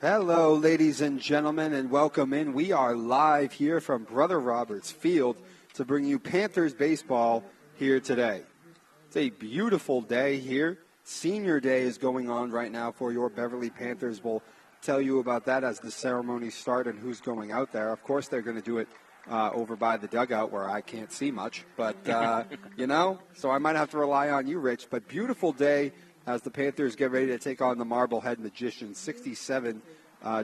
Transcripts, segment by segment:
Hello, ladies and gentlemen, and welcome in. We are live here from Brother Roberts Field to bring you Panthers baseball here today. It's a beautiful day here. Senior Day is going on right now for your Beverly Panthers. We'll tell you about that as the ceremonies start and who's going out there. Of course, they're going to do it over by the dugout where I can't see much. But, so I might have to rely on you, Rich. But beautiful day as the Panthers get ready to take on the Marblehead Magicians. 67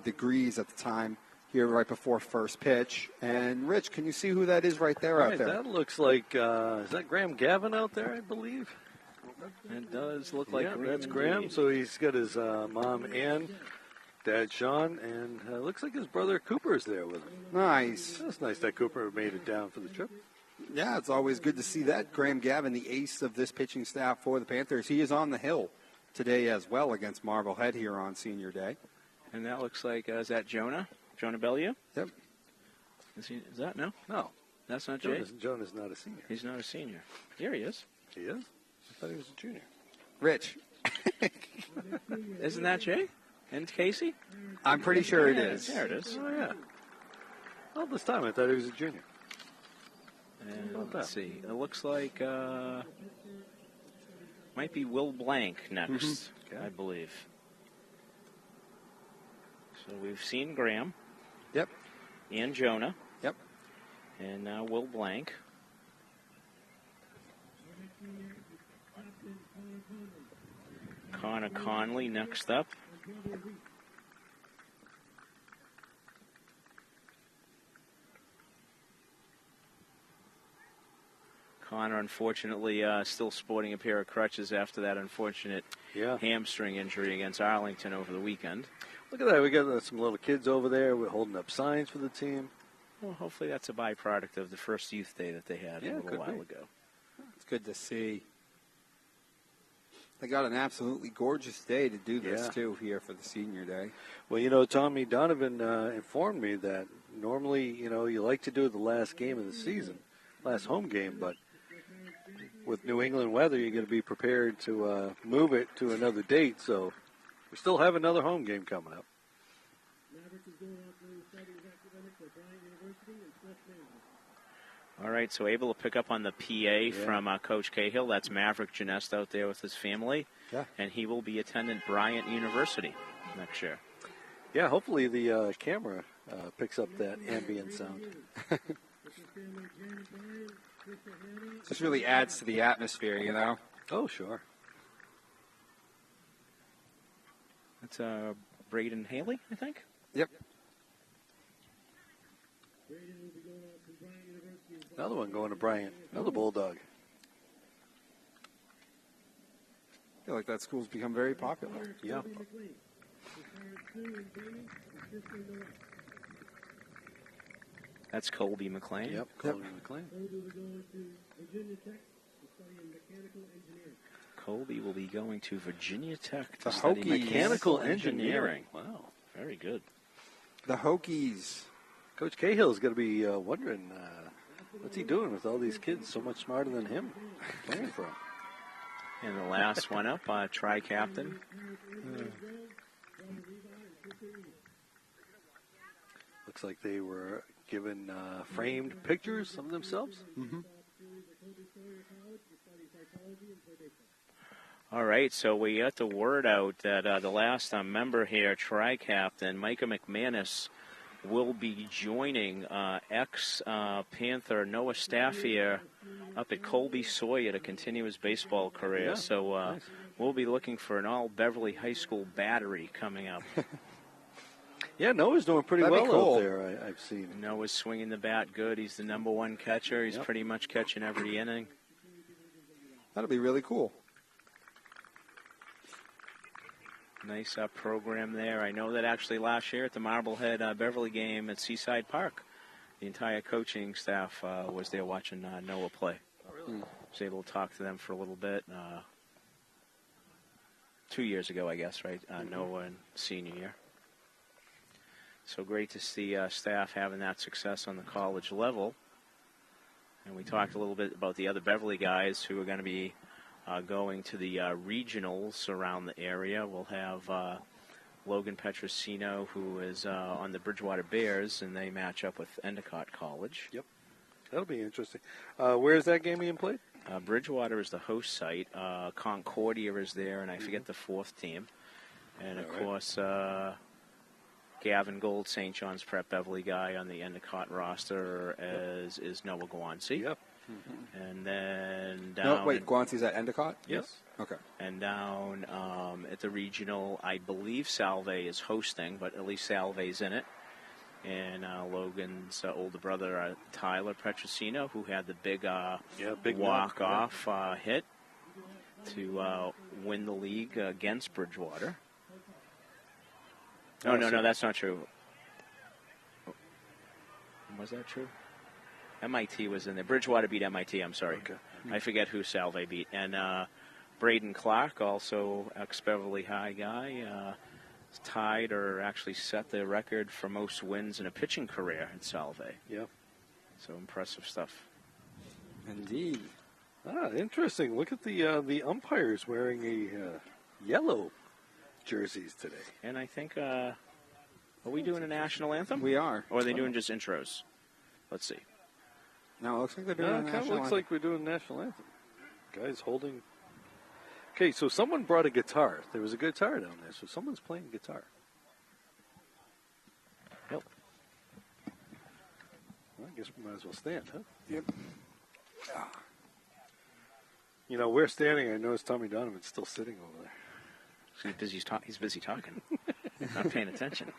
degrees at the time here right before first pitch. And, Rich, can you see who that is right there out there? That looks like, is that Graham Gavin out there, I believe? It does look like Graham. That's Graham. So he's got his mom Ann, Dad Sean, and looks like his brother Cooper is there with him. Nice. That's nice that Cooper made it down for the trip. Yeah, it's always good to see that. Graham Gavin, the ace of this pitching staff for the Panthers. He is on the hill today as well against Marblehead here on Senior Day. And that looks like, is that Jonah? Jonah Bellew? Yep. Is that? No? No. That's not Jay? Jonah's not a senior. He's not a senior. Here he is. He is? I thought he was a junior. Rich. Isn't that Jay? And Casey? I'm pretty sure it is. There it is. Oh, yeah. All this time I thought he was a junior. And let's see. It looks like might be Will Blank next, I believe. So we've seen Graham. Yep. And Jonah. Yep. And now Will Blank. Connor Conley next up. Connor, unfortunately, still sporting a pair of crutches after that unfortunate hamstring injury against Arlington over the weekend. Look at that. We got some little kids over there. We're holding up signs for the team. Well, hopefully that's a byproduct of the first youth day that they had a little while ago. It's good to see. They got an absolutely gorgeous day to do this, too, here for the Senior Day. Well, Tommy Donovan informed me that normally, you like to do it the last game of the season, last home game, but with New England weather, you're going to be prepared to move it to another date. So we still have another home game coming up. All right, so able to pick up on the PA from Coach Cahill. That's Maverick Genest out there with his family. Yeah. And he will be attending Bryant University next year. Yeah, hopefully the camera picks up that ambient sound. This really adds to the atmosphere, Oh, sure. That's Braden Haley, I think. Yep. Another one going to Bryant. Another Bulldog. I feel like that school's become very popular. Yeah. That's Colby McLean. Yep, Colby McLean. Colby will be going to Virginia Tech to The study Hokies. mechanical engineering. Wow. Very good. The Hokies. Coach Cahill's going to be wondering what's he doing with all these kids so much smarter than him playing for him. And the last one up, tri-captain. Looks like they were given framed pictures of themselves. Mm-hmm. All right, so we got the word out that the last member here, tri-captain Micah McManus, will be joining ex-Panther Noah Staffier up at Colby Sawyer to continue his baseball career. Yeah, so nice. We'll be looking for an all-Beverly High School battery coming up. Yeah, Noah's doing pretty That'd well be cool. out there, I've seen. Noah's swinging the bat good. He's the number one catcher. He's pretty much catching every inning. That'll be really cool. Nice program there. I know that actually last year at the Marblehead Beverly game at Seaside Park, the entire coaching staff was there watching Noah play. Oh, really? Was able to talk to them for a little bit. 2 years ago, I guess, right? Noah in senior year. So great to see staff having that success on the college level. And we talked a little bit about the other Beverly guys who are going to be going to the regionals around the area. We'll have Logan Petrosino, who is on the Bridgewater Bears, and they match up with Endicott College. Yep. That'll be interesting. Where is that game being played? Bridgewater is the host site. Concordia is there, and I forget the fourth team. And, of course, Gavin Gold, St. John's Prep Beverly guy on the Endicott roster is Noah Guanci. Yep. And then down... No, wait, Guanci's at Endicott? Yes. Okay. And down at the regional, I believe Salve is hosting, but at least Salve's in it. And Logan's older brother, Tyler Petrosino, who had the big walk-off hit to win the league against Bridgewater. No, that's not true. Was that true? MIT was in there. Bridgewater beat MIT, I'm sorry. Okay. I forget who Salve beat. And Braden Clark, also ex-Beverly High guy, tied or actually set the record for most wins in a pitching career at Salve. Yeah. So impressive stuff. Indeed. Interesting. Look at the umpires wearing a yellow jerseys today. And I think, are we doing a national anthem? We are. Or are they doing just intros? Let's see. No, it looks like they're doing a It kind national of looks anthem. like we're doing a national anthem. Guys holding. Okay, so someone brought a guitar. There was a guitar down there, so someone's playing guitar. Yep. Well, I guess we might as well stand, huh? Yep. You know, we're standing. I noticed Tommy Donovan's still sitting over there. He's busy talking. Not paying attention.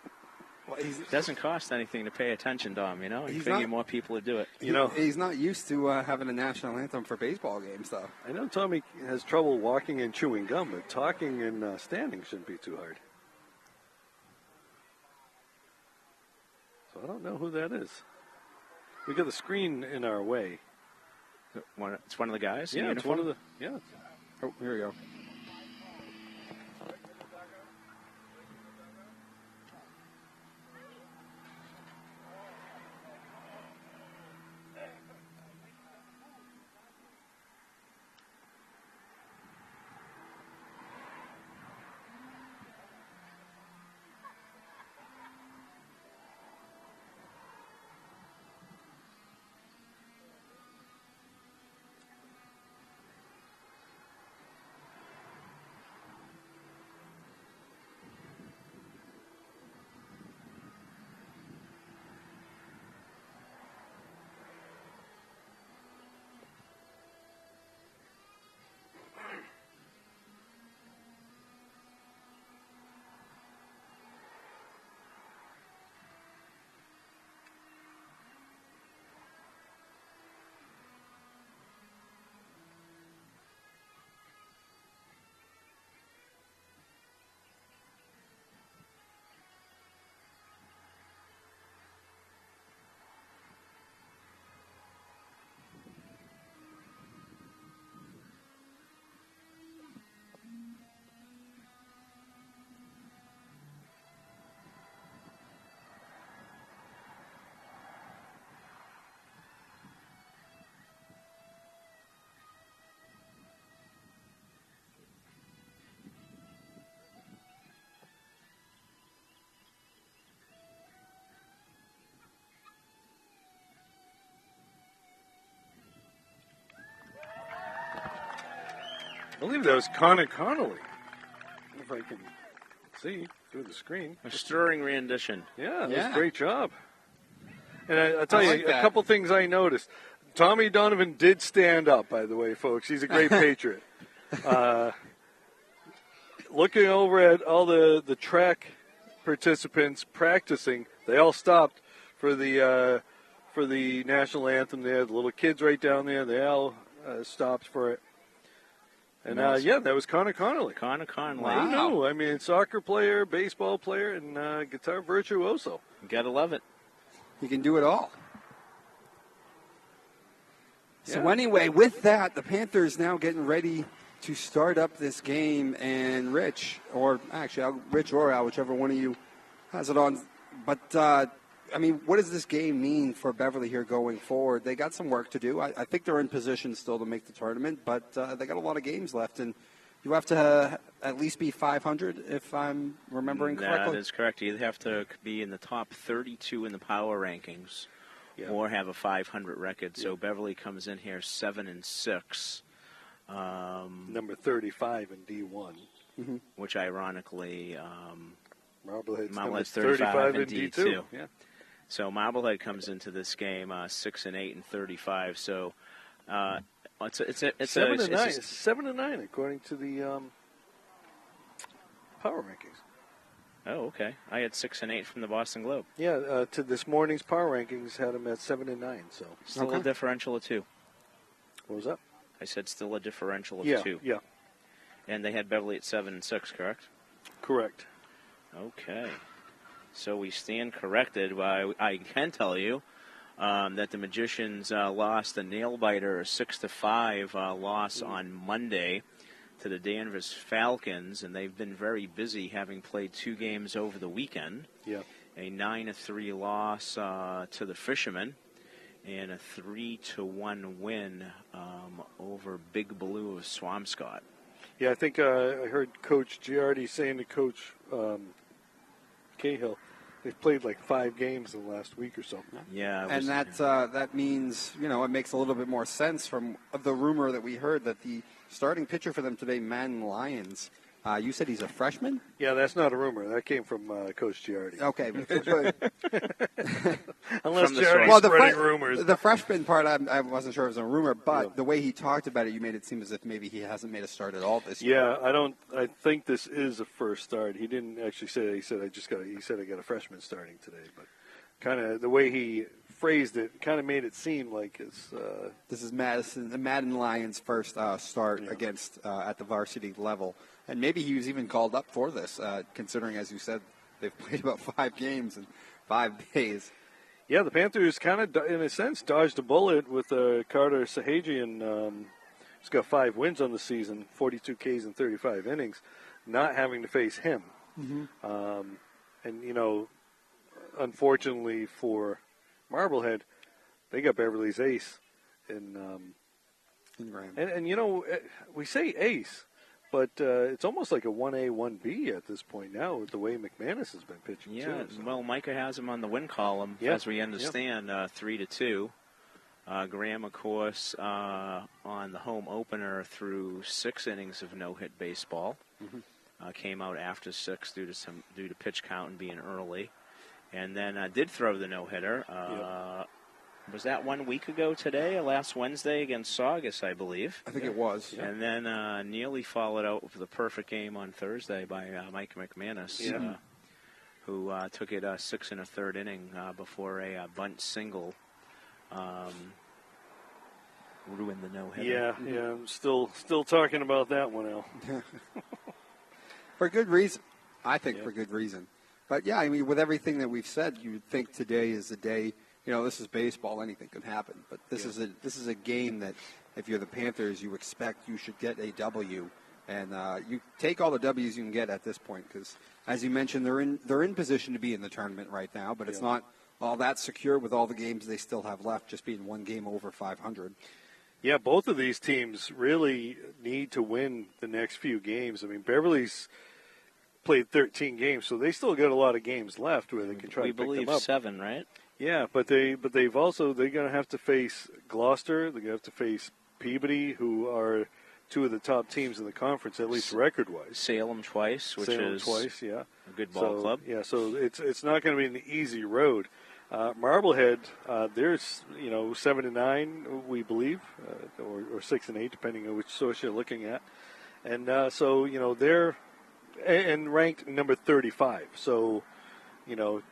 Well, It doesn't cost anything to pay attention, Dom, you know? You He's figure not- more people would do it. You know, he's not used to having a national anthem for baseball games, though. I know Tommy has trouble walking and chewing gum, but talking and standing shouldn't be too hard. So I don't know who that is. We got the screen in our way. It's one of the guys in Yeah, it's uniform? one of the. Yeah. Oh, here we go. I believe that was Connor Connolly. If I can see through the screen. A stirring rendition. Yeah, that was Yeah. a great job. And I'll tell I you, like a that. couple things I noticed. Tommy Donovan did stand up, by the way, folks. He's a great patriot. Looking over at all the track participants practicing, they all stopped for the national anthem there. The little kids right down there, they all stopped for it. And, Nice. that was Connor Connolly. Connor Conley. Wow. Who knew? I mean, soccer player, baseball player, and guitar virtuoso. Gotta love it. You can do it all. So Yeah. anyway, with that, the Panthers now getting ready to start up this game. And Rich or Al, whichever one of you has it on. But, I mean, what does this game mean for Beverly here going forward? They got some work to do. I think they're in position still to make the tournament, but they got a lot of games left. And you have to at least be 500, if I'm remembering correctly. That is correct. You have to be in the top 32 in the power rankings, or have a 500 record. So Beverly comes in here 7-6. Number 35 in D1. Mm-hmm. Which ironically, Marblehead's 35 in D2. D2. Yeah. So Marblehead comes into this game 6-8 and 35. So it's 7 and 9 according to the power rankings. Oh, okay. I had 6 and 8 from the Boston Globe. Yeah, to this morning's power rankings had them at 7 and 9. So still a differential of 2. What was that? I said still a differential of 2. Yeah. And they had Beverly at 7-6, correct? Correct. Okay. So we stand corrected. I can tell you that the Magicians lost a nail-biter, a 6-5 loss on Monday to the Danvers Falcons, and they've been very busy, having played 2 games over the weekend. Yeah. A 9-3 loss to the Fishermen, and a 3-1 win over Big Blue of Swampscott. Yeah, I think I heard Coach Giardi saying to Coach Cahill, they've played like 5 games in the last week or so. Yeah, and that means, it makes a little bit more sense from the rumor that we heard that the starting pitcher for them today, Madden Lyons, you said he's a freshman? Yeah, that's not a rumor. That came from Coach Giardi. Okay. Unless Giardi's spreading rumors. The freshman part, I wasn't sure it was a rumor, but the way he talked about it, you made it seem as if maybe he hasn't made a start at all this year. Yeah, I think this is a first start. He didn't actually say that. He said I got a freshman starting today, but kind of the way he phrased it kind of made it seem like it's this is Madden Lyons' first start against at the varsity level. And maybe he was even called up for this, considering, as you said, they've played about 5 games in 5 days. Yeah, the Panthers kind of, in a sense, dodged a bullet with Carter Sahajian. He's got 5 wins on the season, 42 Ks in 35 innings, not having to face him. Mm-hmm. And, unfortunately for Marblehead, they got Beverly's ace in Graham. And we say ace, but it's almost like a 1A, 1B at this point now with the way McManus has been pitching, too. So. Well, Micah has him on the win column, as we understand, 3-2. Graham, of course, on the home opener through 6 innings of no-hit baseball. Mm-hmm. Came out after 6 due to pitch count and being early. And then did throw the no-hitter. Was that 1 week ago today, last Wednesday against Saugus, I believe? I think it was. Yeah. And then nearly followed out with the perfect game on Thursday by Mike McManus, who took it 6 1/3 inning before a bunt single ruined the no-hitter. Yeah, I'm still talking about that one, Al. For good reason. I think for good reason. But, yeah, I mean, with everything that we've said, you would think today is the day. This is baseball. Anything can happen. But this is a game that, if you're the Panthers, you expect you should get a W. And you take all the W's you can get at this point because, as you mentioned, they're in position to be in the tournament right now. But it's not all that secure with all the games they still have left, just being 1 game over 500. Yeah, both of these teams really need to win the next few games. I mean, Beverly's played 13 games, so they still got a lot of games left where they can try to pick them up. We believe 7, right? Yeah, but they're going to have to face Gloucester. They're going to have to face Peabody, who are 2 of the top teams in the conference, at least record-wise. Salem twice, which is a good ball club. Yeah, so it's not going to be an easy road. Marblehead, they're 7-9, we believe, or 6-8, depending on which source you're looking at, and they're ranked number 35. So.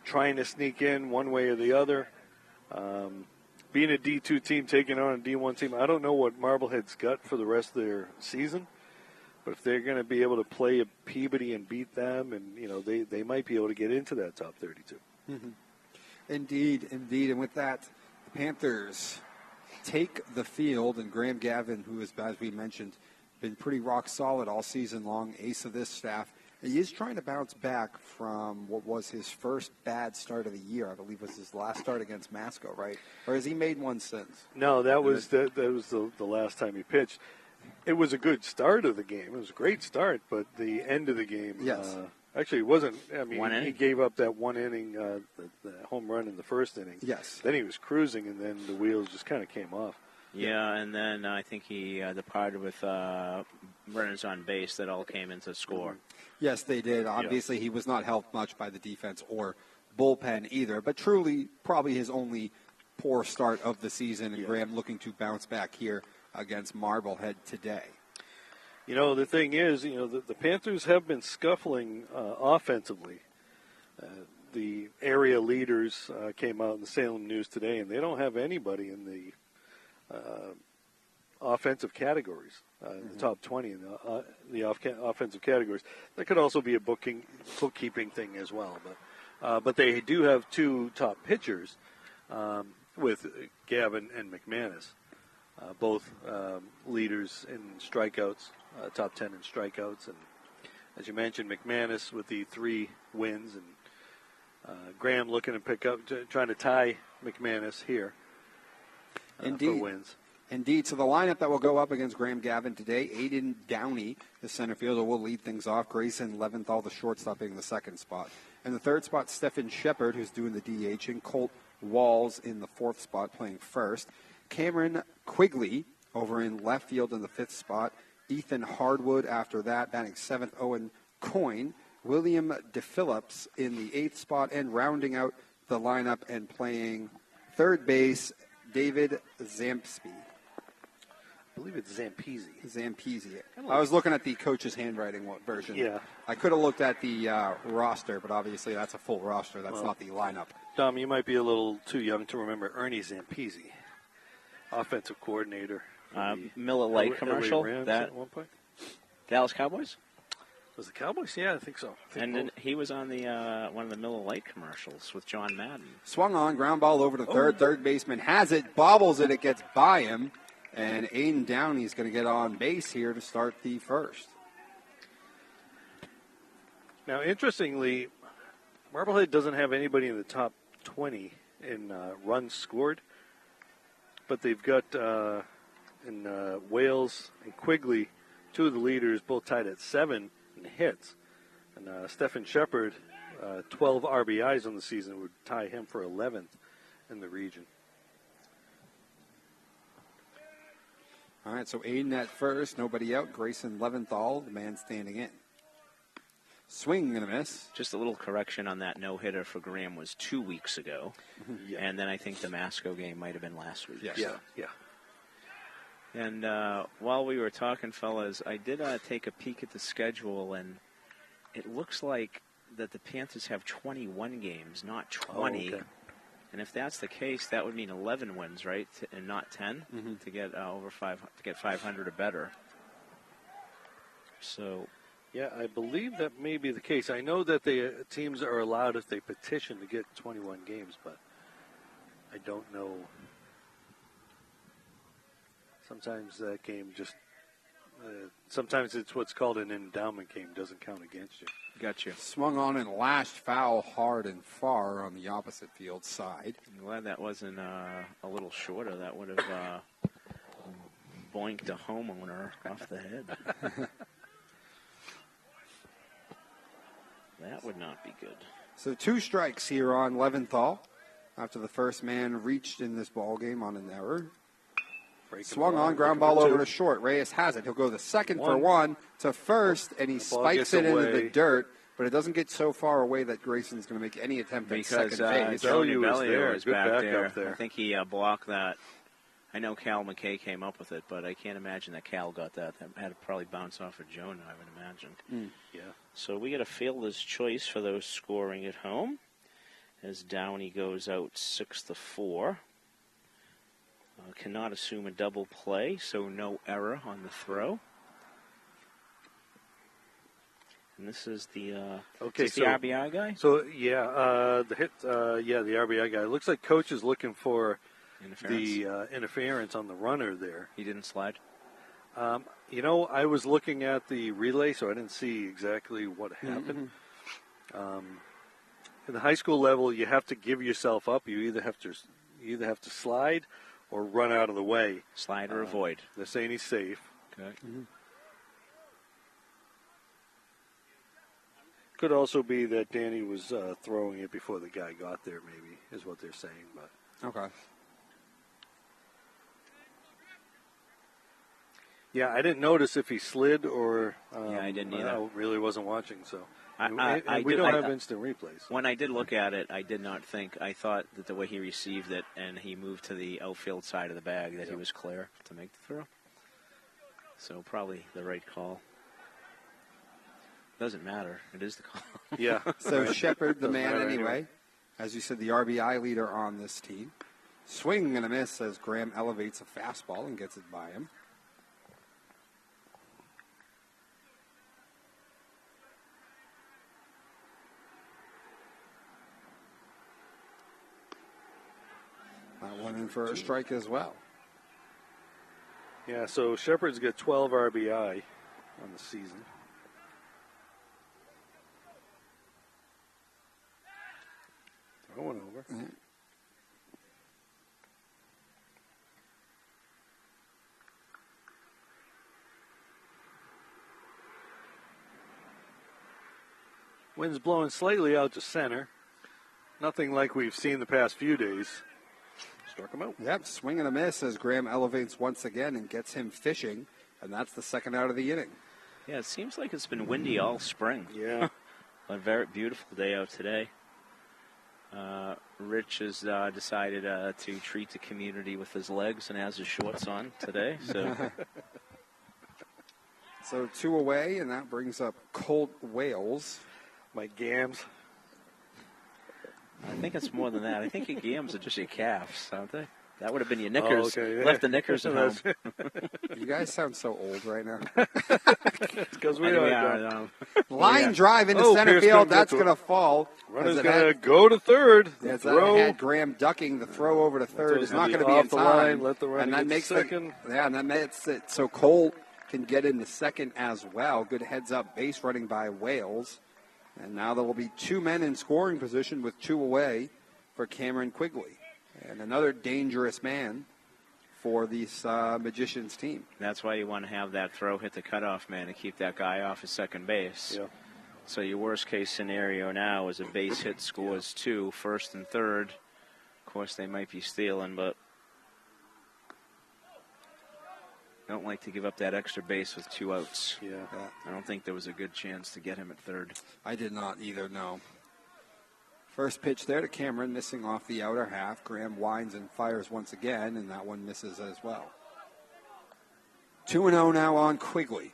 Trying to sneak in one way or the other. Being a D2 team taking on a D1 team, I don't know what Marblehead's got for the rest of their season, but if they're going to be able to play a Peabody and beat them, and they might be able to get into that top 32. Mm-hmm. Indeed. And with that, the Panthers take the field, and Graham Gavin, who is, as we mentioned, been pretty rock solid all season long, ace of this staff. He is trying to bounce back from what was his first bad start of the year. I believe was his last start against Masco, right? Or has he made one since? No, that was the last time he pitched. It was a good start of the game. It was a great start, but the end of the game, Yes. actually, it wasn't. I mean, One he inning? gave up that one inning, the home run in the first inning. Yes. Then he was cruising, and then the wheels just kind of came off. Yeah, and then I think he departed with runners on base that all came in to score. Yes, they did. Obviously, he was not helped much by the defense or bullpen either, but truly probably his only poor start of the season, and Graham looking to bounce back here against Marblehead today. You know, the thing is, the Panthers have been scuffling offensively. The area leaders came out in the Salem News today, and they don't have anybody in the offensive categories, the top 20 in the offensive categories. That could also be a bookkeeping thing as well. But they do have two top pitchers with Gavin and McManus, both leaders in strikeouts, top 10 in strikeouts. And as you mentioned, McManus with the 3 wins, and Graham looking to pick up, trying to tie McManus here. For wins. Indeed. So the lineup that will go up against Graham Gavin today, Aiden Downey, the center fielder, will lead things off. Grayson Leventhal, the shortstop, in the second spot. In the third spot, Stephen Shepard, who's doing the DH, and Colt Walls in the fourth spot, playing first. Cameron Quigley over in left field in the fifth spot. Ethan Hardwood after that, batting seventh. Owen Coyne. William DePhillips in the eighth spot, and rounding out the lineup and playing third base, David Zampsky. I believe it's Zampese. I was looking at the coach's handwriting version. Yeah. I could have looked at the roster, but obviously that's a full roster. That's not the lineup. Dom, you might be a little too young to remember Ernie Zampese, offensive coordinator. Miller Lite commercial. Rams That at one point. Dallas Cowboys? Was the Cowboys? Yeah, I think so. And then he was on the one of the Miller Lite commercials with John Madden. Swung on, ground ball over to third. Third baseman has it, bobbles it, it gets by him. And Aiden Downey's going to get on base here to start the first. Now, interestingly, Marblehead doesn't have anybody in the top 20 in runs scored, but they've got in Wales and Quigley, two of the leaders, both tied at 7 in hits. And Stephen Shepard, 12 RBIs on the season, would tie him for 11th in the region. All right, so Aiden at first, nobody out. Grayson Leventhal, the man standing in. Swing and a miss. Just a little correction on that no-hitter for Graham was 2 weeks ago. Yeah. And then I think the Masco game might have been last week. Yes. Yeah. And while we were talking, fellas, I did take a peek at the schedule, and it looks like that the Panthers have 21 games, not 20. Oh, okay. And if that's the case, that would mean 11 wins, right, and not 10 to get over 5 to get 500 or better. So, Yeah, I believe that may be the case. I know that the teams are allowed if they petition to get 21 games, but I don't know. Sometimes that game just sometimes it's what's called an endowment game, doesn't count against you. gotcha. Swung on and lashed foul hard and far on the opposite field side. I'm glad that wasn't a little shorter. That would have boinked a homeowner off the head. That would not be good. So 2 strikes here on Leventhal after the first man reached in this ball game on an error. Swung on, ground ball over to short. Reyes has it. He'll go the second for 1 to first, and he spikes it into the dirt, but it doesn't get so far away that Grayson's going to make any attempt at second base. Joey was Bellier there. is Good back backup there. there. I think he blocked that. I know Cal McKay came up with it, but I can't imagine that Cal got that. That had to probably bounce off of Jonah, I would imagine. Yeah. So we get a fielder's choice for those scoring at home as Downey goes out 6-4. Cannot assume a double play, so no error on the throw. And this is the Okay, the RBI guy? So the hit, the RBI guy. It looks like coach is looking for Interference. the interference on the runner there. He didn't slide? I was looking at the relay, so I didn't see exactly what happened. In the high school level, you have to give yourself up. You either have to slide or run out of the way. Slide or avoid. They're saying he's safe. Okay. Mm-hmm. Could also be that Danny was throwing it before the guy got there, maybe, is what they're saying. But Okay. yeah, I didn't notice if he slid or. Yeah, I didn't either. I really wasn't watching, so. We don't have instant replays. When I did look at it, I did not think. I thought that the way he received it and he moved to the outfield side of the bag, that he was clear to make the throw. So probably the right call. Doesn't matter. It is the call. Yeah. So Shepard, the Doesn't man matter anyway. As you said, the RBI leader on this team. Swing and a miss as Graham elevates a fastball and gets it by him. That one in for a strike as well. Yeah, so Shepard's got 12 RBI on the season. Throw one over. Mm-hmm. Wind's blowing slightly out to center. Nothing like we've seen the past few days. Struck him out. Yep, swing and a miss as Graham elevates once again and gets him fishing, and that's the second out of the inning. Yeah, it seems like it's been windy all spring. Yeah. A very beautiful day out today. Rich has decided to treat the community with his legs and has his shorts on today. So 2 away, and that brings up Colt Wales. My gams. I think it's more than that. I think your gams are just your calves, aren't they? That would have been your knickers. Oh, okay, yeah. Left the knickers at home. You guys sound so old right now. It's because we are. Line drive into center Pierce field. couldn't get that's to going to fall. Runner's going to go to third. As Throw. that had Graham ducking, the throw over to third is not going to be off in the time. line, let the runner and that get makes second. And that makes it so Cole can get into second as well. Good heads-up base running by Wales. And now there will be 2 men in scoring position with 2 away for Cameron Quigley. And another dangerous man for this Magicians team. That's why you want to have that throw hit the cutoff man to keep that guy off of second base. Yeah. So your worst case scenario now is a base hit scores 2, first and third. Of course, they might be stealing, but don't like to give up that extra base with 2 outs. Yeah. I don't think there was a good chance to get him at third. I did not either, no. First pitch there to Cameron, missing off the outer half. Graham winds and fires once again, and that one misses as well. 2-0 now on Quigley.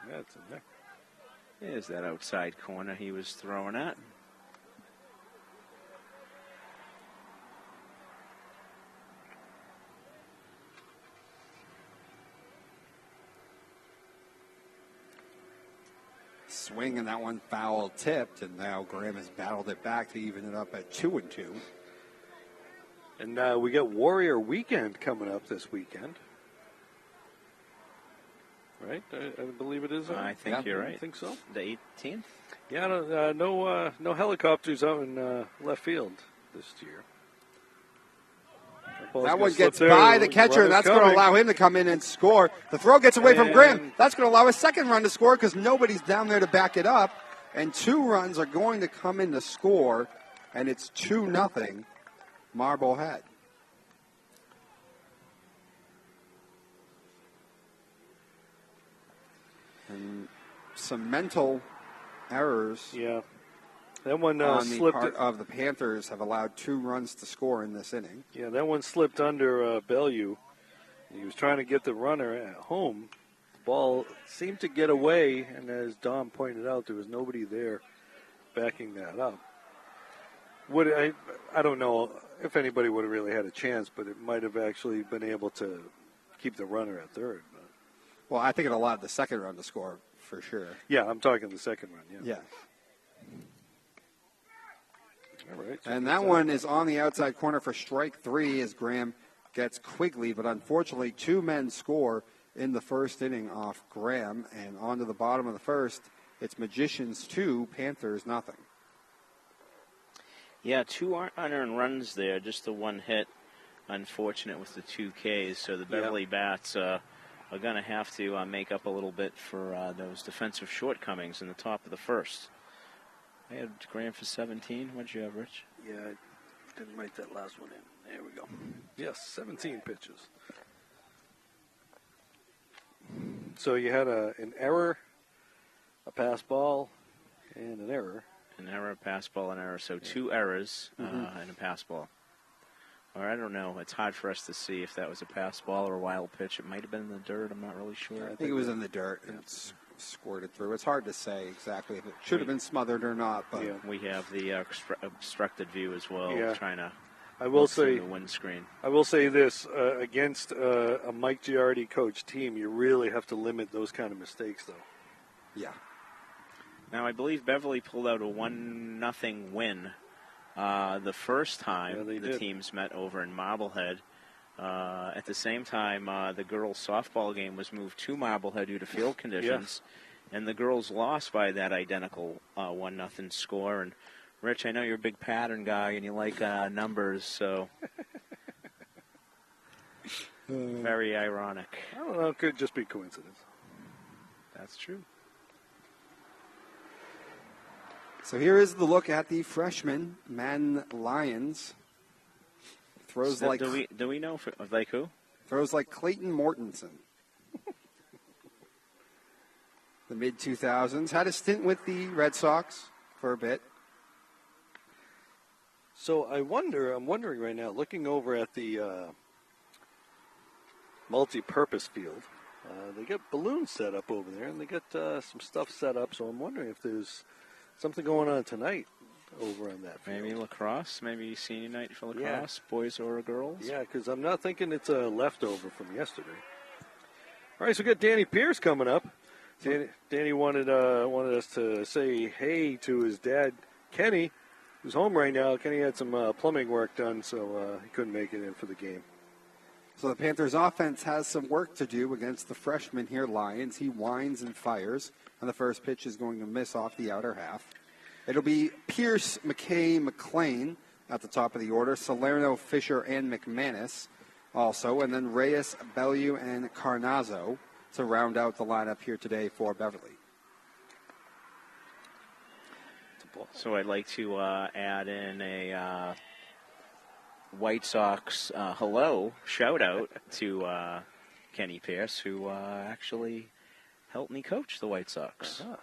Yeah, it's in there. There's that outside corner he was throwing at. Swing, and that one foul tipped, and now Graham has battled it back to even it up at 2-2. And we got Warrior Weekend coming up this weekend. Right? I believe it is. I think you're right. I think so. The 18th? Yeah, no helicopters out in left field this year. That one gets by the catcher, and that's going to allow him to come in and score. The throw gets away from Graham. That's going to allow a second run to score because nobody's down there to back it up. And 2 runs are going to come in to score, and it's 2-0 Marblehead. And some mental errors. Yeah. That one on slipped. the part of the Panthers have allowed 2 runs to score in this inning. Yeah, that one slipped under Bellew. He was trying to get the runner at home. The ball seemed to get away, and as Dom pointed out, there was nobody there backing that up. I don't know if anybody would have really had a chance, but it might have actually been able to keep the runner at third. But. Well, I think it allowed the second run to score for sure. Yeah, I'm talking the second run, Yeah. All right. And that one is on the outside corner for strike 3 as Graham gets Quigley. But unfortunately, 2 men score in the first inning off Graham. And on to the bottom of the first, it's Magicians 2, Panthers nothing. Yeah, 2 unearned runs there, just the one hit. Unfortunate with the 2 Ks, so the Beverly Bats are going to have to make up a little bit for those defensive shortcomings in the top of the first. I had Graham for 17. What'd you have, Rich? Yeah, I didn't write that last one in. There we go. Yes, 17 pitches. So you had an error, a pass ball, and an error. An error, a pass ball, an error. So 2 errors and a pass ball. Or I don't know. It's hard for us to see if that was a pass ball or a wild pitch. It might have been in the dirt. I'm not really sure. I think it was in the dirt and squirted through. It's hard to say exactly if it should have been smothered or not. But we have the obstructed view as well, trying to say the windscreen. I will say this, against a Mike Giardi coach team, you really have to limit those kind of mistakes, though. Yeah. Now, I believe Beverly pulled out a 1-0 win the first time the teams met over in Marblehead. At the same time, the girls' softball game was moved to Marblehead due to field conditions, and the girls lost by that identical 1-0 score. And Rich, I know you're a big pattern guy and you like numbers, so very ironic. I don't know, it could just be coincidence. That's true. So here is the look at the freshman men Lions. Throws So like do we know like who? Throws like Clayton Mortensen. The mid-2000s. Had a stint with the Red Sox for a bit. So I'm wondering right now, looking over at the multi-purpose field, they got balloons set up over there, and they got some stuff set up. So I'm wondering if there's something going on tonight over on that field. Maybe lacrosse, maybe senior night for lacrosse, boys or girls. Yeah, because I'm not thinking it's a leftover from yesterday. All right, so we got Danny Pierce coming up. Danny wanted us to say hey to his dad, Kenny, who's home right now. Kenny had some plumbing work done, so he couldn't make it in for the game. So the Panthers offense has some work to do against the freshman here, Lions. He winds and fires, and the first pitch is going to miss off the outer half. It'll be Pierce, McKay, McLean at the top of the order, Salerno, Fisher, and McManus also, and then Reyes, Bellew, and Carnazzo to round out the lineup here today for Beverly. So I'd like to add in a White Sox hello shout-out to Kenny Pierce, who actually helped me coach the White Sox. Uh-huh.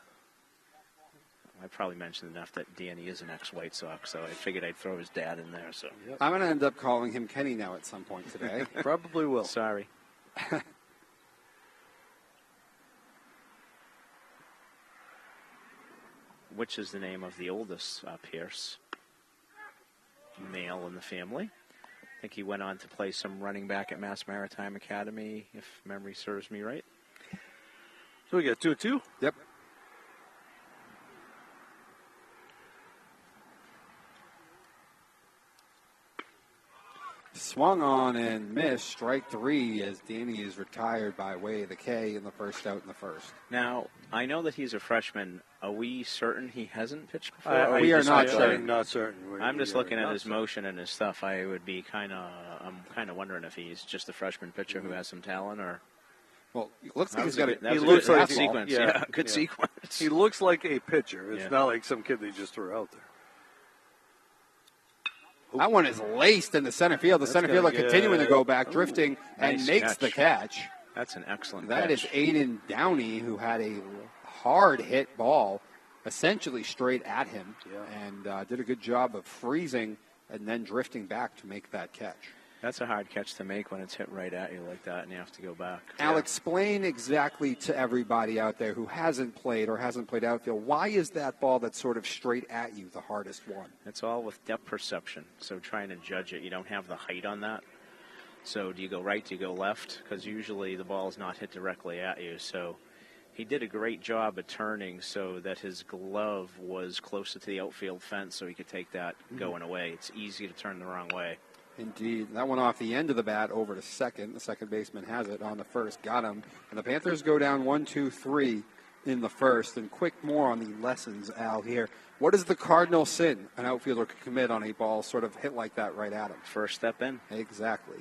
I probably mentioned enough that Danny is an ex-White Sox, so I figured I'd throw his dad in there. So I'm going to end up calling him Kenny now at some point today. Probably will. Sorry. Which is the name of the oldest Pierce male in the family. I think he went on to play some running back at Mass Maritime Academy, if memory serves me right. So we got 2-2? Yep. Swung on and missed, strike 3, as Danny is retired by way of the K in the first out in the first. Now, I know that he's a freshman. Are we certain he hasn't pitched before? We are not certain. Not certain. I'm just looking at his motion and his stuff. I'm kind of wondering if he's just a freshman pitcher who has some talent, or. Well, it looks like he's got he looks like a sequence. Yeah, good sequence. He looks like a pitcher. It's not like some kid they just threw out there. That one is laced in the center field. The center fielder continuing to go back, drifting, and makes the catch. That's an excellent catch. That is Aiden Downey, who had a hard hit ball essentially straight at him and did a good job of freezing and then drifting back to make that catch. That's a hard catch to make when it's hit right at you like that and you have to go back. Al, explain exactly to everybody out there who hasn't played outfield, why is that ball that's sort of straight at you the hardest one? It's all with depth perception, so trying to judge it. You don't have the height on that. So do you go right, do you go left? Because usually the ball is not hit directly at you. So he did a great job at turning so that his glove was closer to the outfield fence so he could take that going away. It's easy to turn the wrong way. Indeed. That one off the end of the bat over to second. The second baseman has it on the first. Got him. And the Panthers go down 1-2-3 in the first. And quick more on the lessons, Al, here. What is the cardinal sin an outfielder could commit on a ball sort of hit like that right at him? First step in. Exactly.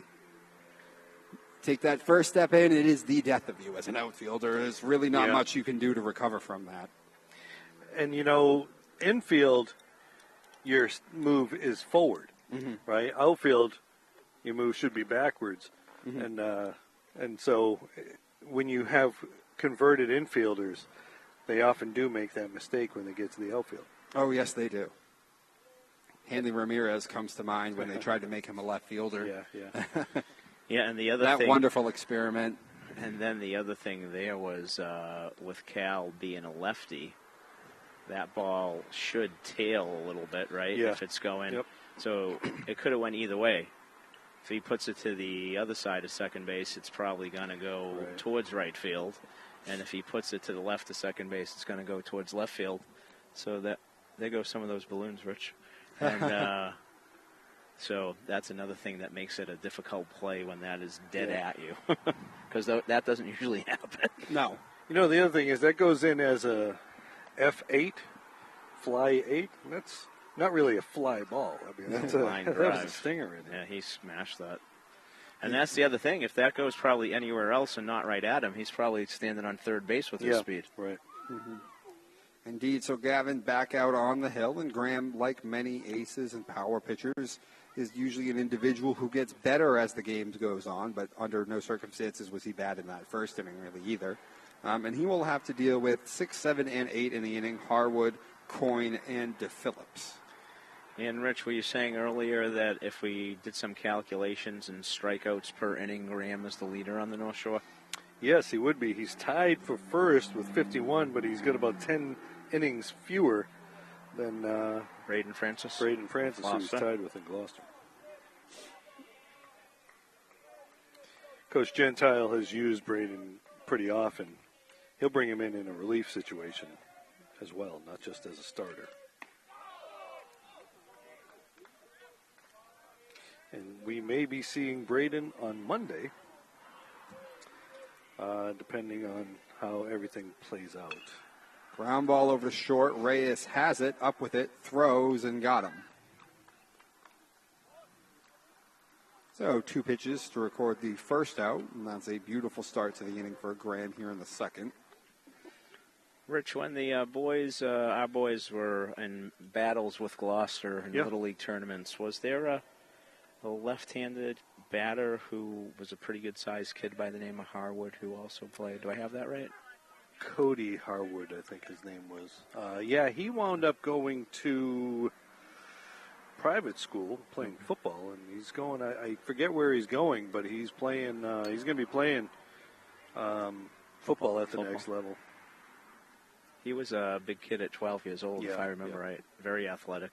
Take that first step in, it is the death of you as an outfielder. There's really not much you can do to recover from that. And, infield, your move is forward, right? Outfield, your move should be backwards. And so when you have converted infielders, they often do make that mistake when they get to the outfield. Oh, yes, they do. Hanley Ramirez comes to mind when they tried to make him a left fielder. Yeah. Yeah, and the other that thing, wonderful experiment. And then the other thing there was with Cal being a lefty, that ball should tail a little bit, right? Yeah. If it's going. Yep. So it could have went either way. If he puts it to the other side of second base, it's probably going to go towards right field. And if he puts it to the left of second base, it's going to go towards left field. So there go some of those balloons, Rich. And so that's another thing that makes it a difficult play when that is dead at you, because that doesn't usually happen. No. The other thing is that goes in as a F8, fly 8. That's not really a fly ball. I mean, that's line that drive. was a stinger in there. Yeah, he smashed that. And that's the other thing. If that goes probably anywhere else and not right at him, he's probably standing on third base with his speed. Right. Indeed. So Gavin back out on the hill, and Graham, like many aces and power pitchers, is usually an individual who gets better as the game goes on, but under no circumstances was he bad in that first inning really either. And he will have to deal with 6, 7, and 8 in the inning, Harwood, Coyne, and DePhillips. And, Rich, were you saying earlier that if we did some calculations and strikeouts per inning, Graham is the leader on the North Shore? Yes, he would be. He's tied for first with 51, but he's got about 10 innings fewer than Braden Francis. Who's tied with in Gloucester. Coach Gentile has used Braden pretty often. He'll bring him in a relief situation as well, not just as a starter. And we may be seeing Braden on Monday, depending on how everything plays out. Ground ball over to short. Reyes has it, up with it, throws, and got him. So 2 pitches to record the first out, and that's a beautiful start to the inning for Graham here in the second. Rich, when the boys, our boys were in battles with Gloucester in Little League tournaments, was there a left-handed batter who was a pretty good-sized kid by the name of Harwood who also played? Do I have that right? Cody Harwood, I think his name was. He wound up going to private school playing football, and he's going, I forget where he's going, but he's playing, he's going to be playing football at the next level. He was a big kid at 12 years old, if I remember right. Very athletic.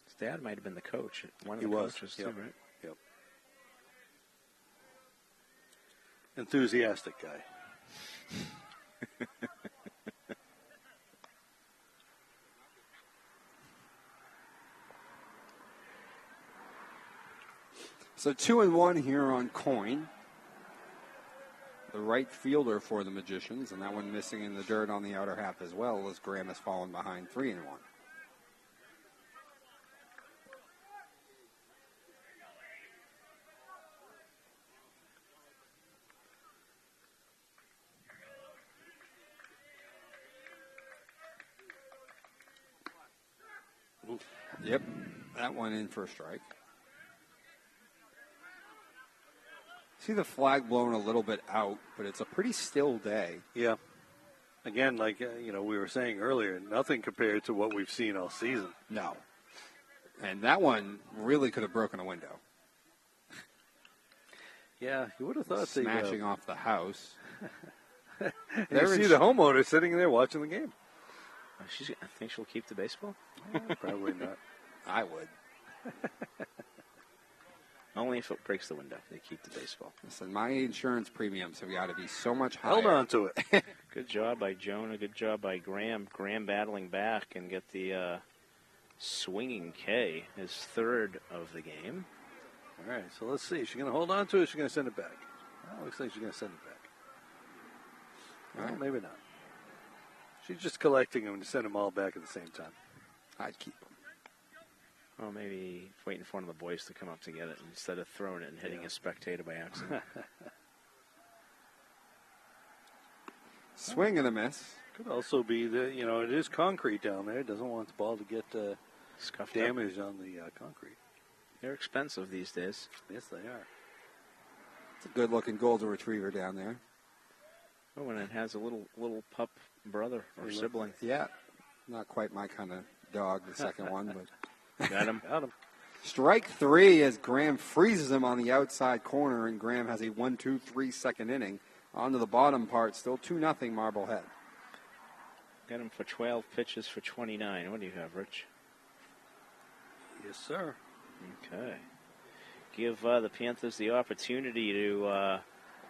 His dad might have been the coach. One of the coaches, too, right? Yep. Enthusiastic guy. So 2-1 here on Coyne, the right fielder for the Magicians, and that one missing in the dirt on the outer half as well, as Graham has fallen behind 3-1. Yep, that one in for a strike. See the flag blown a little bit out, but it's a pretty still day. Yeah. Again, like we were saying earlier, nothing compared to what we've seen all season. No. And that one really could have broken a window. Yeah, you would have thought smashing off the house. You see the homeowner sitting there watching the game. I think she'll keep the baseball. Probably not. I would. Only if it breaks the window, they keep the baseball. Listen, my insurance premiums have got to be so much higher. Hold on to it. Good job by Jonah. Good job by Graham. Graham battling back and get the swinging K, his third of the game. All right, so let's see. Is she going to hold on to it or is she going to send it back? looks like she's going to send it back. All right. Well, maybe not. She's just collecting them to send them all back at the same time. I'd keep them. Well, maybe waiting for one of the boys to come up to get it instead of throwing it and hitting a spectator by accident. Swing and a miss. Could also be that, it is concrete down there. It doesn't want the ball to get Scuffed damage on the concrete. They're expensive these days. Yes, they are. It's a good-looking golden retriever down there. Oh, and it has a little pup brother or sibling. Yeah, not quite my kind of dog, the second one, but Got him. Got him. Strike 3 as Graham freezes him on the outside corner, and Graham has a 1-2-3 second inning. On to the bottom part, still 2-0 Marblehead. Got him for 12 pitches for 29. What do you have, Rich? Yes, sir. Okay. Give the Panthers the opportunity to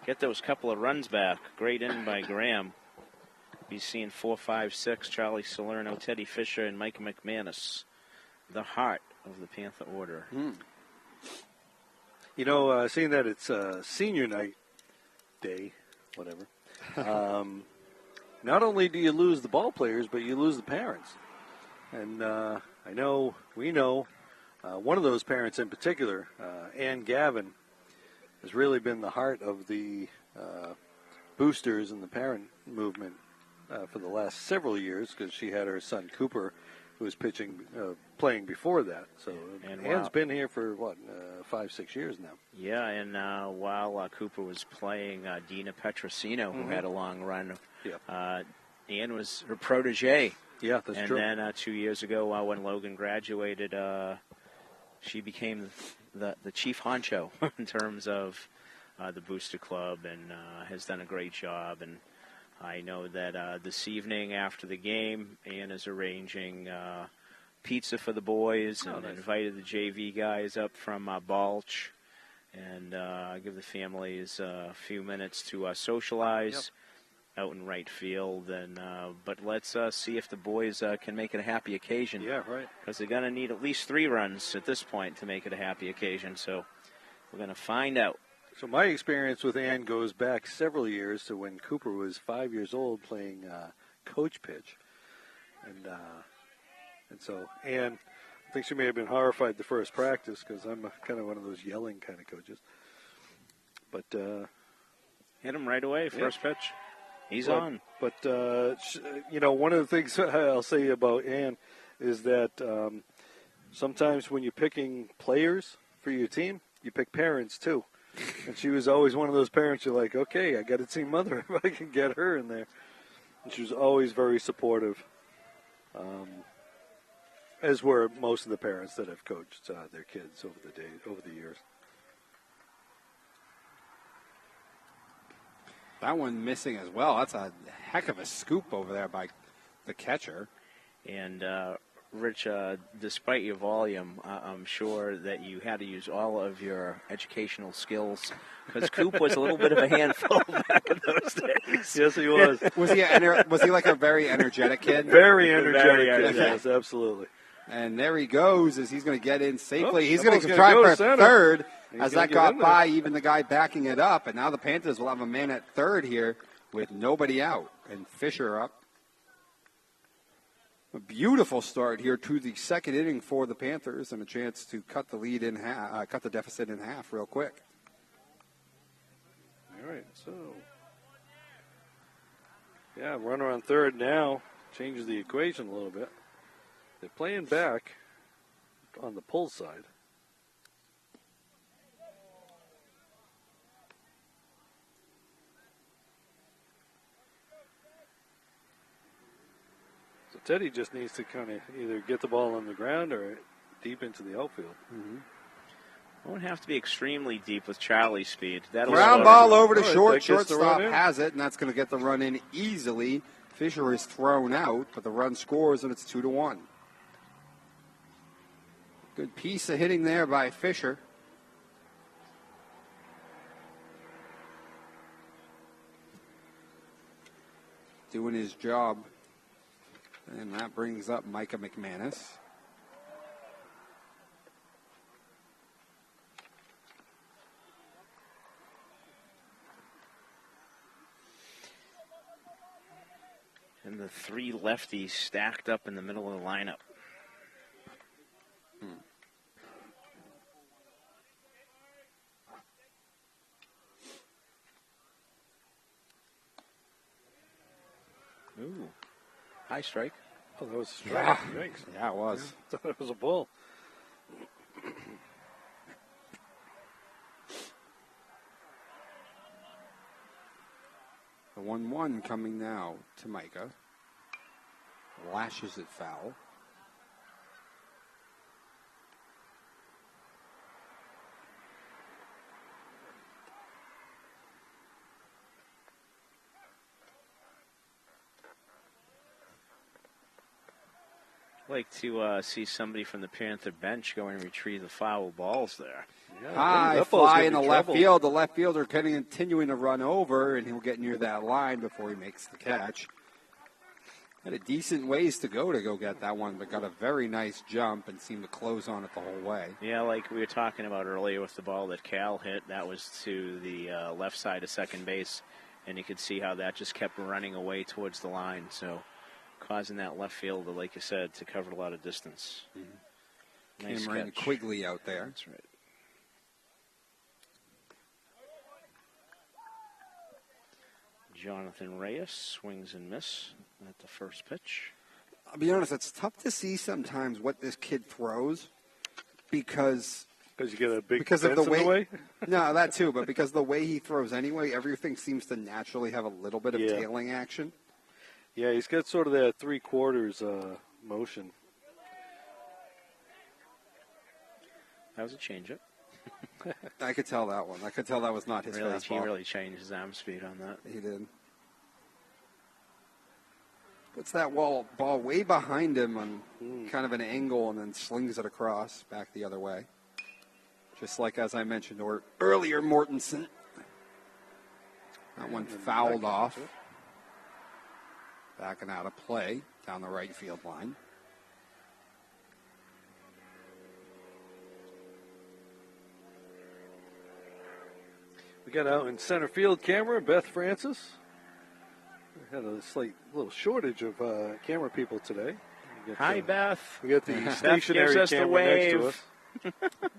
get those couple of runs back. Great inning by Graham. He's seeing 4, 5, 6. Charlie Salerno, Teddy Fisher, and Micah McManus. The heart of the Panther order. Seeing that it's senior night day, whatever, not only do you lose the ball players, but you lose the parents. And we know one of those parents in particular, Ann Gavin, has really been the heart of the boosters and the parent movement for the last several years, because she had her son Cooper, who was playing before that. So Ann's been here for 5, 6 years now. Yeah, and while Cooper was playing, Dina Petrosino, who had a long run, Ann was her protege. Yeah, that's true. And then 2 years ago, when Logan graduated, she became the chief honcho in terms of the Booster Club, and has done a great job. And I know that this evening after the game, Ann is arranging pizza for the boys, and invited the JV guys up from Balch, and give the families a few minutes to socialize out in right field. And but let's see if the boys can make it a happy occasion. Yeah, right. Because they're going to need at least 3 runs at this point to make it a happy occasion. So we're going to find out. So my experience with Ann goes back several years to when Cooper was 5 years old playing coach pitch. And so Ann, I think she may have been horrified the first practice, because I'm kind of one of those yelling kind of coaches. But hit him right away, first pitch. He's on. But, one of the things I'll say about Ann is that sometimes when you're picking players for your team, you pick parents too. And she was always one of those parents you're like, okay, I got to see Mother if I can get her in there. And she was always very supportive, as were most of the parents that have coached their kids over the years. That one missing as well. That's a heck of a scoop over there by the catcher. And Rich, despite your volume, I'm sure that you had to use all of your educational skills, because Coop was a little bit of a handful back in those days. Yes, he was. Was he like a very energetic kid? Very energetic kid, yes, absolutely. And there he goes, as he's going to get in safely. He's going to try for third, as that got by by even the guy backing it up. And now the Panthers will have a man at third here with nobody out, and Fisher up. A beautiful start here to the second inning for the Panthers, and a chance to cut the lead in half, cut the deficit in half real quick. All right, so runner on third now changes the equation a little bit. They're playing back on the pull side. So Teddy just needs to kind of either get the ball on the ground or deep into the outfield. Mm-hmm. Won't have to be extremely deep with Charlie's speed. Ground ball over to short. Shortstop has it, and that's going to get the run in easily. Fisher is thrown out, but the run scores, and it's 2-1. Good piece of hitting there by Fisher. Doing his job. And that brings up Micah McManus. And the three lefties stacked up in the middle of the lineup. Ooh, high strike. Oh, that was a strike. Yeah, Yikes. yeah it was. I thought it was a ball. The 1-1 coming now to Micah. Lashes it foul. I'd like to see somebody from the Panther bench go and retrieve the foul balls there. Yeah, High that ball's fly gonna in be the left trouble. field. The left fielder continuing to run over, and he'll get near that line before he makes the catch. Had a decent ways to go get that one, but got a very nice jump and seemed to close on it the whole way. Yeah, like we were talking about earlier with the ball that Cal hit, that was to the left side of second base, and you could see how that just kept running away towards the line, so causing that left fielder, like you said, to cover a lot of distance. Nice Cameron catch. Quigley out there. That's right. Jonathan Reyes swings and miss at the first pitch. I'll be honest, it's tough to see sometimes what this kid throws because Because you get a big because of fence the in way. the way? No, that too, but because the way he throws anyway, everything seems to naturally have a little bit of Yeah. tailing action. Yeah, he's got sort of that three-quarters motion. That was a changeup. I could tell that one. I could tell that was not his He fastball. really changed his arm speed on that. He did. Puts that ball way behind him on kind of an angle and then slings it across back the other way. Just like, as I mentioned earlier, Mortensen. That one fouled off. Backing out of play down the right field line. We got out in center field camera, Beth Francis. We had a slight little shortage of camera people today. We got, Hi, Beth. We got the Beth stationary gives us the camera next to wave. us.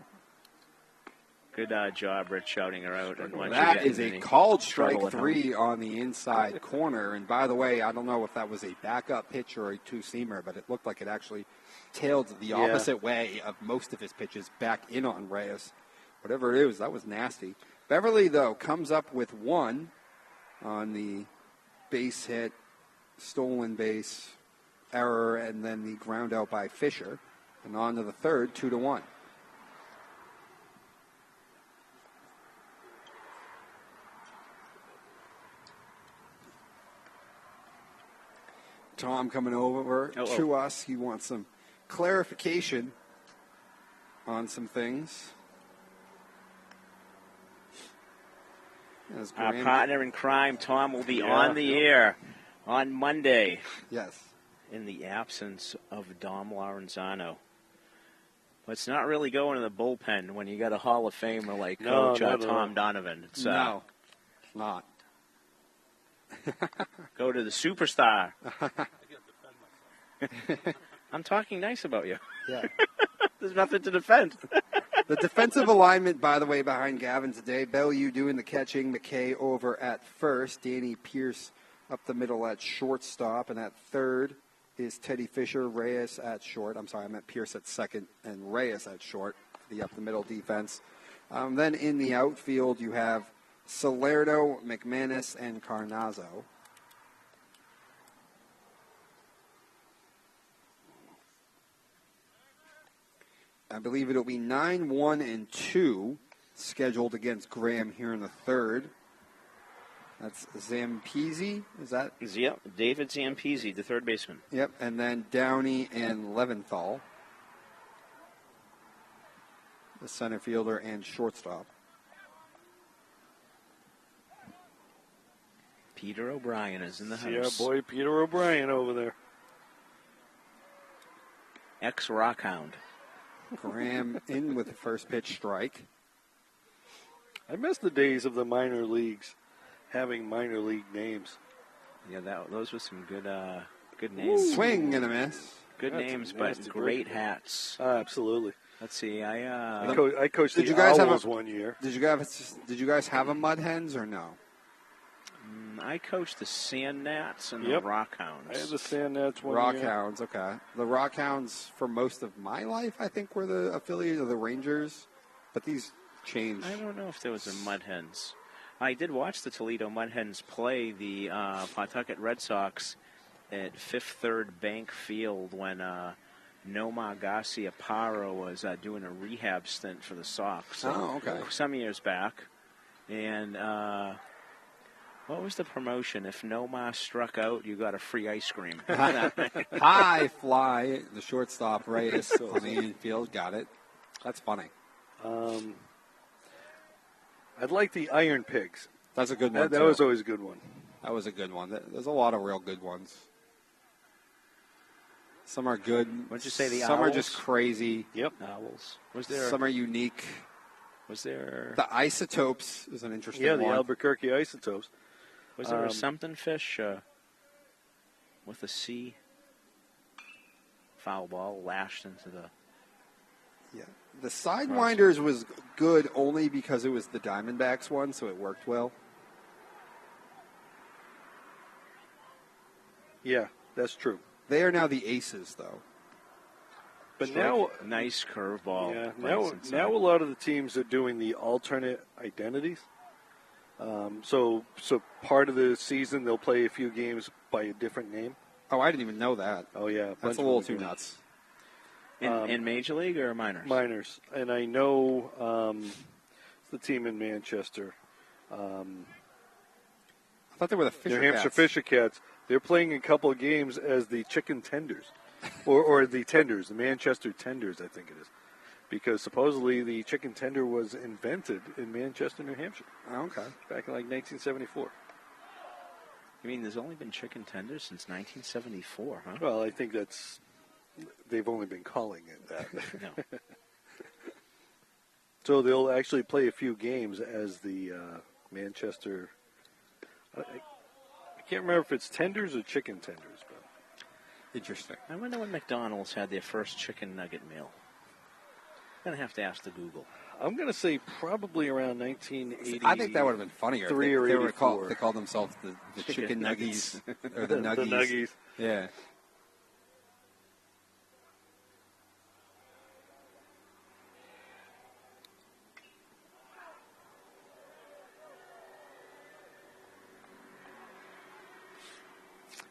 Good job, Rich, shouting her out. And once That you is get a in the called struggle strike at home. three on the inside corner. And by the way, I don't know if that was a backup pitch or a two-seamer, but it looked like it actually tailed the opposite way of most of his pitches back in on Reyes. Whatever it is, that was nasty. Beverly, though, comes up with one on the base hit, stolen base error, and then the ground out by Fisher. And on to the third, 2-1. Tom coming over to us. He wants some clarification on some things. As Our Graham- partner in crime, Tom, will be on the air on Monday Yes. in the absence of Dom Lorenzano. But it's not really going to the bullpen when you got a Hall of Famer like No, Coach not at all. Tom Donovan. It's, No, it's not. go to the superstar. I'm talking nice about you. Yeah. There's nothing to defend. The defensive alignment, by the way, behind Gavin today. Bellew doing the catching. McKay over at first. Danny Pierce up the middle at shortstop. And at third is Teddy Fisher. Reyes at short. I'm sorry, I meant Pierce at second and Reyes at short. The up-the-middle defense. Then in the outfield, you have Salerno, McManus, and Carnazzo. I believe it'll be 9, 1, and 2 scheduled against Graham here in the third. That's Zampese. Is that? Yep, David Zampese, the third baseman. Yep. And then Downey and Leventhal, the center fielder and shortstop. Peter O'Brien is in the Yeah, house. boy, Peter O'Brien over there. Ex-Rockhound. Graham in with the first pitch strike. I miss the days of the minor leagues having minor league names. Yeah, those were some good names. Swing and a miss. Good names, but great hats. Absolutely. Let's see. I coached Did the you guys Owls one year. Did you guys have a Mud Hens or no? I coached the Sand Gnats and the Rock Hounds. I had the Sand Gnats one Rock year. Hounds, okay. The Rock Hounds, for most of my life, I think were the affiliate of the Rangers, but these changed. I don't know if there was a Mud Hens. I did watch the Toledo Mud Hens play the Pawtucket Red Sox at Fifth Third Bank Field when Nomar Garcia Parra was doing a rehab stint for the Sox. Okay. Some years back. And what was the promotion? If Nomar struck out, you got a free ice cream. High fly, the shortstop, Reyes on the infield. Got it. That's funny. I'd like the Iron Pigs. That's a good one, That too. was always a good one. That was a good one. There's a lot of real good ones. Some are good. What'd you say, the Some are Owls? just crazy. Yep. Owls. Was there? Some are unique. Was there? The Isotopes is an interesting Yeah, one. the Albuquerque Isotopes. Was there a something fish with a C? Foul ball lashed into the. Yeah. The Sidewinders was good only because it was the Diamondbacks one, so it worked well. Yeah, that's true. They are now the Aces, though. But now, Nice curveball. yeah, right inside. now a lot of the teams are doing the alternate identities. So part of the season they'll play a few games by a different name. Oh, I didn't even know that. Oh yeah, That's a little too nuts. In Major League or minors? Minors, and I know it's the team in Manchester, I thought they were the Fisher New Hampshire Cats. Fisher Cats. They're playing a couple of games as the Chicken Tenders, or the Tenders, the Manchester Tenders, I think it is, because supposedly the chicken tender was invented in Manchester, New Hampshire, Oh, okay. back in like 1974. You mean there's only been chicken tenders since 1974, huh? Well, I think they've only been calling it that. No. So they'll actually play a few games as the Manchester. I can't remember if it's tenders or chicken tenders, but Interesting. I wonder when McDonald's had their first chicken nugget meal. I'm going to have to ask the Google. I'm going to say probably around 1980. I think that would have been funnier. If 3 or they were 84. they called themselves the Chicken Chicken Nuggets. Nuggies. Or the Nuggies. The Nuggies. Yeah.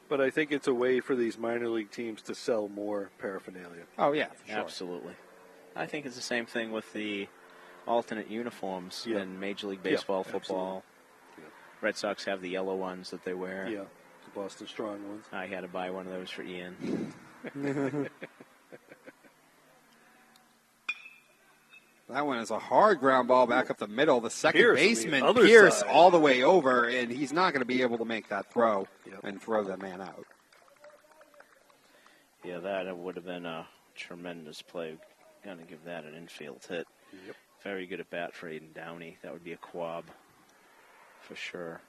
But I think it's a way for these minor league teams to sell more paraphernalia. Oh, yeah, for sure. Absolutely. I think it's the same thing with the alternate uniforms Yeah. in Major League Baseball, Yeah, football. Yeah. Red Sox have the yellow ones that they wear. Yeah, the Boston Strong ones. I had to buy one of those for Ian. That one is a hard ground ball back up the middle. The second Pierce on the baseman, other Pierce, side. all the way over, and he's not going to be able to make that throw Yep. and throw the man out. Yeah, that would have been a tremendous play. Going to give that an infield hit. Yep. Very good at bat for Aiden Downey. That would be a quab for sure.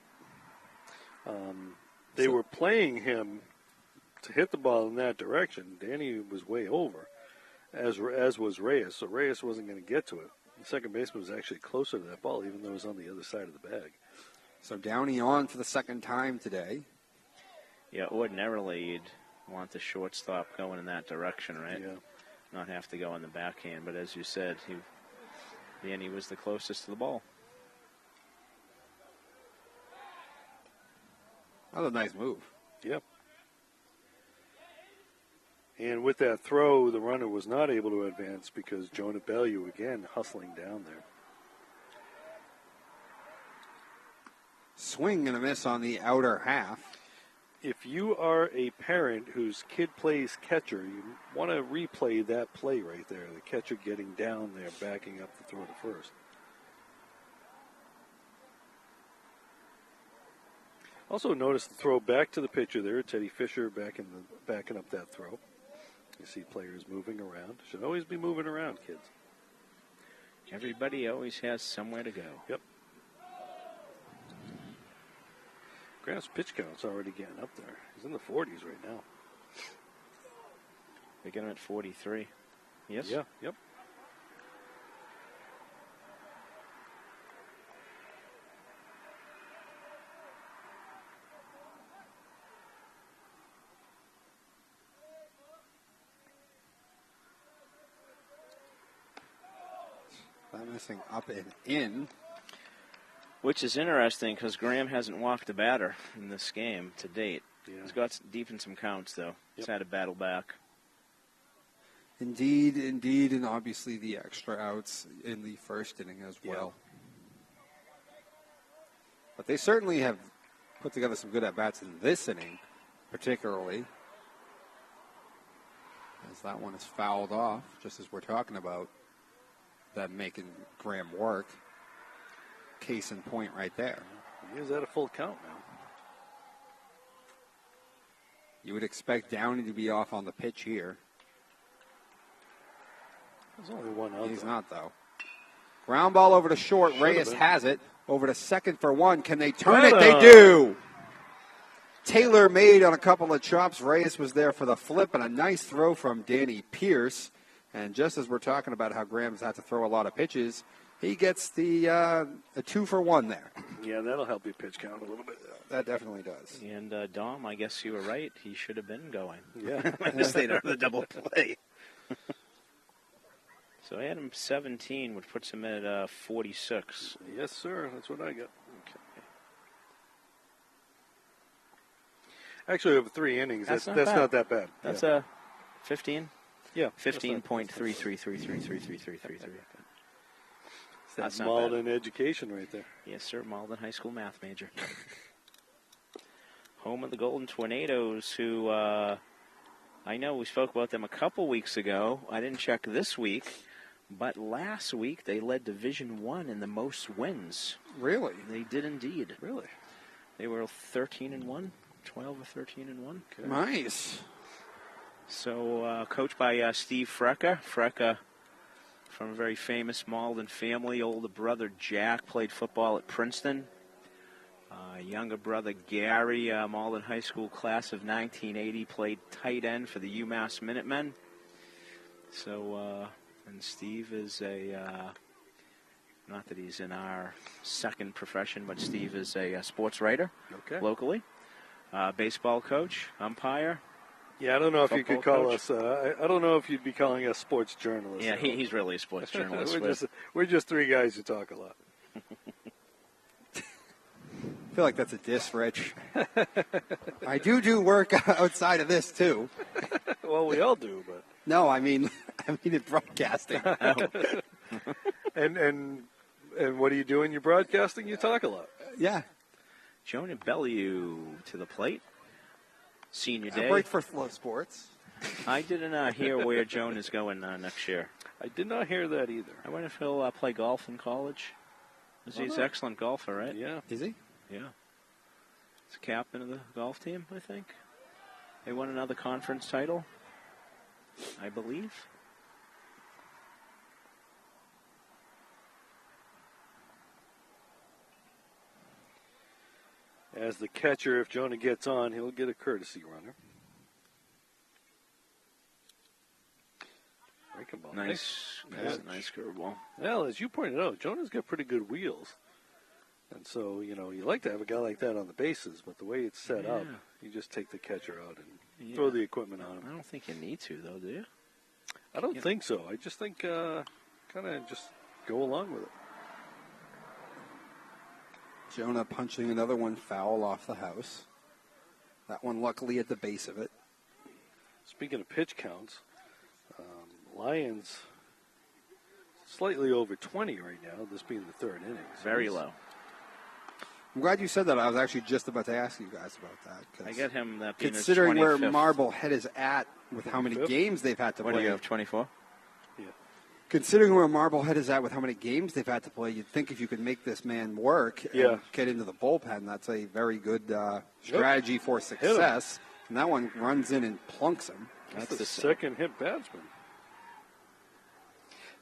They were playing him to hit the ball in that direction. Danny was way over, as was Reyes. So Reyes wasn't going to get to it. The second baseman was actually closer to that ball, even though it was on the other side of the bag. So Downey on for the second time today. Yeah, ordinarily you'd want the shortstop going in that direction, right? Yeah. Not have to go on the backhand. But as you said, Danny was the closest to the ball. That was a nice move. Yep. And with that throw, the runner was not able to advance because Jonah Bellew again hustling down there. Swing and a miss on the outer half. If you are a parent whose kid plays catcher, you want to replay that play right there. The catcher getting down there, backing up the throw to first. Also notice the throw back to the pitcher there. Teddy Fisher backing up that throw. You see players moving around. Should always be moving around, kids. Everybody always has somewhere to go. Yep. Graham's pitch count's already getting up there. He's in the 40s right now. They get him at 43. Yes? Yeah, yep. That missing up and in. Which is interesting because Graham hasn't walked a batter in this game to date. Yeah. He's got deep in some counts, though. He's had a battle back. Indeed, and obviously the extra outs in the first inning as well. But they certainly have put together some good at-bats in this inning, particularly. As that one is fouled off, just as we're talking about that making Graham work. Case in point right there. He is at a full count now. You would expect Downey to be off on the pitch here. There's only one out. He's not, though. Ground ball over to short. Should've Reyes been. has it. Over to second for one. Can they turn it? They do. Taylor made on a couple of chops. Reyes was there for the flip, and a nice throw from Danny Pierce. And just as we're talking about how Graham's had to throw a lot of pitches, he gets the a 2-for-1 there. Yeah, that'll help you pitch count a little bit. That definitely does. And Dom, I guess you were right. He should have been going. Yeah. I stayed on the double play. So I had him 17, which puts him at 46. Yes, sir. That's what I got. Okay. Actually, over 3 innings, that's not not that bad. That's yeah. a 15? Yeah. 15.33333333. That's not Malden education right there. Yes, sir. Malden High School math major. Home of the Golden Tornadoes, who I know we spoke about them a couple weeks ago. I didn't check this week, but last week they led Division I in the most wins. Really? They did indeed. Really? They were 13-1, 12 or 13-1. Okay. Nice. So coached by Steve Freca. Freca, from a very famous Malden family. Older brother Jack played football at Princeton. Younger brother Gary, Malden High School class of 1980, played tight end for the UMass Minutemen. So, and Steve is not that he's in our second profession, but Steve is a sports writer locally. Baseball coach, umpire. Yeah, I don't know if you could call coach. us. I don't know if you'd be calling us sports journalists. Yeah, he's really a sports journalist. we're just 3 guys who talk a lot. I feel like that's a diss, Rich. I do work outside of this, too. Well, we all do, but. No, I mean in broadcasting. And what do you do in your broadcasting? You talk a lot. Yeah. Jonah Bellew to the plate. Senior day. I break for Flow Sports. I didn't hear where Joan is going next year. I did not hear that either. I wonder if he'll play golf in college. He's an excellent golfer, right? Yeah. Is he? Yeah. He's captain of the golf team, I think. They won another conference title, I believe. As the catcher, if Jonah gets on, he'll get a courtesy runner. Breaking ball. Nice curveball. Well, as you pointed out, Jonah's got pretty good wheels. And so, you like to have a guy like that on the bases, but the way it's set up, you just take the catcher out and throw the equipment on him. I don't think you need to, though, do you? I don't think so. I just think kind of just go along with it. Jonah punching another one foul off the house. That one luckily at the base of it. Speaking of pitch counts, Lions slightly over 20 right now, this being the 3rd inning. So Very low. I'm glad you said that. I was actually just about to ask you guys about that. I get him that being considering his 25th. where Marblehead is at with how many games they've had to What play. do you have, 24? Yeah. Considering where Marblehead is at with how many games they've had to play, you'd think if you could make this man work and get into the bullpen, that's a very good strategy for success. And that one runs in and plunks him. That's the second hit batsman.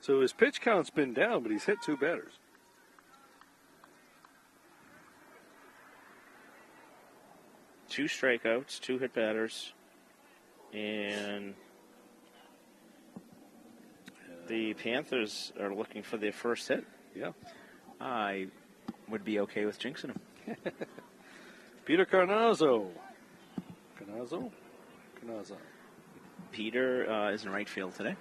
So his pitch count's been down, but he's hit 2 batters. 2 strikeouts, 2 hit batters, and the Panthers are looking for their first hit. Yeah. I would be okay with jinxing him. Peter Carnazzo. Carnazzo. Peter is in right field today.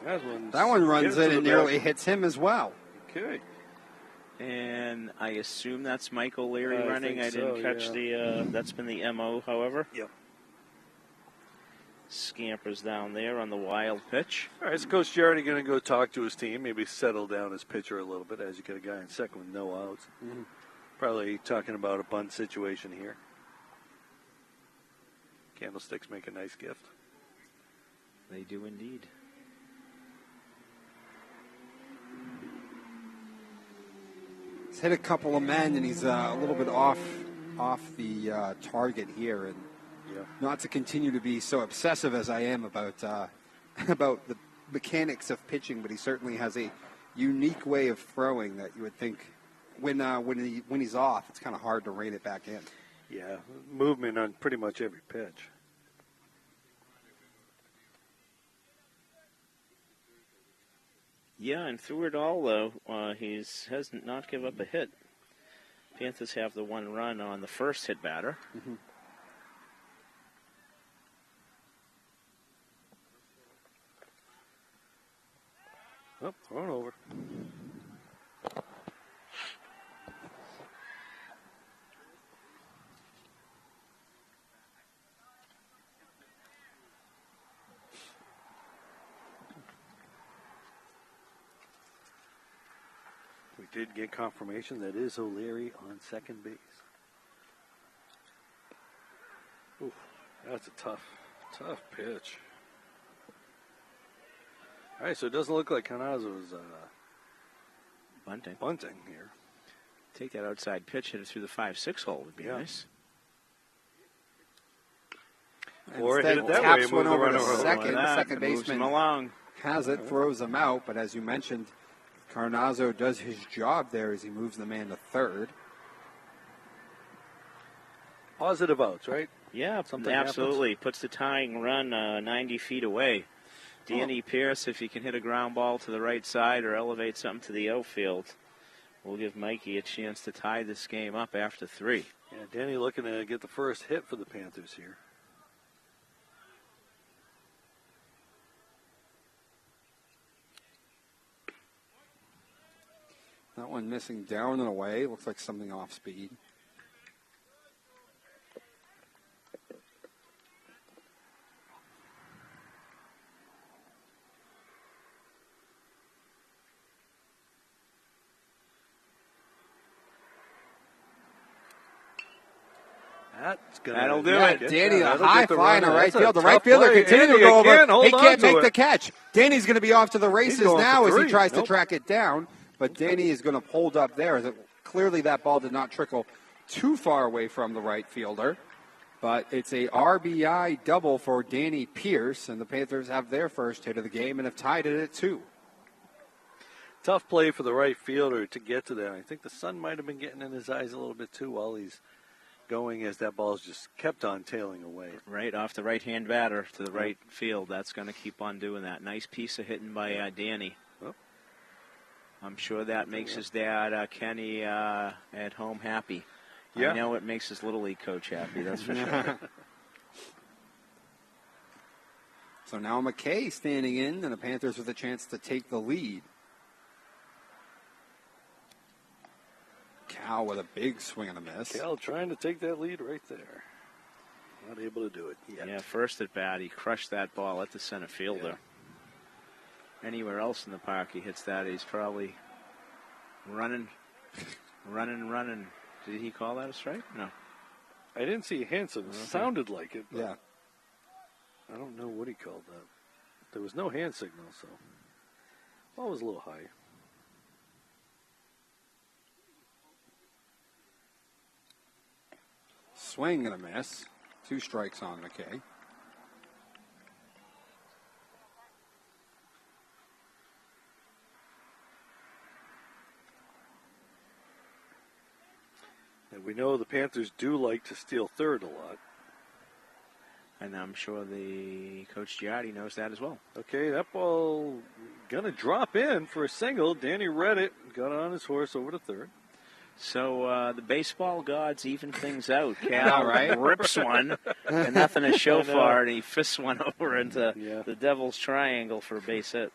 That one runs in and nearly hits him as well. Okay. And I assume that's Mike O'Leary running. I didn't catch that's been the MO, however. Yep. Scampers down there on the wild pitch. All right, so Coach Jardy going to go talk to his team, maybe settle down his pitcher a little bit as you get a guy in second with no outs. Mm-hmm. Probably talking about a bunt situation here. Candlesticks make a nice gift. They do indeed. He's hit a couple of men, and he's a little bit off the target here. And not to continue to be so obsessive as I am about the mechanics of pitching, but he certainly has a unique way of throwing that you would think when he's off, it's kind of hard to rein it back in. Yeah, movement on pretty much every pitch. Yeah, and through it all, though, he has not give up a hit. Panthers have the 1 run on the first hit batter. Mm-hmm. Oh, thrown over. We did get confirmation that is O'Leary on second base. Ooh, that's a tough pitch. All right, so it doesn't look like Carnazzo's bunting here. Take that outside pitch, hit it through the 5-6 hole would be nice. Or hit it that taps way, one move the over runner to over. second. The second baseman along. has it, throws him out, but as you mentioned, Carnazzo does his job there as he moves the man to third. Positive outs, right? Yeah, Something absolutely. Puts the tying run 90 feet away. Danny Pierce, if he can hit a ground ball to the right side or elevate something to the outfield, will give Mikey a chance to tie this game up after 3. Yeah, Danny looking to get the first hit for the Panthers here. That one missing down and away. Looks like something off speed. That'll do it. Danny, a high fly in the right field. The tough right fielder play. continues to Andy, go over. he He can't make it. the catch. Danny's going to be off to the races going now for as he three. tries to Nope. track it down. But Danny is going to hold up there. As clearly, that ball did not trickle too far away from the right fielder. But it's a RBI double for Danny Pierce, and the Panthers have their first hit of the game and have tied it at 2. Tough play for the right fielder to get to that. I think the sun might have been getting in his eyes a little bit too while he's going, as that ball's just kept on tailing away. Right off the right-hand batter to the right field. That's going to keep on doing that. Nice piece of hitting by Danny. Oh. I'm sure that makes his dad, Kenny, at home happy. Yeah. I know it makes his Little League coach happy, that's for sure. So now McKay standing in, and the Panthers with a chance to take the lead. Cal with a big swing and a miss. Cal trying to take that lead right there. Not able to do it yet. Yeah, first at bat, he crushed that ball at the center fielder. Yeah. Anywhere else in the park he hits that, he's probably running. Did he call that a strike? No. I didn't see Hanson. It sounded like it. But yeah. I don't know what he called that. There was no hand signal, so ball was a little high. Swing and a miss. 2 strikes on McKay. And we know the Panthers do like to steal third a lot. And I'm sure the Coach Giardi knows that as well. Okay, that ball going to drop in for a single. Danny read it, got on his horse over to third. So the baseball gods even things out. Cal rips one, and nothing to show for it, and he fists one over into the Devil's Triangle for a base hit.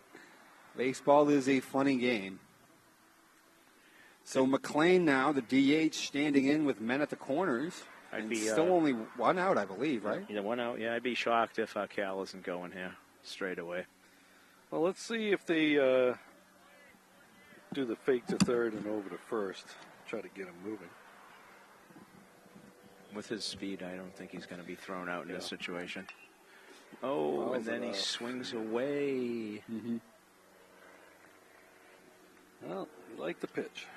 Baseball is a funny game. So McLean now, the DH, standing in with men at the corners. Still only one out, I believe, right? Yeah, one out. Yeah, I'd be shocked if Cal isn't going here straight away. Well, let's see if they do the fake to third and over to first. Try to get him moving. With his speed, I don't think he's going to be thrown out in this situation. Oh, and then he swings away. Mm-hmm. Well, he liked the pitch.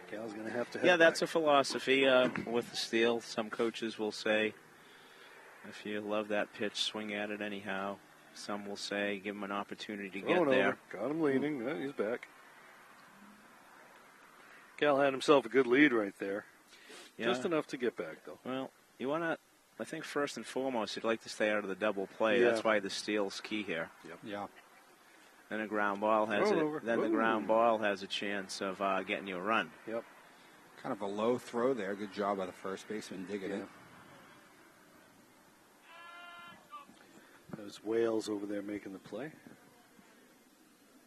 Cal's going to have to. Yeah, that's a philosophy with the steal. Some coaches will say, if you love that pitch, swing at it anyhow. Some will say, give him an opportunity to get there. Got him leaning. Yeah, he's back. Cal had himself a good lead right there. Yeah. Just enough to get back, though. Well, you want to, I think first and foremost, you'd like to stay out of the double play. Yeah. That's why the steal's key here. Yep. Yeah. Then a ground ball has the ground ball has a chance of getting you a run. Yep. Kind of a low throw there. Good job by the first baseman digging it. There's Wales over there making the play.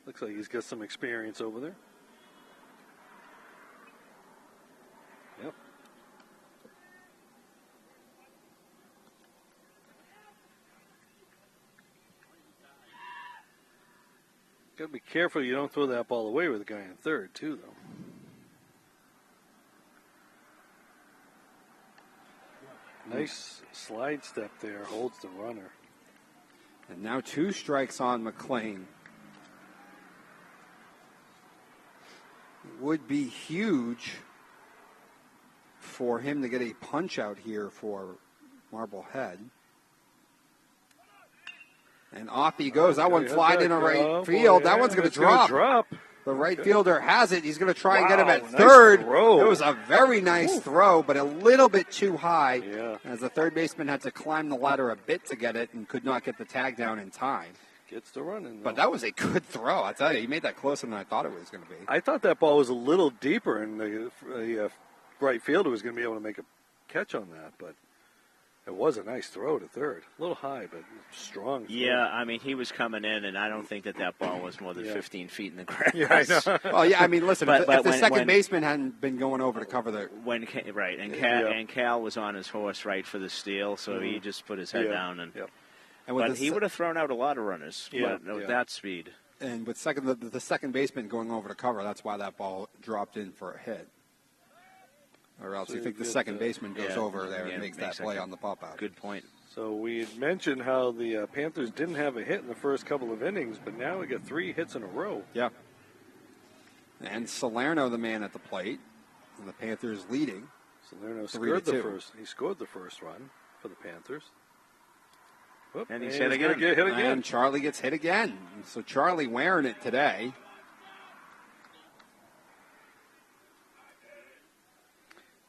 Looks like he's got some experience over there. Yep. Got to be careful you don't throw that ball away with a guy in third, too, though. Nice slide step there, holds the runner. And now 2 strikes on McLean. Would be huge for him to get a punch out here for Marblehead. And off he goes. That one flied in a right field. That one's going to drop. The right fielder has it. He's going to try and get him at third. It was a very nice throw, but a little bit too high. Yeah. As the third baseman had to climb the ladder a bit to get it and could not get the tag down in time. Gets the run in, though. But that was a good throw. I tell you, he made that closer than I thought it was going to be. I thought that ball was a little deeper, and the right fielder was going to be able to make a catch on that, but it was a nice throw to third. A little high, but strong throw. Yeah, I mean, he was coming in, and I don't think that ball was more than 15 feet in the grass. Yeah, I know. Well, yeah, I mean, listen, if the second baseman hadn't been going over to cover the... And Cal was on his horse right for the steal, so he just put his head down. But he would have thrown out a lot of runners with that speed. And with the second baseman going over to cover, that's why that ball dropped in for a hit. Or else you think the second baseman goes over there and makes that play on the pop-out. Good point. So we had mentioned how the Panthers didn't have a hit in the first couple of innings, but now we got 3 hits in a row. Yeah. And Salerno, the man at the plate, and the Panthers leading. Salerno scored the first. He scored the first run for the Panthers. Whoop, and he's hit again. Get hit again. And Charlie gets hit again. So Charlie wearing it today.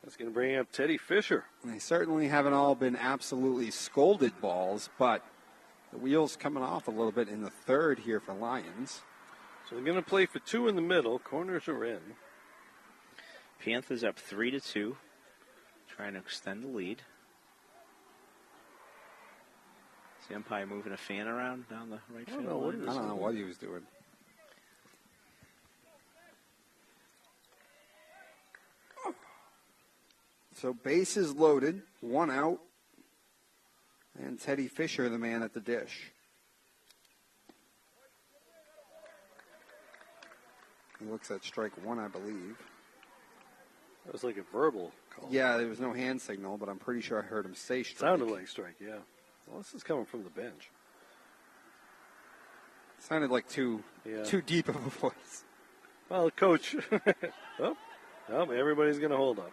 That's going to bring up Teddy Fisher. They certainly haven't all been absolutely scolded balls, but the wheels coming off a little bit in the third here for Lions. So they're going to play for 2 in the middle. Corners are in. Panthers up 3-2, trying to extend the lead. Is the umpire moving a fan around down the right field line? I don't know what he was doing. So bases loaded, 1 out, and Teddy Fisher, the man at the dish. He looks at strike 1, I believe. That was like a verbal call. Yeah, there was no hand signal, but I'm pretty sure I heard him say strike. Sounded like strike, yeah. Well, this is coming from the bench. Sounded like too deep of a voice. Well, coach. Well, everybody's going to hold up.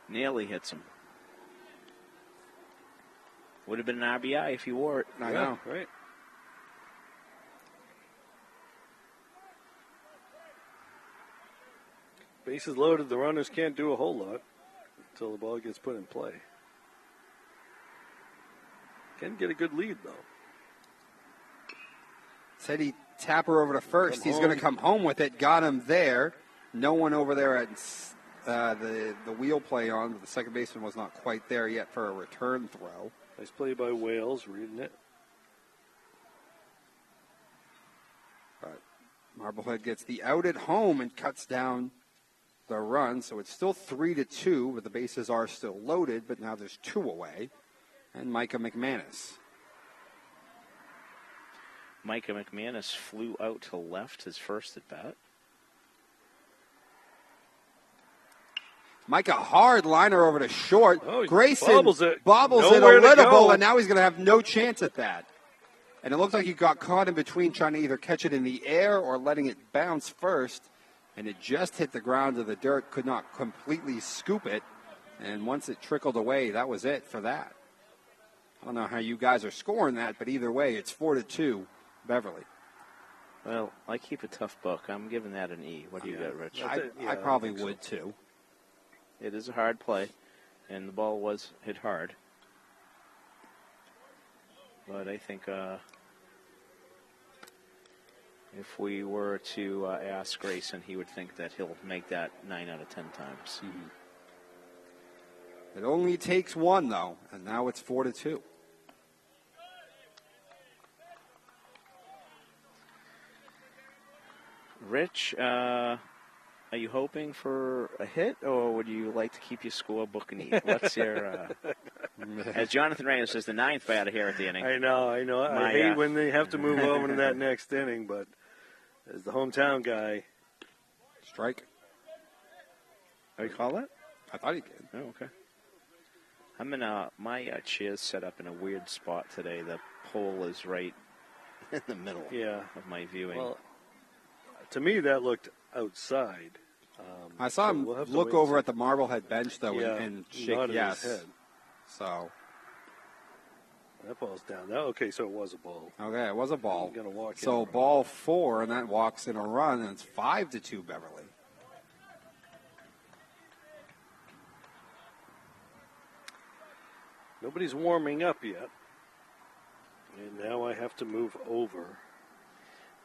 Nearly hits him. Would have been an RBI if he wore it. I know. Right. Bases loaded, the runners can't do a whole lot until the ball gets put in play. Can get a good lead, though. Said he tap her over to first. He's going to come home with it. Got him there. No one over there at the wheel play on. The second baseman was not quite there yet for a return throw. Nice play by Wales, reading it. But Marblehead gets the out at home and cuts down the run. So it's still 3-2, but the bases are still loaded. But now there's 2 away. And Micah McManus. Micah McManus flew out to left his first at bat. Micah hard liner over to short. Oh, Grayson bobbles it a to little go. ball, and now he's going to have no chance at that. And it looks like he got caught in between trying to either catch it in the air or letting it bounce first. And it just hit the ground of the dirt, could not completely scoop it. And once it trickled away, that was it for that. I don't know how you guys are scoring that, but either way, it's 4-2, Beverly. Well, I keep a tough book. I'm giving that an E. What do you got, Rich? I probably would, too. It is a hard play, and the ball was hit hard. But I think if we were to ask Grayson, he would think that he'll make that 9 out of 10 times. Mm-hmm. It only takes 1, though, and now it's 4-2. Rich, are you hoping for a hit, or would you like to keep your scorebook neat? What's your... as Jonathan Reyes says, the 9th batter here at the inning. I know. I hate when they have to move over to that next inning, but as the hometown guy... Strike. Oh, you call that? I thought he did. Oh, okay. I'm in my chair's set up in a weird spot today. The pole is right in the middle of my viewing. Well, to me, that looked outside. I saw him look over at the Marblehead bench, though, and shake yes. His head. So that ball's down. Okay, so it was a ball. Okay, it was a ball. Gonna walk so in ball 4, and that walks in a run, and it's 5-2 Beverly. Nobody's warming up yet. And now I have to move over.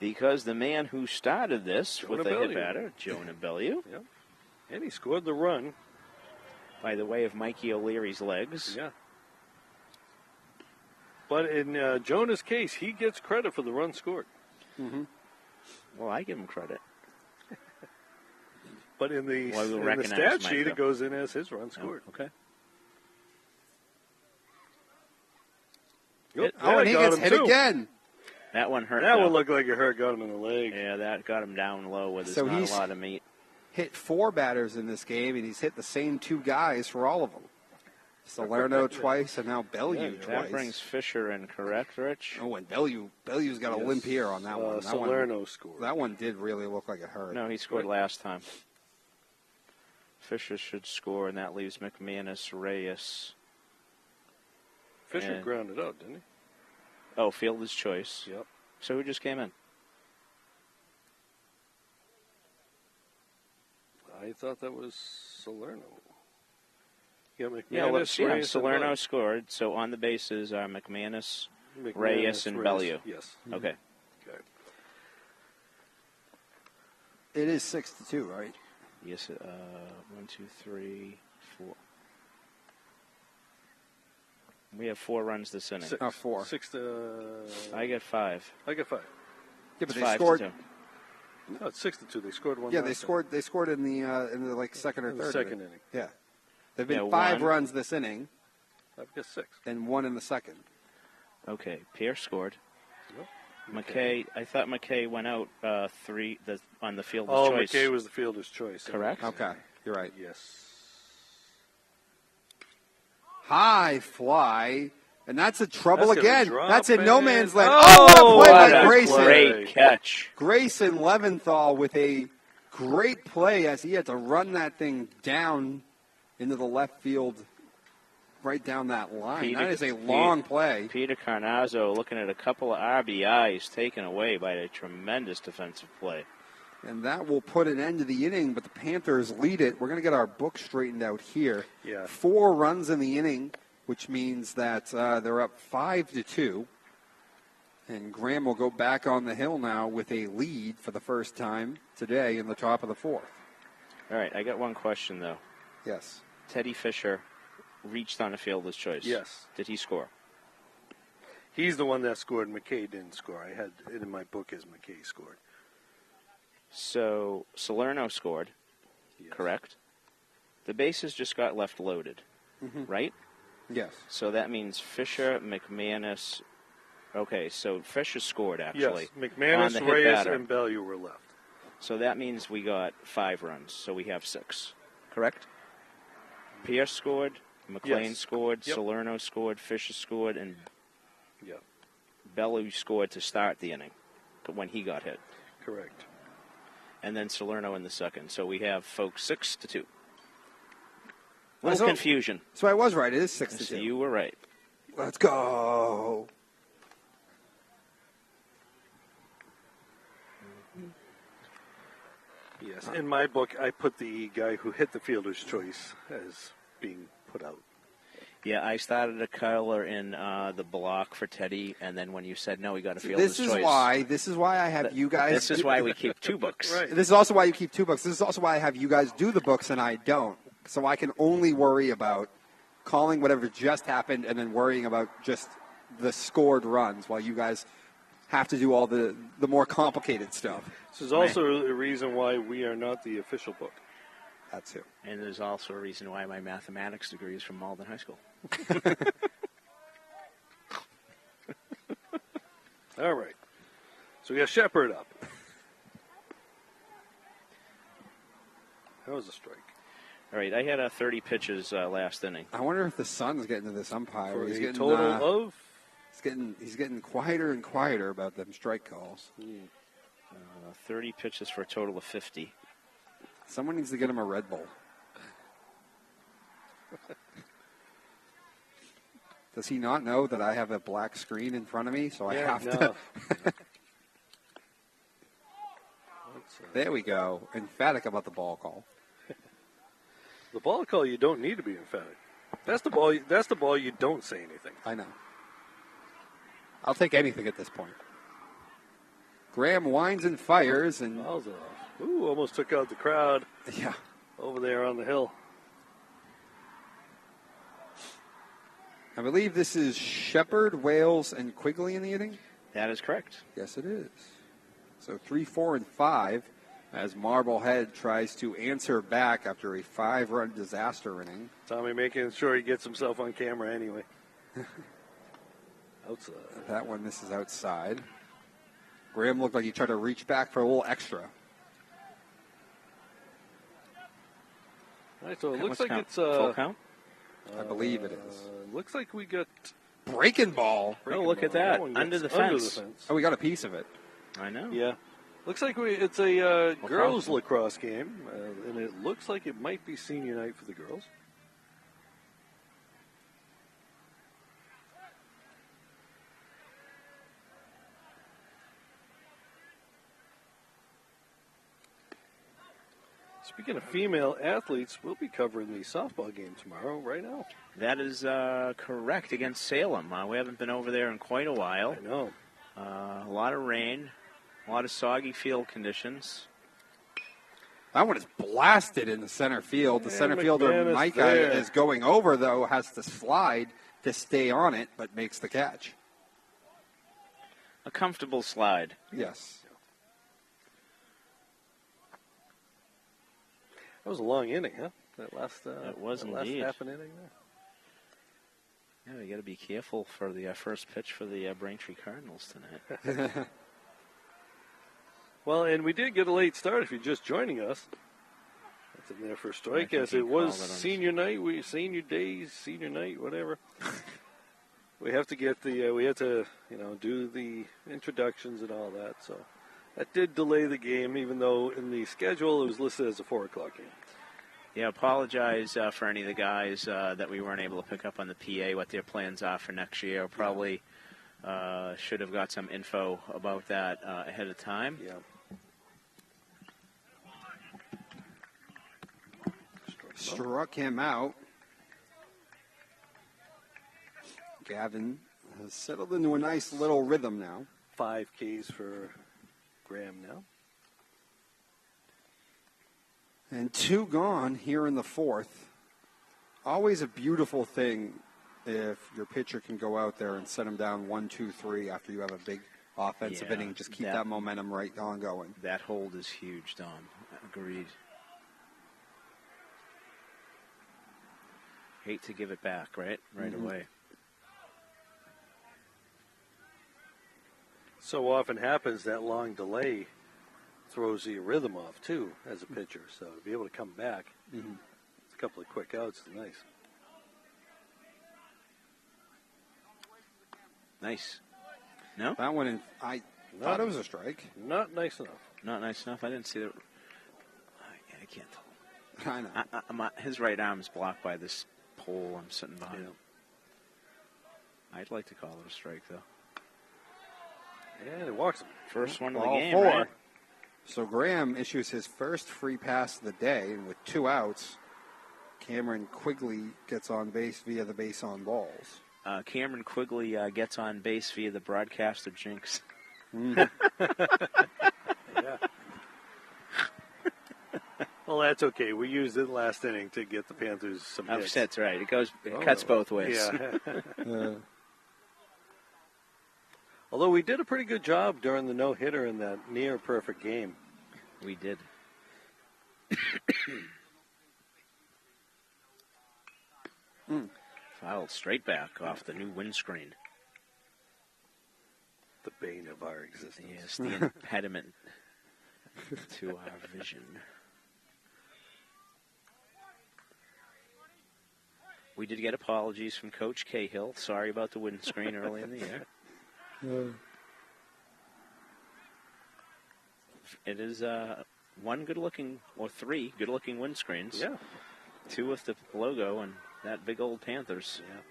Because the man who started this with the hit batter, Jonah Bellew. Yep. And he scored the run. By the way of Mikey O'Leary's legs. Yeah. But in Jonah's case, he gets credit for the run scored. Mm-hmm. Well, I give him credit. But in the stat sheet, it goes in as his run scored. Oh, okay. And he gets hit again. That one hurt. That one looked like it hurt, got him in the leg. Yeah, that got him down low where there's not a lot of meat. Hit 4 batters in this game, and he's hit the same 2 guys for all of them. Salerno twice, and now Bellew twice. That brings Fisher in, correct, Rich? Oh, and Bellew's got a limp here on that one. That Salerno scored. That one did really look like it hurt. No, he scored last time. Fisher should score, and that leaves McManus, Reyes. Fisher grounded out, didn't he? Oh, fielder's choice. Yep. So who just came in? I thought that was Salerno. You got McManus, Reyes, Salerno scored. So on the bases are McManus, Reyes, and Bellew. Yes. Mm-hmm. Okay. It is 6-2, right? Yes. 1, 2, 3, 4. We have 4 runs this inning. 4. 6 to... I get 5. I get 5. Yeah, but they scored... No, it's 6-2. They scored 1. Yeah, they scored in the like second or third. Second inning. Yeah. There've been 5 runs this inning. I guess 6. And 1 in the second. Okay, Pierce scored. Yep. McKay, I thought McKay went out 3 on the fielder's choice. Oh, McKay was the fielder's choice. Correct? Okay, you're right. Yes. High fly, and that's a trouble That's again. That's in no man's land. Oh, what a play by Grayson. Great catch. Grayson Leventhal with a great play as he had to run that thing down into the left field, right down that line. That is a long play. Peter Carnazzo looking at a couple of RBIs taken away by a tremendous defensive play. And that will put an end to the inning, but the Panthers lead it. We're going to get our book straightened out here. Yeah. 4 runs in the inning, which means that they're up 5-2. And Graham will go back on the hill now with a lead for the first time today in the top of the 4th. All right, I got one question, though. Yes. Teddy Fisher reached on a fielder's choice. Yes. Did he score? He's the one that scored. McKay didn't score. I had it in my book as McKay scored. So Salerno scored, Yes. correct? The bases just got left loaded, right? Yes. So that means Fisher, McManus. Okay, so Fisher scored, actually. Yes, McManus, on the hit Reyes, batter. and Bellew were left. So that means we got 5 runs, so we have 6, correct? Pierce scored, McLean Yes. scored, Yep. Salerno scored, Fisher scored, and Yeah, Bellew scored to start the inning when he got hit. correct. And then Salerno in the second. So we have, folks, 6-2. Well, Little confusion. So I was right. It is 6-2. So you were right. Let's go. Yes, in my book, I put the guy who hit the fielder's choice as being put out. Yeah, I started a color in the block for Teddy, and then when you said no, he got a fielder's choice. This is why I have you guys. This is why we keep 2 books. Right. This is also why you keep 2 books. This is also why I have you guys do the books and I don't. So I can only worry about calling whatever just happened and then worrying about just the scored runs while you guys have to do all the more complicated stuff. This is also a reason why we are not the official book. That too. And there's also a reason why my mathematics degree is from Malden High School. All right. So we got Shepard up. That was a strike. All right, I had 30 pitches last inning. I wonder if the son's getting to this umpire. For He's a getting total of? he's getting quieter and quieter about them strike calls. 30 pitches for a total of 50. Someone needs to get him a Red Bull. Does he not know that I have a black screen in front of me, so I have to? There we go. Emphatic about the ball call. The ball call, you don't need to be emphatic. That's the ball you don't say anything. I know. I'll take anything at this point. Graham winds and fires, and Fouls it off. Ooh, almost took out the crowd yeah, over there on the hill. I believe this is Shepard, Wales, and Quigley in the inning. That is correct. Yes, it is. So 3, 4, and 5 as Marblehead tries to answer back after a 5-run disaster inning. Tommy making sure he gets himself on camera anyway. Outside. That one misses outside. Graham looked like he tried to reach back for a little extra. All right, so it That looks must like count. it's full count. I believe it is. Looks like we got Breaking ball. Oh, look at that. one Under gets the fence. Oh, we got a piece of it. I know. Yeah. Looks like it's a girls' Lacrosse. lacrosse game, and it looks like it might be senior night for the girls. Speaking of female athletes, we'll be covering the softball game tomorrow, right now. That is correct, against Salem. We haven't been over there in quite a while. I know. A lot of rain, a lot of soggy field conditions. That one is blasted in the center field. The Yeah, center fielder, McManus Micah, there. is going over, though, has to slide to stay on it, but makes the catch. A comfortable slide. Yes. That was a long inning, huh? That last, It was that last indeed. half an inning there. Yeah, we got to be careful for the first pitch for the Braintree Cardinals tonight. Well, and we did get a late start if you're just joining us. That's in there for a strike, think as he it was called it on senior night, senior days, senior night, whatever. We have to get we had to, do the introductions and all that. So that did delay the game, even though in the schedule it was listed as a 4:00 game. Yeah, apologize for any of the guys that we weren't able to pick up on the PA, what their plans are for next year. Probably should have got some info about that ahead of time. Yeah. struck him out. Gavin has settled into a nice little rhythm now. 5 Ks for Graham now. And 2 gone here in the 4th. Always a beautiful thing if your pitcher can go out there and set him down 1-2-3 after you have a big offensive inning. Just keep that momentum right on going. That hold is huge, Don. Agreed. Hate to give it back, right away. So often happens that long delay throws the rhythm off, too, as a pitcher. So to be able to come back, a couple of quick outs is nice. Nice. No? That one, I thought it was a strike. Not nice enough. Not nice enough. I didn't see that. I can't tell. I know. His right arm is blocked by this pole I'm sitting behind. Yeah. I'd like to call it a strike, though. And it walks him. First one of the Ball game, 4. right? So Graham issues his first free pass of the day, and with 2 outs, Cameron Quigley gets on base via the base on balls. Cameron Quigley gets on base via the broadcaster jinx. Yeah. Well, that's okay. We used it last inning to get the Panthers some hits. That's right. It cuts both ways. Yeah. Although we did a pretty good job during the no-hitter in that near-perfect game. We did. Fouled straight back off the new windscreen. The bane of our existence. Yes, the impediment to our vision. We did get apologies from Coach Cahill. Sorry about the windscreen early in the year. It is 1 good-looking, or 3 good-looking windscreens. Yeah. 2 with the logo and that big old Panthers. Yeah.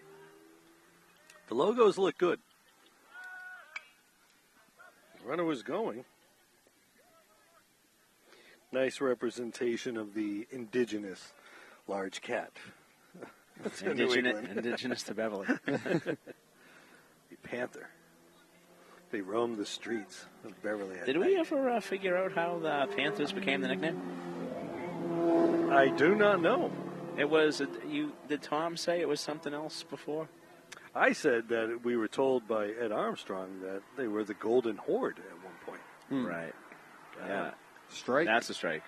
The logos look good. The runner was going. Nice representation of the indigenous large cat. Indigenous to Beverly. The panther. They roamed the streets of Beverly. Did we ever figure out how the Panthers became the nickname? I do not know. It was did Tom say it was something else before? I said that we were told by Ed Armstrong that they were the Golden Horde at one point. Right. Yeah. Strike. That's a strike.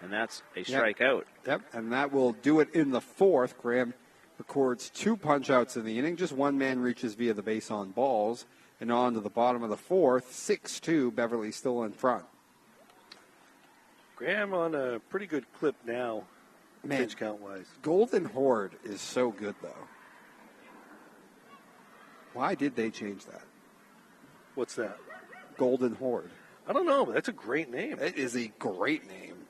And that's a strikeout. Yep, and that will do it in the 4th. Graham records 2 punch-outs in the inning. Just one man reaches via the base on balls. And on to the bottom of the 4th, 6-2, Beverly still in front. Graham on a pretty good clip now, pitch count-wise. Golden Horde is so good, though. Why did they change that? What's that? Golden Horde. I don't know, but that's a great name. It is a great name.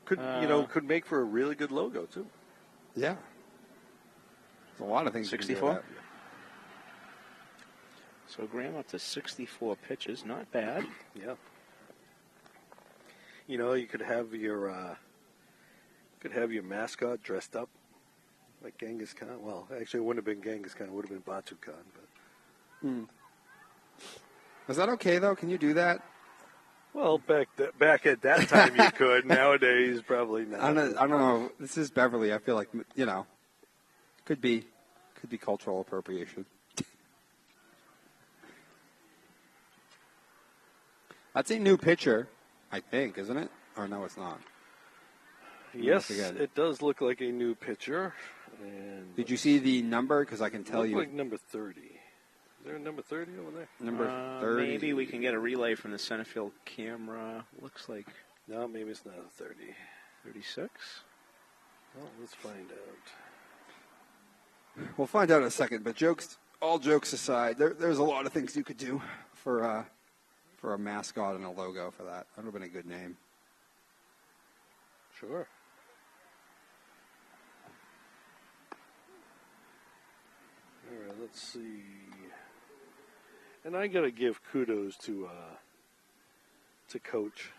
Could make for a really good logo, too. Yeah. There's a lot of things. 64? So Graham up to 64 pitches. Not bad. Yeah. You could have your mascot dressed up like Genghis Khan. Well, actually, it wouldn't have been Genghis Khan. It would have been Batu Khan. Is that okay, though? Can you do that? Well, back at that time you could. Nowadays, probably not. I don't know. This is Beverly. I feel like, could be cultural appropriation. That's a new pitcher, I think, isn't it? Or no, it's not. Yes, it does look like a new pitcher. And did you see the number? Because I can tell you. Like number 30. Is there a number 30 over there? Number 30. Maybe we can get a relay from the center field camera. Looks like. No, maybe it's not a 30. 36? Well, let's find out. We'll find out in a second. But all jokes aside, there's a lot of things you could do for a mascot and a logo for that. That would have been a good name. Sure. All right, let's see. And I got to give kudos to Coach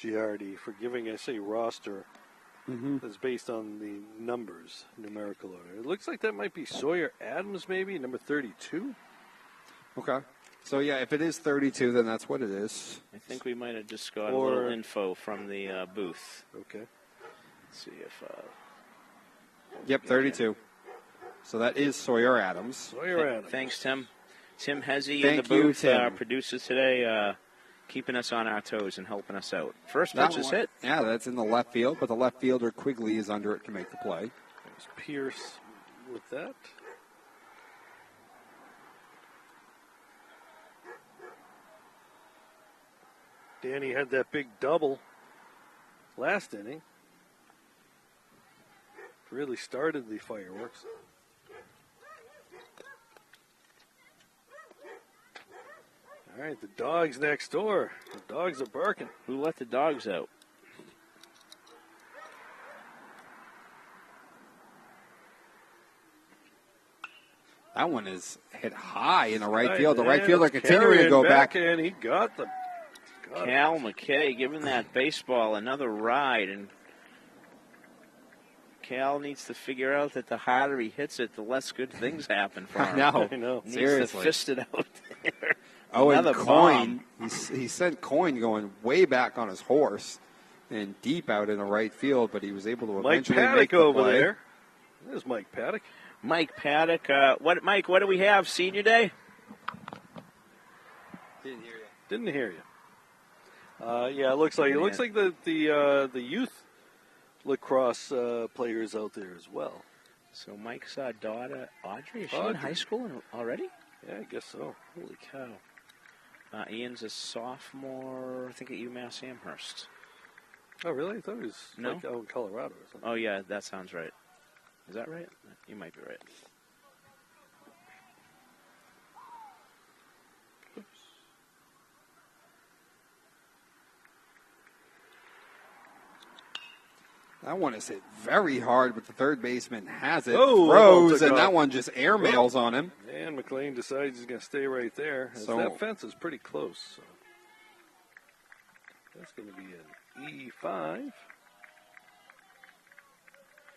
Giardi for giving us a roster that's based on the numbers, numerical order. It looks like that might be Sawyer Adams, maybe, number 32. Okay. So, yeah, if it is 32, then that's what it is. I think we might have just got a little info from the booth. Okay. Let's see if... Yep, 32. So that is Sawyer Adams. Sawyer Adams. Thanks, Tim. Tim Hezzy Thank in the booth, you, Tim. our producer today, keeping us on our toes and helping us out. First pitch is hit. Yeah, that's in the left field, but the left fielder Quigley is under it to make the play. There's Pierce with that. Danny had that big double last inning. Really started the fireworks. All right, the dog's next door. The dogs are barking. Who let the dogs out? That one is hit high in the right Right, field. The right and fielder it's continuing to go carrying back. And he got the... Cal McKay giving that baseball another ride, and Cal needs to figure out that the harder he hits it, the less good things happen for him. I know. Needs Seriously. to fist it out there. Oh, Another and Coyne, bomb. he sent Coyne going way back on his horse and deep out in the right field, but he was able to Mike eventually Paddock make the over play. there. There's Mike Paddock. Mike Paddock. Mike, what do we have? Senior day? Didn't hear you. Yeah, it looks like the youth lacrosse players out there as well. So Mike's daughter, Audrey, is she Audrey. in high school already? Yeah, I guess so. Holy cow. Ian's a sophomore, I think, at UMass Amherst. Oh, really? I thought he was No? like out in Colorado or something. Oh, yeah, that sounds right. Is that right? You might be right. That one is hit very hard, but the third baseman has it, Oh, throws, took and off. that one just airmails on him. And McLean decides he's going to stay right there. So- That fence is pretty close. So. That's going to be an E5.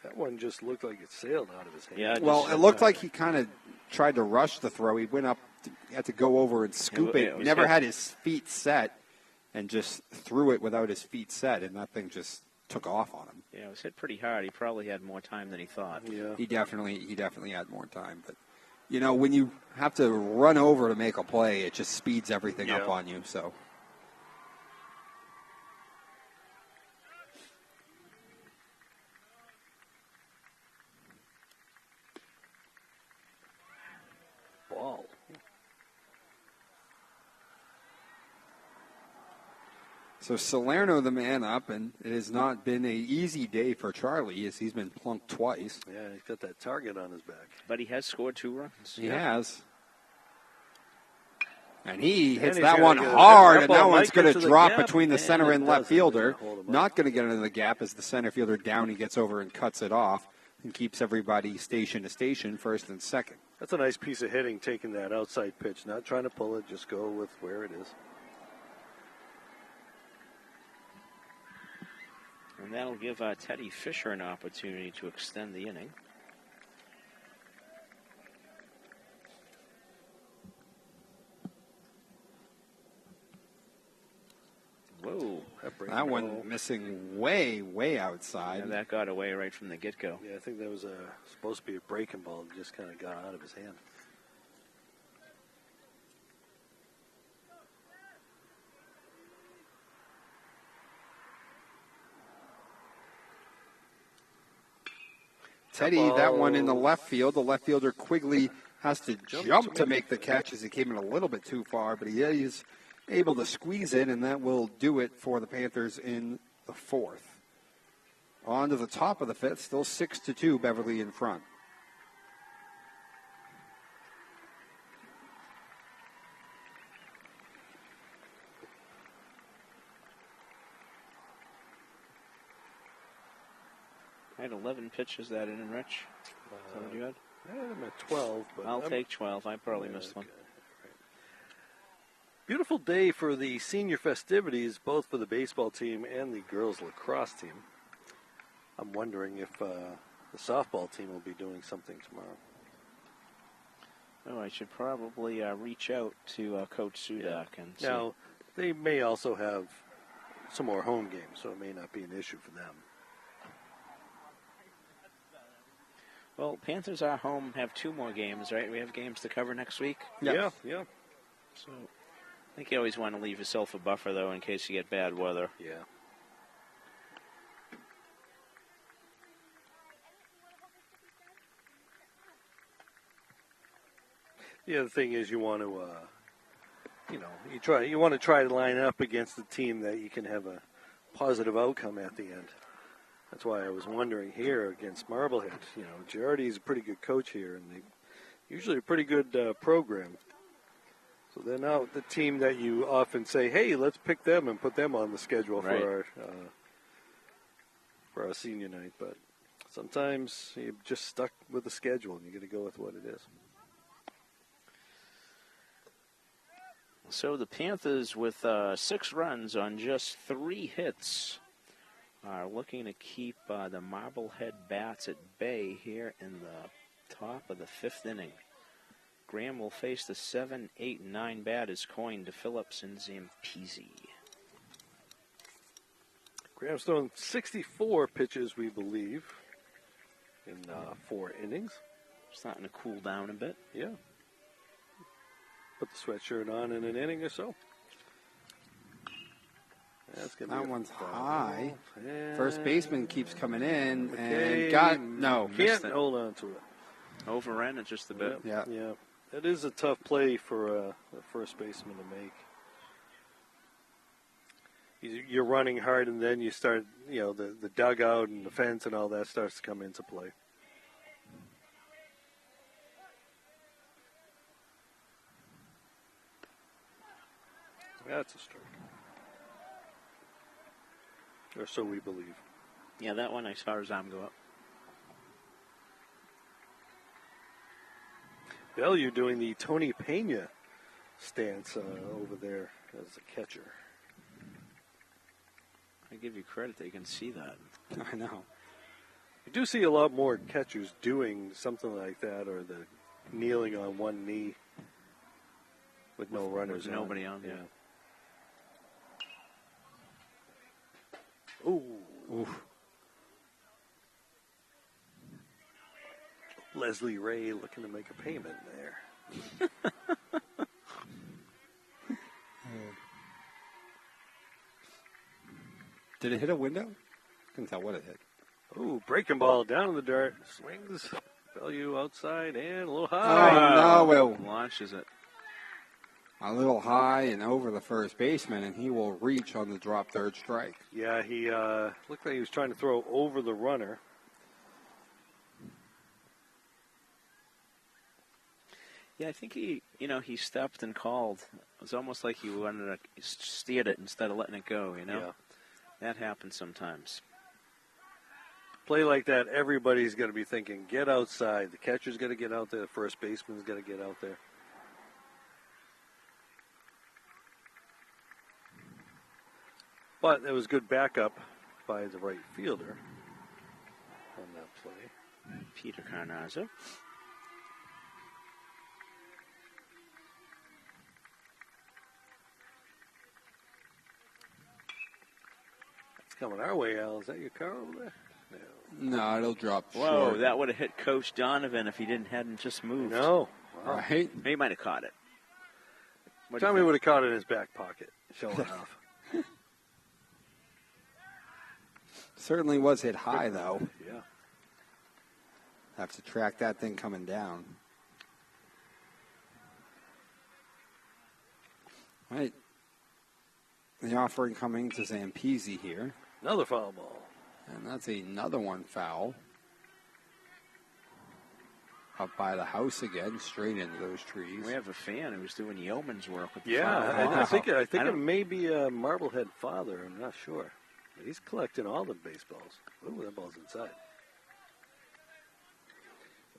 That one just looked like it sailed out of his hand. Yeah, Well, just- it looked like he kind of tried to rush the throw. He went up, had to go over and scoop It it. was Never hit. had his feet set, and just threw it without his feet set, and that thing just took off on him. Yeah, it was hit pretty hard. He probably had more time than he thought. Yeah. He definitely had more time. But you know, when you have to run over to make a play, it just speeds everything up Yeah. on you. So Ball. So Salerno, the man up, and it has not been an easy day for Charlie as he's been plunked twice. Yeah, he's got that target on his back. But he has scored 2 runs. He has. And he hits he's that gonna one get a hard, good and ball. that one's Might going get to to the drop gap, between the and center it and left doesn't. fielder. Hold him up. Not going to get into the gap as the center fielder down. He gets over and cuts it off and keeps everybody station to station, first and second. That's a nice piece of hitting, taking that outside pitch. Not trying to pull it, just go with where it is. And that'll give Teddy Fisher an opportunity to extend the inning. Whoa. That one missing way outside. And that got away right from the get-go. Yeah, I think that was supposed to be a breaking ball. It just kind of got out of his hand. Teddy, that one in the left field. The left fielder Quigley has to jump to make the catch as he came in a little bit too far, but he is able to squeeze in, and that will do it for the Panthers in the fourth. On to the top of the fifth, still 6-2, Beverly in front. I had 11 pitches that inning, Rich. Is that what you had? I'm at 12. But I'll take 12. I probably missed one. Beautiful day for the senior festivities, both for the baseball team and the girls lacrosse team. I'm wondering if the softball team will be doing something tomorrow. Oh, I should probably reach out to Coach Sudak and see. Now, they may also have some more home games, so it may not be an issue for them. Well, Panthers are home, have 2 more games, right? We have games to cover next week. Yeah. So I think you always want to leave yourself a buffer, though, in case you get bad weather. Yeah. The other thing is you want to, you want to try to line up against the team that you can have a positive outcome at the end. That's why I was wondering here against Marblehead. Girardi's a pretty good coach here, and they usually a pretty good program. So they're now the team that you often say, hey, let's pick them and put them on the schedule for our senior night. But sometimes you're just stuck with the schedule, and you got to go with what it is. So the Panthers, with 6 runs on just 3 hits, are looking to keep the Marblehead Bats at bay here in the top of the 5th inning. Graham will face the 7, 8, and 9 batters coined to Phillips and Zampese. Graham's thrown 64 pitches, we believe, in 4 innings. Starting to cool down a bit. Yeah. Put the sweatshirt on in an inning or so. That's gonna That be one's high. And First baseman keeps coming in McKay and can't hold on to it. Overran it just a bit. Yeah. It is a tough play for a first baseman to make. You're running hard, and then you start, the dugout and the fence and all that starts to come into play. That's a strike. Or so we believe. Yeah, that one I saw his arm go up. Bell, you're doing the Tony Pena stance over there as a catcher. I give you credit that you can see that. I know. You do see a lot more catchers doing something like that, or the kneeling on one knee with no runners. With nobody on. Yeah. Ooh. Leslie Ray looking to make a payment there. Did it hit a window? Couldn't tell what it hit. Ooh, breaking ball down in the dirt. Swings. Value outside and a little high. Oh, no. Well, Launches it. a little high and over the first baseman, and he will reach on the drop third strike. Yeah, he looked like he was trying to throw over the runner. Yeah, I think he stepped and called. It was almost like he wanted to steer it instead of letting it go, Yeah. That happens sometimes. Play like that, everybody's going to be thinking, get outside. The catcher's got to get out there. The first baseman's got to get out there. But it was good backup by the right fielder on that play. Peter Carnazzo. It's coming our way, Al. Is that your car over there? No. No, it'll drop Whoa, short. that would have hit Coach Donovan if he hadn't just moved. No. Wow. Right? He might have caught it. Tommy would have caught it in his back pocket, showing off. Certainly was hit high, though. Yeah. Have to track that thing coming down. Right. The offering coming to Zampese here. Another foul ball. And that's another one foul. Up by the house again, straight into those trees. We have a fan who's doing yeoman's work with the Yeah, foul. I think it may be a Marblehead father. I'm not sure. He's collecting all the baseballs. Ooh, that ball's inside.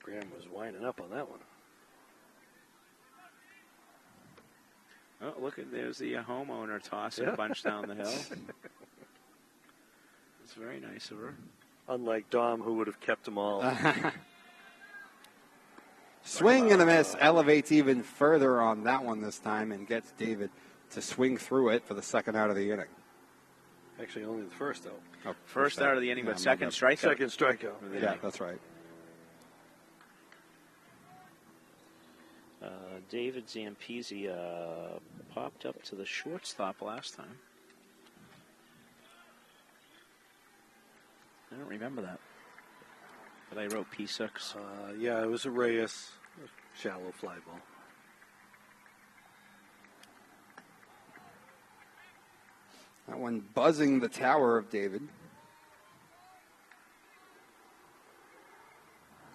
Graham was winding up on that one. Oh, look at there's the homeowner tossing a bunch down the hill. It's very nice of her. Unlike Dom, who would have kept them all. Swing and a miss. Elevates even further on that one this time and gets David to swing through it for the second out of the inning. Actually, only the first out. Oh, first out of the inning, but second strikeout. Second strikeout. Yeah, that's right. David Zampese popped up to the shortstop last time. I don't remember that. But I wrote P6. Yeah, it was a Reyes. Shallow fly ball. That one buzzing the tower of David.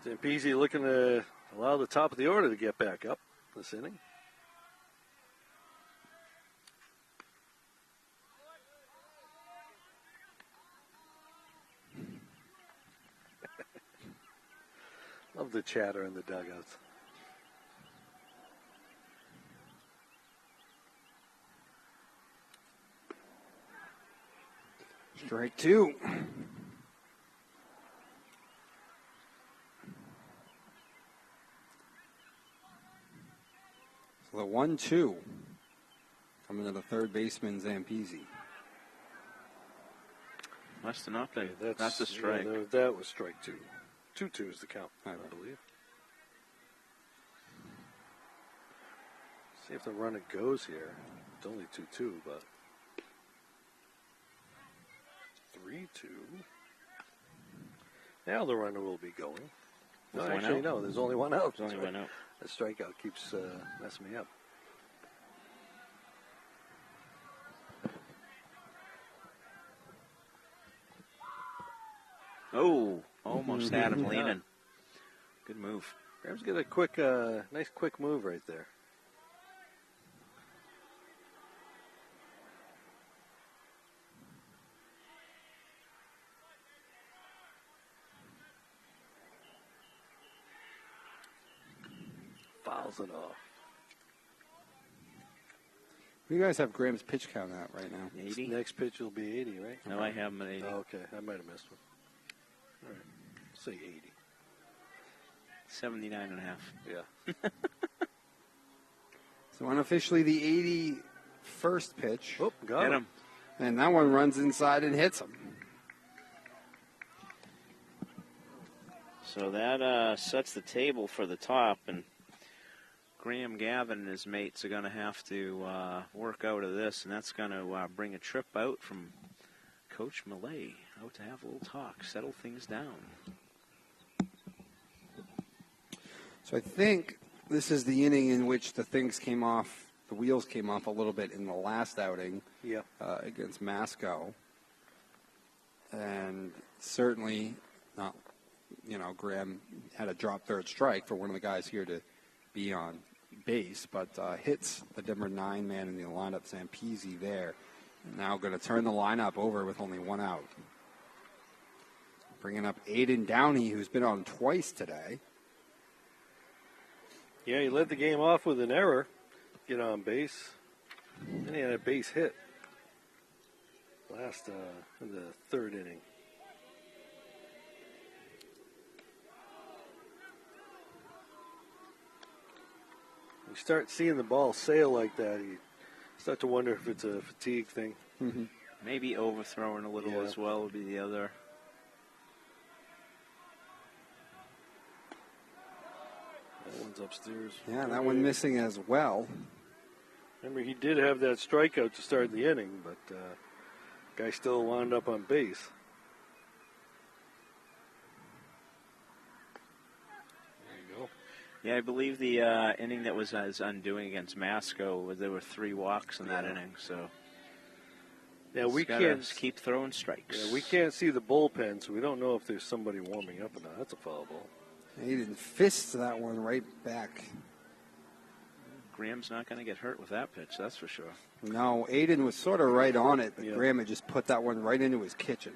Zampese looking to allow the top of the order to get back up this inning. Love the chatter in the dugouts. Strike two. So the 1-2 coming to the third baseman, Zampese. Must have not been. That's a strike. Yeah, that was strike two. 2-2 is the count, I believe. See if the runner goes here. It's only 2-2, but 3-2. Now the runner will be going. No, actually, no. There's only one out. There's only one out. That strikeout keeps messing me up. Oh, almost had him leaning. Good move. Rams get a quick, nice quick move right there. Fouls it off. You guys have Graham's pitch count out right now. 80? Next pitch will be 80, right? No, I have him at 80. Oh, okay, I might have missed one. All right, say 80. 79 and a half. Yeah. So unofficially the 81st pitch. Oh, got Hit him. And that one runs inside and hits him. So that sets the table for the top, and Graham Gavin and his mates are going to have to work out of this, and that's going to bring a trip out from Coach Millay out to have a little talk, settle things down. So I think this is the inning in which the wheels came off a little bit in the last outing against Masco. And certainly not, Graham had a drop third strike for one of the guys here to be on base, but hits the number 9 man in the lineup, Zampese there. And now going to turn the lineup over with only one out. Bringing up Aiden Downey, who's been on twice today. Yeah, he led the game off with an error, get on base, and he had a base hit last in the third inning. You start seeing the ball sail like that, you start to wonder if it's a fatigue thing. Mm-hmm. Maybe overthrowing a little as well would be the other. That one's upstairs. Yeah, that one missing as well. Remember, he did have that strikeout to start the inning, but guy still wound up on base. There you go. Yeah, I believe the inning that was his undoing against Masco, there were 3 walks in that inning. So yeah, we can't keep throwing strikes. Yeah, we can't see the bullpen, so we don't know if there's somebody warming up or not. That's a foul ball. Aiden fists that one right back. Graham's not going to get hurt with that pitch, that's for sure. No, Aiden was sort of right on it, but Graham had just put that one right into his kitchen.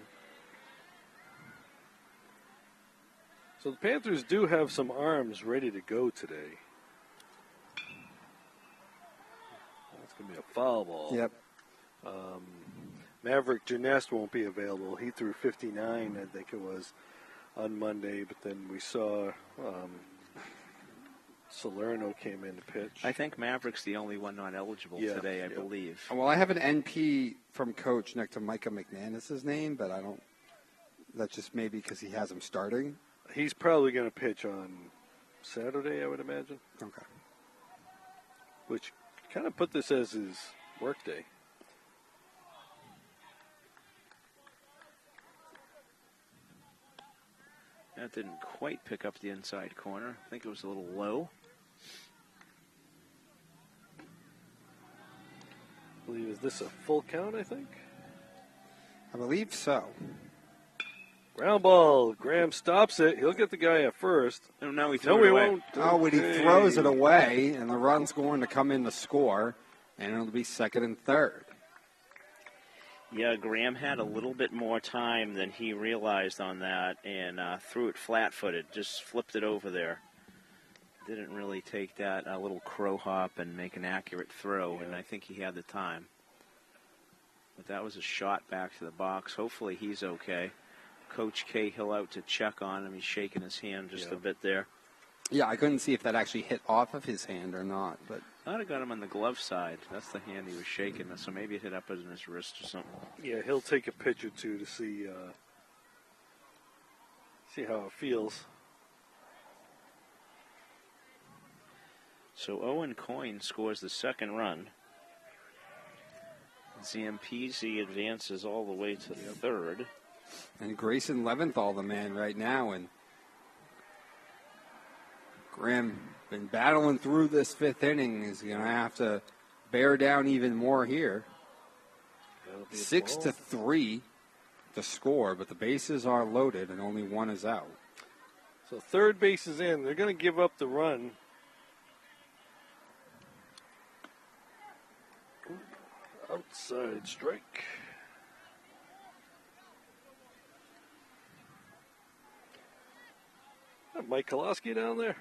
So the Panthers do have some arms ready to go today. That's going to be a foul ball. Yep. Maverick Janest won't be available. He threw 59, I think it was, on Monday. But then we saw Salerno came in to pitch. I think Maverick's the only one not eligible today, I believe. Well, I have an NP from Coach next to Micah McManus's name, but I don't. That's just maybe because he has him starting. He's probably going to pitch on Saturday, I would imagine. Okay. Which kind of put this as his work day. That didn't quite pick up the inside corner. I think it was a little low. I believe, is this a full count, I think? I believe so. Ground ball. Graham stops it. He'll get the guy at first. Oh, no, he No, threw he it away. won't. Oh, when he Okay. throws it away, and the run's going to come in to score, and it'll be second and third. Yeah, Graham had a little bit more time than he realized on that and threw it flat-footed, just flipped it over there. Didn't really take that little crow hop and make an accurate throw, and I think he had the time. But that was a shot back to the box. Hopefully he's okay. Coach Cahill out to check on him. He's shaking his hand just a bit there. Yeah, I couldn't see if that actually hit off of his hand or not, but I'd have got him on the glove side. That's the hand he was shaking, so maybe it hit up in his wrist or something. Yeah, he'll take a pitch or two to see how it feels. So Owen Coyne scores the second run. Zampese advances all the way to third. and Grayson Leventhal the man right now, and Graham been battling through this fifth inning. Is going to have to bear down even more here. 6-3 to score, but the bases are loaded and only one is out. So third base is in. They're going to give up the run. Outside strike. Mike Kolosky down there.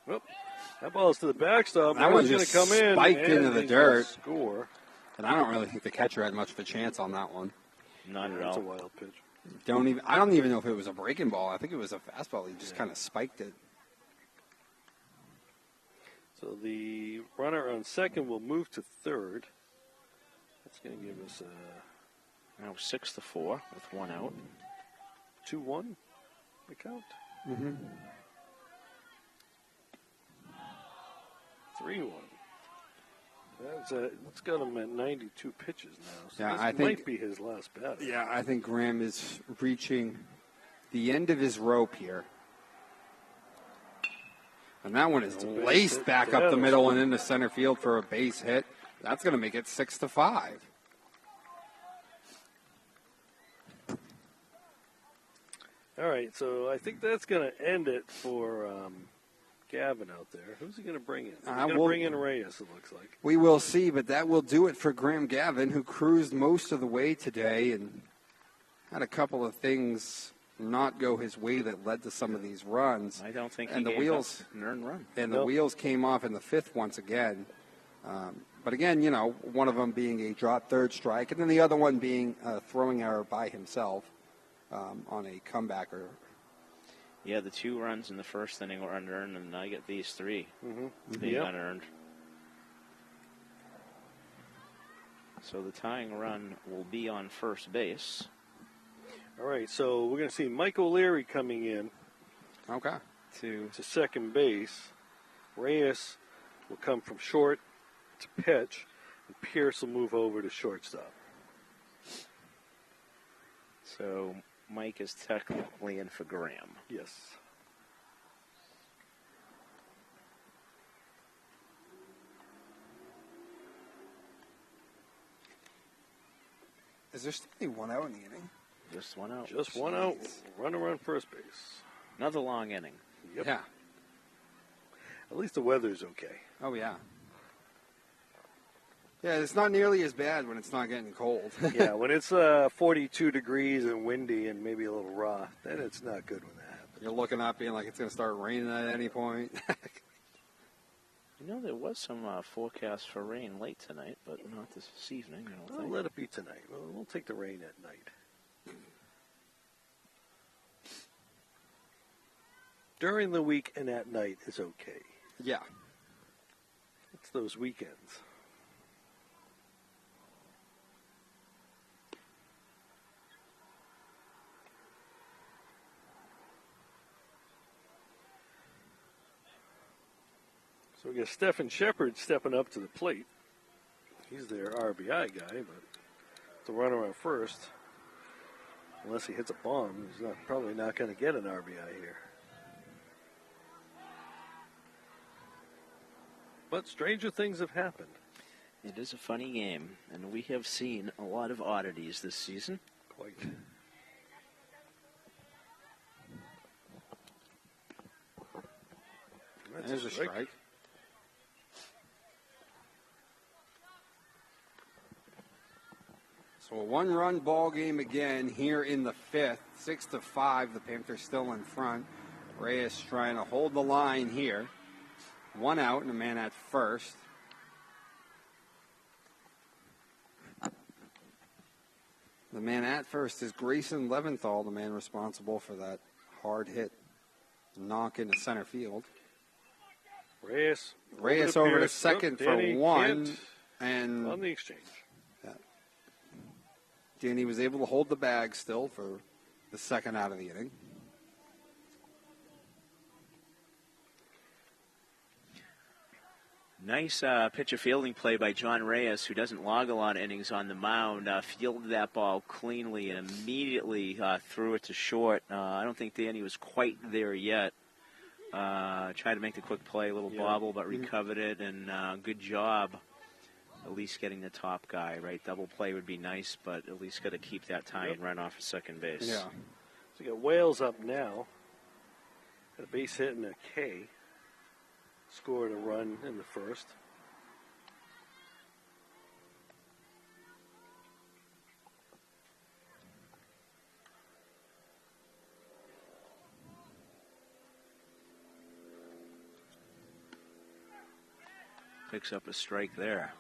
Well, that ball's to the backstop. That one going to just come in spiked and into the he's dirt. gonna Score. And I don't really think the catcher had much of a chance on that one. Not at That's a all. wild pitch. I don't even know if it was a breaking ball. I think it was a fastball. He just kind of spiked it. So the runner on second will move to third. That's going to give us a Now 6-4 with one out. 2-1, the count. Mm-hmm. 3-1. That's got him at 92 pitches now. So Yeah, this I think- might be his last bat. Yeah, I think Graham is reaching the end of his rope here. And that one is That's a base laced hit. back Yeah, up the that's middle good. and into center field for a base hit. That's going to make it 6-5. All right, so I think that's going to end it for Gavin out there. Who's he going to bring in? He's going to bring in Reyes, it looks like. We will see, but that will do it for Graham Gavin, who cruised most of the way today and had a couple of things not go his way that led to some of these runs. I don't think And he the gave wheels- up an earned run. And the Nope. wheels came off in the fifth once again. But again, you know, one of them being a drop third strike, and then the other one being a throwing error by himself on a comebacker. Yeah, the 2 runs in the first inning were unearned, and I get these 3 being Yep. unearned. So the tying run will be on first base. All right, so we're going to see Mike O'Leary coming in Okay. To to second base. Reyes will come from short to pitch, and Pierce will move over to shortstop. So Mike is technically in for Graham. Yes. Is there still only one out in the inning? Just one out. Just one out. Runner on first base. Another long inning. Yep. Yeah. At least the weather's okay. Oh, yeah. Yeah, it's not nearly as bad when it's not getting cold. Yeah, when it's 42 degrees and windy and maybe a little raw, then it's not good when that happens. You're looking up being like it's going to start raining at any point. You know, there was some forecast for rain late tonight, but not this evening, I don't think. Let it be tonight. We'll take the rain at night. During the week and at night is okay. Yeah. It's those weekends. So we got Stephen Shepard stepping up to the plate. He's their RBI guy, but the runner on first, unless he hits a bomb, he's probably not going to get an RBI here. But stranger things have happened. It is a funny game, and we have seen a lot of oddities this season. Quite. There's a strike. So a one-run ball game again here in the fifth. 6-5, the Panthers still in front. Reyes trying to hold the line here. One out and a man at first. The man at first is Grayson Leventhal, the man responsible for that hard hit knock into center field. Reyes over to second for one. And on the exchange. Danny was able to hold the bag still for the second out of the inning. Nice pitcher fielding play by John Reyes, who doesn't log a lot of innings on the mound. Fielded that ball cleanly and immediately threw it to short. I don't think Danny was quite there yet. Tried to make the quick play, a little bobble, but recovered it, and good job. At least getting the top guy, right? Double play would be nice, but at least got to keep that tying run off of second base. Yeah. So you got Wales up now. Got a base hit and a K. Scored a run in the first. Picks up a strike there.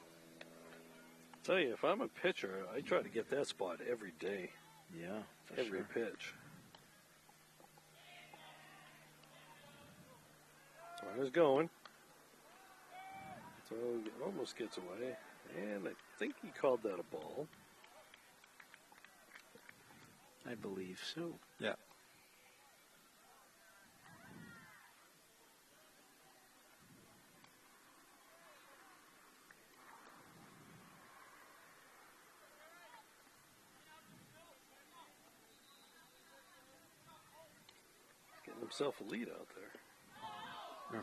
Tell you, if I'm a pitcher, I try to get that spot every day. Yeah, every pitch. Runner's going. So it almost gets away. And I think he called that a ball. I believe so. Yeah. Getting himself a lead out there. Yeah.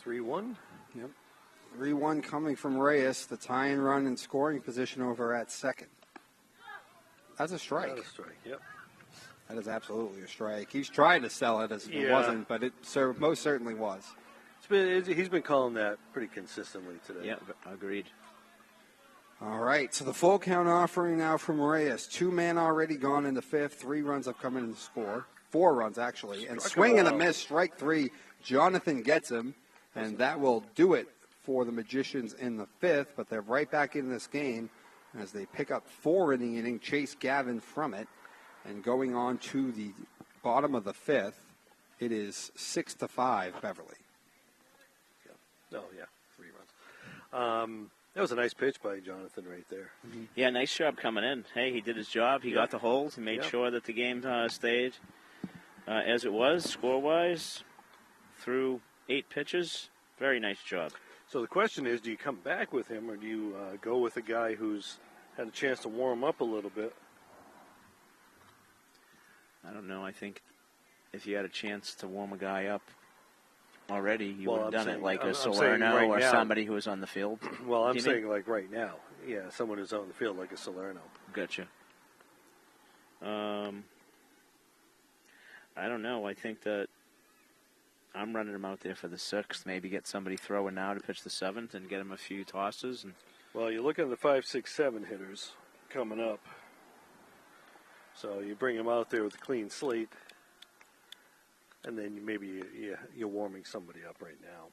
3-1. Yep. 3-1 coming from Reyes. The tie-in run in scoring position over at second. That's a strike. That's a strike, yep. That is absolutely a strike. He's trying to sell it as if it wasn't, but it most certainly was. He's been calling that pretty consistently today. Yeah, agreed. All right, so the full count offering now from Reyes. 2 men already gone in the fifth. 3 runs have come in the score. 4 runs, actually. And swing and a miss, strike 3. Jonathan gets him, and that will do it for the Magicians in the fifth. But they're right back in this game as they pick up 4 in the inning, chase Gavin from it. And going on to the bottom of the fifth, it is 6-5, Beverly. Yeah. Oh, yeah, 3 runs. That was a nice pitch by Jonathan right there. Mm-hmm. Yeah, nice job coming in. Hey, he did his job. He got the hold. He made sure that the game stayed as it was, score-wise, through 8 pitches. Very nice job. So the question is, do you come back with him, or do you go with a guy who's had a chance to warm up a little bit? I don't know. I think if you had a chance to warm a guy up already, you would have done it, like a Salerno or somebody who was on the field. Well, I'm saying like right now. Yeah, someone who's on the field like a Salerno. Gotcha. I don't know. I think that I'm running him out there for the 6th. Maybe get somebody throwing now to pitch the 7th and get him a few tosses. And well, you look at the 5, 6, 7 hitters coming up. So you bring him out there with a clean slate, and then maybe you're warming somebody up right now.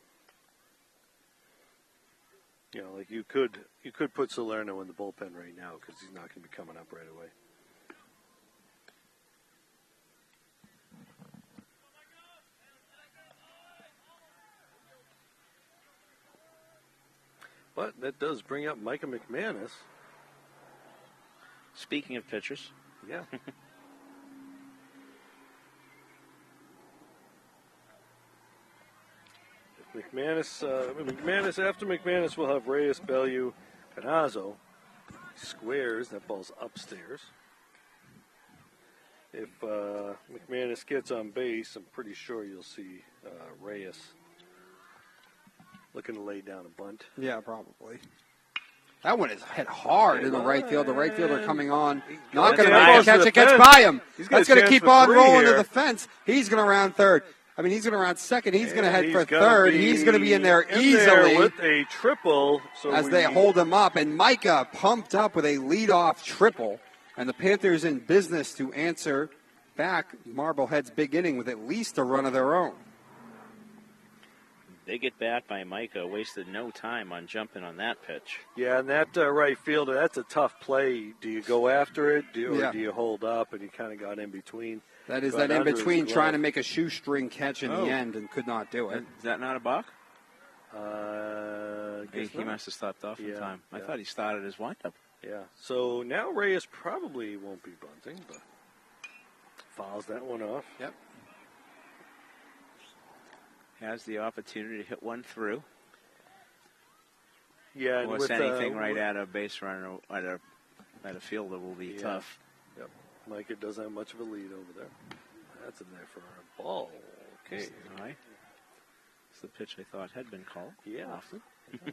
You know, like you could put Salerno in the bullpen right now because he's not going to be coming up right away. But that does bring up Micah McManus. Speaking of pitchers. Yeah. After McManus, we'll have Reyes, Bellew, Panazzo. Squares, that ball's upstairs. If McManus gets on base, I'm pretty sure you'll see Reyes looking to lay down a bunt. Yeah, probably. That one is hit hard in the right field. The right fielder coming on. Not going to make a catch. It gets by him. That's going to keep on rolling to the fence. He's going to round third. I mean, he's going to round second. He's going to head for third. He's going to be in there easily with a triple. As they hold him up. And Micah pumped up with a leadoff triple. And the Panthers in business to answer back Marblehead's big inning with at least a run of their own. Big at bat by Micah. Wasted no time on jumping on that pitch. Yeah, and that right fielder, that's a tough play. Do you go after it, or do you hold up? And he kind of got in between. That is that in between trying to make a shoestring catch in the end and could not do it. Is that not a balk? He must have stopped off in time. I thought he started his windup. Yeah. So now Reyes probably won't be bunting, but fouls that one off. Yep. Has the opportunity to hit one through. Yeah, and with anything right at a base runner at a fielder will be tough. Yep. Micah doesn't have much of a lead over there. That's in there for a ball. Okay. All right. It's the pitch I thought had been called. Yeah. Often. I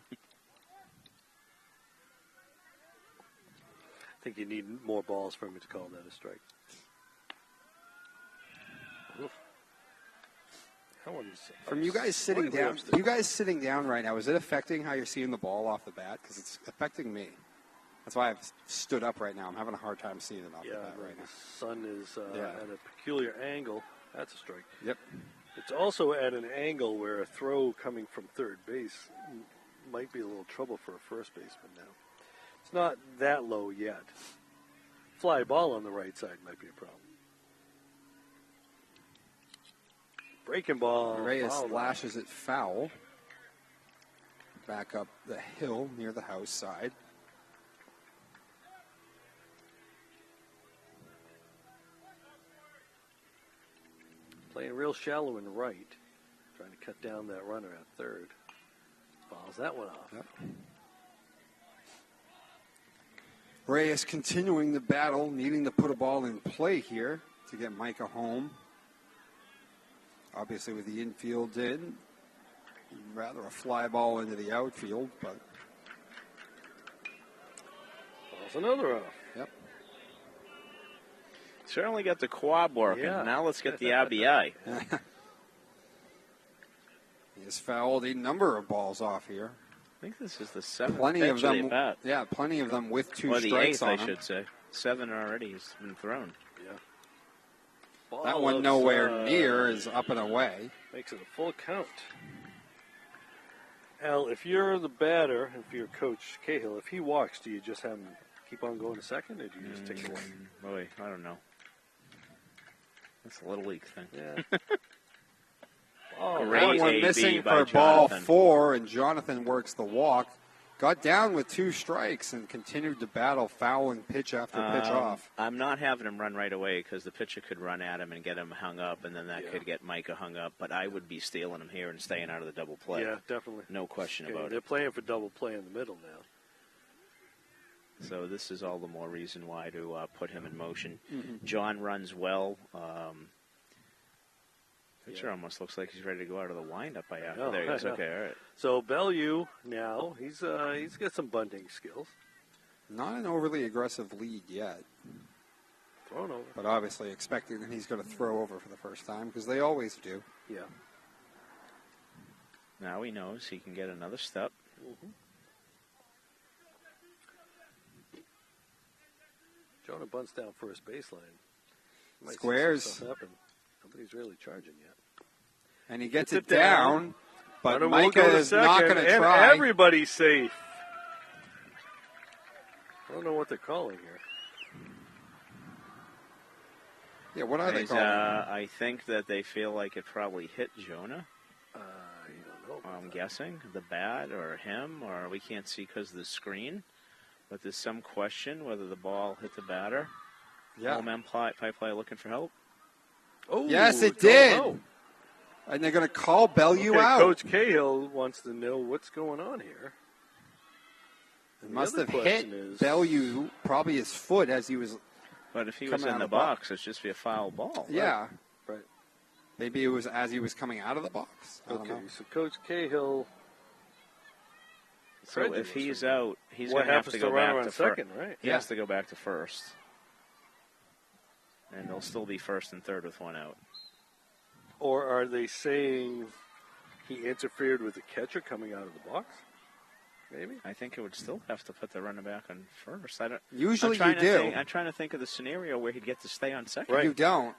think you need more balls for him to call that a strike. Oof. From you guys sitting down right now, is it affecting how you're seeing the ball off the bat? Because it's affecting me. That's why I've stood up right now. I'm having a hard time seeing it off the bat right now. The sun is at a peculiar angle. That's a strike. Yep. It's also at an angle where a throw coming from third base might be a little trouble for a first baseman now. It's not that low yet. Fly ball on the right side might be a problem. Breaking ball. Reyes lashes it foul. Back up the hill near the house side. Playing real shallow in right. Trying to cut down that runner at third. Fouls that one off. Yep. Reyes continuing the battle, needing to put a ball in play here to get Micah home. Obviously, with the infield in, rather a fly ball into the outfield, but that's another off. Yep. Certainly got the quad working. Yeah. Now let's get the RBI. He has fouled a number of balls off here. I think this is the seventh. Plenty of them. At bat. Yeah, plenty of them with two or strikes the eighth, on I them. should say. 7 already has been thrown. Yeah. That one nowhere near is up and away. Makes it a full count. Al, if you're the batter, if you're Coach Cahill, if he walks, do you just have him keep on going to second, or do you just take it away? Boy, I don't know. That's a little league thing. Yeah. That one missing for ball 4, and Jonathan works the walk. Got down with 2 strikes and continued to battle fouling pitch after pitch off. I'm not having him run right away because the pitcher could run at him and get him hung up, and then that could get Micah hung up. But I would be stealing him here and staying out of the double play. Yeah, definitely. No question about it. They're playing for double play in the middle now. So this is all the more reason why to put him in motion. Mm-hmm. John runs well. Pitcher almost looks like he's ready to go out of the windup by after. There he goes. Okay, all right. So Bellew now he's got some bunting skills. Not an overly aggressive lead yet. Thrown over, but obviously expecting that he's going to throw over for the first time because they always do. Yeah. Now he knows he can get another step. Mm-hmm. Jonah bunts down first baseline. Might see Squares. some stuff happen. Nobody's really charging yet. And he gets Gets it down, but Runner will Micah go to is not second, going to and try. everybody's safe. I don't know what they're calling here. Yeah, what are they calling? I think that they feel like it probably hit Jonah. I don't know. I'm guessing the bat or him, or we can't see because of the screen. But there's some question whether the ball hit the batter. Yeah. Home umpire looking for help. Oh, Yes, it don't did. know. And they're going to call Bellew Okay, out. Coach Cahill wants to know what's going on here. It And must the have other hit question is- Bellew, probably his foot as he was. But if he was Coming in out the of the box. box, it's just be a foul ball. Yeah. Right. Maybe it was as he was coming out of the box. I don't Okay, know. so Coach Cahill. So if he's out, he's what going to have happens to to go the runner back on to second, first. right? He has to go back to first. And they'll still be first and third with one out. Or are they saying he interfered with the catcher coming out of the box? Maybe. I think it would still have to put the runner back on first. I don't. Usually I'm you do. I'm trying to think of the scenario where he'd get to stay on second. Right. You don't.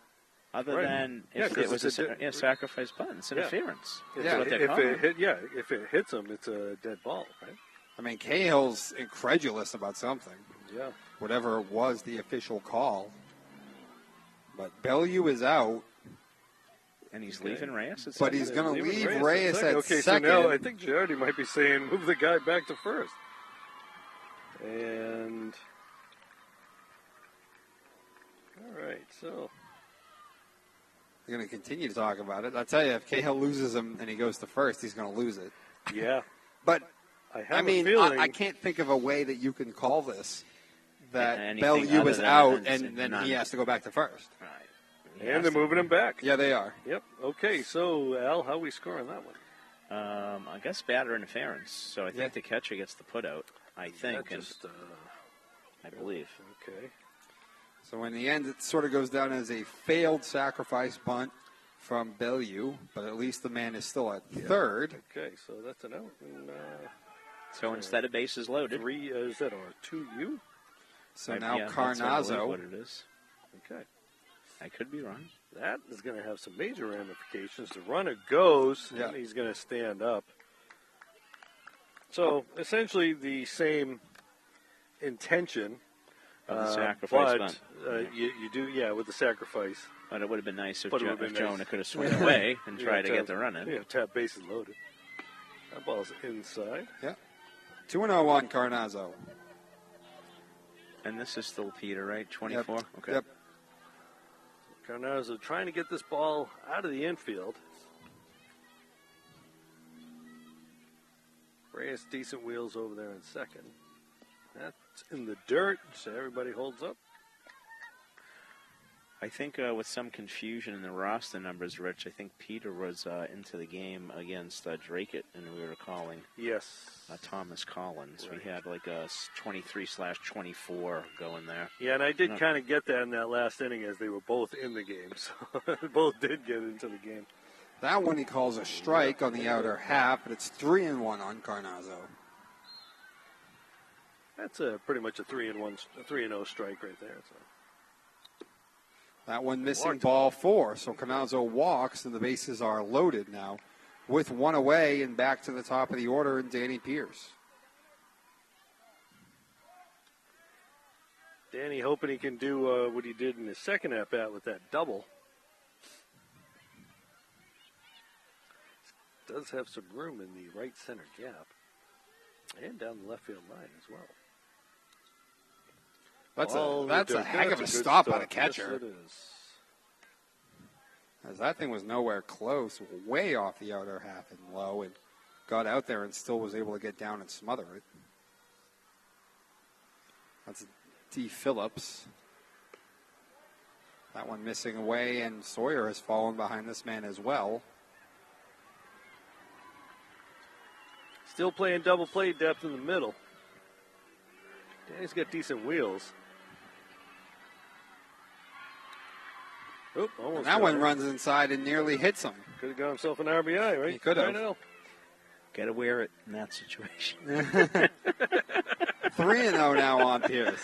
Other Right. than Yeah, if 'cause it was it's a sacrifice bunt, it's interference. If Yeah. That's what they're if calling. if it hits him, it's a dead ball, right? I mean, Cahill's incredulous about something. Yeah. Whatever it was the official call. But Bellew is out. And he's Okay. leaving Reyes at But second. he's going to Leaving leave Reyes at Okay, second. so now I think Girardi might be saying move the guy back to first. And all right, so They're going to continue to talk about it. I'll tell you, if Cahill loses him and he goes to first, he's going to lose it. yeah, But, I have I mean, a feeling. I can't think of a way that you can call this. That Anything Bellew other is than out it's and then none. he has to go back to first. Right. He and has they're to- moving him back. Yeah, they are. Yep. Okay, so Al, how we score on that one? I guess batter interference. So I think Yeah. the catcher gets the put out. I think, That and just, I believe. okay. So in the end, it sort of goes down as a failed sacrifice bunt from Bellew, but at least the man is still at third. Okay, so that's an out. And, So instead of bases loaded, three is that or 2U? So now yeah, that's, I believe, Carnazzo. what it is. Okay. I could be wrong. That is going to have some major ramifications. The runner goes, Yeah. and he's going to stand up. So essentially the same intention, Of the sacrifice but bunt. you do, with the sacrifice. But it would have been nice if, But it would've been Jonah nice. could have swung away and Yeah, tried to tap- get the run in. Yeah, tap bases loaded. That ball's inside. 2-0 on Carnazzo. And this is still Peter, right? 24? Yep. Okay. Yep. Carnazzo trying to get this ball out of the infield. Reyes decent wheels over there in second. That's in the dirt, so everybody holds up. I think with some confusion in the roster numbers, Rich, I think Peter was into the game against Drakett, and we were calling Yes. Thomas Collins. Right. We had like a 23/24 going there. Yeah, and I did No. kind of get that in that last inning as they were both in the game. So both did get into the game. That one he calls a strike on the outer half, but it's 3-1 on Carnazzo. That's pretty much a 3-0 strike right there. So. That one missing Walked. ball 4. So Carnazzo walks, and the bases are loaded now with one away and back to the top of the order in Danny Pierce. Danny hoping he can do what he did in his second at-bat with that double. Does have some room in the right center gap and down the left field line as well. That's a heck of a good stop by the Yes, catcher. it is. As that thing was nowhere close, way off the outer half and low, and got out there and still was able to get down and smother it. That's D. Phillips. That one missing away, and Sawyer has fallen behind this man as well. Still playing double play depth in the middle. Danny's got decent wheels. Oop, almost And that got one it. runs inside and nearly hits him. Could have got himself an RBI, right? He could have. Right now. Got to wear it in that situation. 3-0 now on Pierce.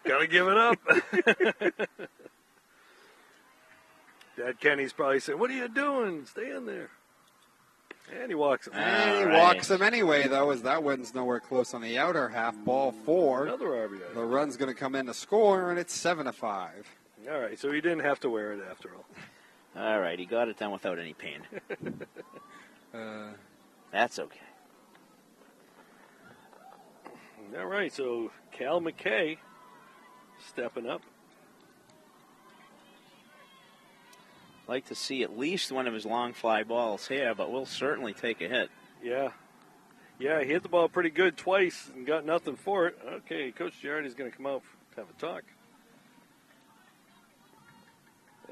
Got to to give it up. Dad Kenny's probably saying, "What are you doing? Stay in there." And he walks him. And he walks him anyway, though, as that one's nowhere close on the outer half. Ball 4. Another RBI. The run's going to come in to score, and it's 7-5. All right, so he didn't have to wear it after all. All right, he got it done without any pain. That's okay. All right, so Cal McKay stepping up. Like to see at least one of his long fly balls here, but we'll certainly take a hit. Yeah, he hit the ball pretty good twice and got nothing for it. Okay, Coach Giardi's going to come out to have a talk.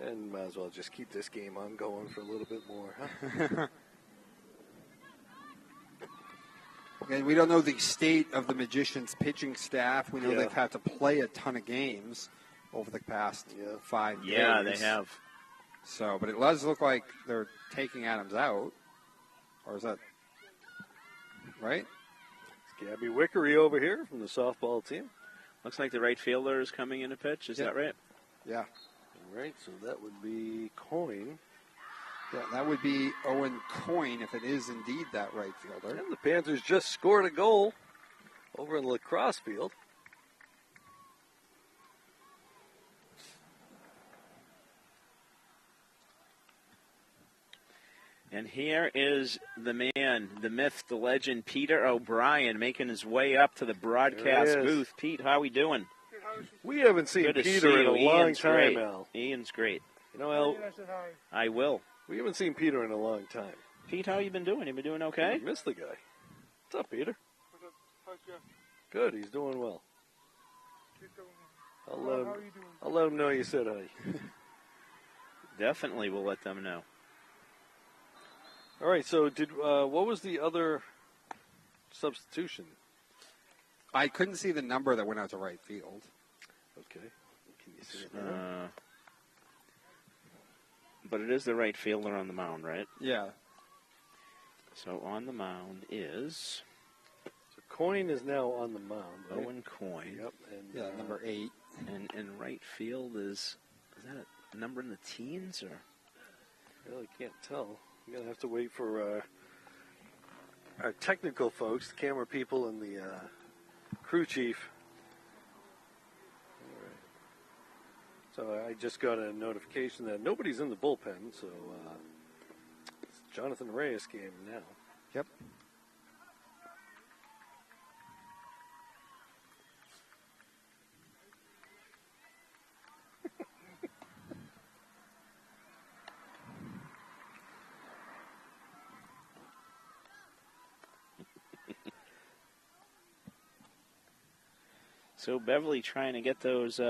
And might as well just keep this game on going for a little bit more, huh? And we don't know the state of the Magicians' pitching staff. We know Yeah. they've had to play a ton of games over the past 5 days. Yeah, they have. So, but it does look like they're taking Adams out. Or is that right? It's Gabby Wickery over here from the softball team. Looks like the right fielder is coming in to pitch. Is that right? Yeah. All right, so that would be Coyne. Yeah, that would be Owen Coyne if it is indeed that right fielder. And the Panthers just scored a goal over in the lacrosse field. And here is the man, the myth, the legend, Peter O'Brien, making his way up to the broadcast booth. Pete, how are we doing? We haven't seen Good to Peter see in a you. long Ian's time, great. Al. Ian's great. You know, Al, I will. we haven't seen Peter in a long time. Pete, how you been doing? You been doing okay? I missed the guy. What's up, Peter? Good, he's doing well. I'll let him know you said hi. Definitely will let them know. All right, so what was the other substitution? I couldn't see the number that went out to right field. Okay. Can you see it now? But it is the right fielder on the mound, right? Yeah. So on the mound is So Coyne is now on the mound. Right? Owen Coyne. Yep. And, Yeah, number 8. And right field is that a number in the teens or? I really can't tell. I'm going to have to wait for our technical folks, the camera people and the crew chief. All right. So I just got a notification that nobody's in the bullpen, so it's Jonathan Reyes game now. Yep. So Beverly trying to get those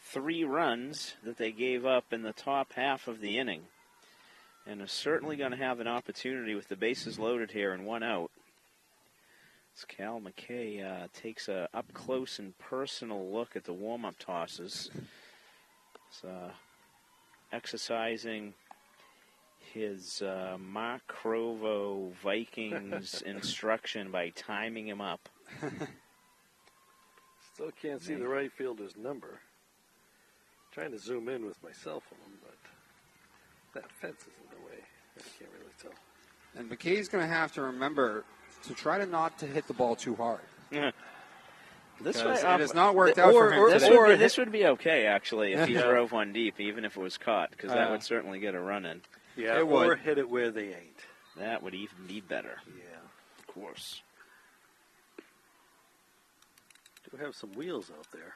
3 runs that they gave up in the top half of the inning. And is certainly going to have an opportunity with the bases loaded here and 1 out. As Cal McKay takes a up-close and personal look at the warm-up tosses. He's exercising his Mark Crovo Vikings instruction by timing him up. Still can't see the right fielder's number. Trying to zoom in with my cell phone, but that fence is in the way. I can't really tell. And McKay's going to have to remember to try to not to hit the ball too hard. This It way, has not worked out for him today. this would be okay, actually, if he drove one deep, even if it was caught, because that would certainly get a run in. Yeah, it or would. hit it where they ain't. That would even be better. Yeah. Of course. Do have some wheels out there.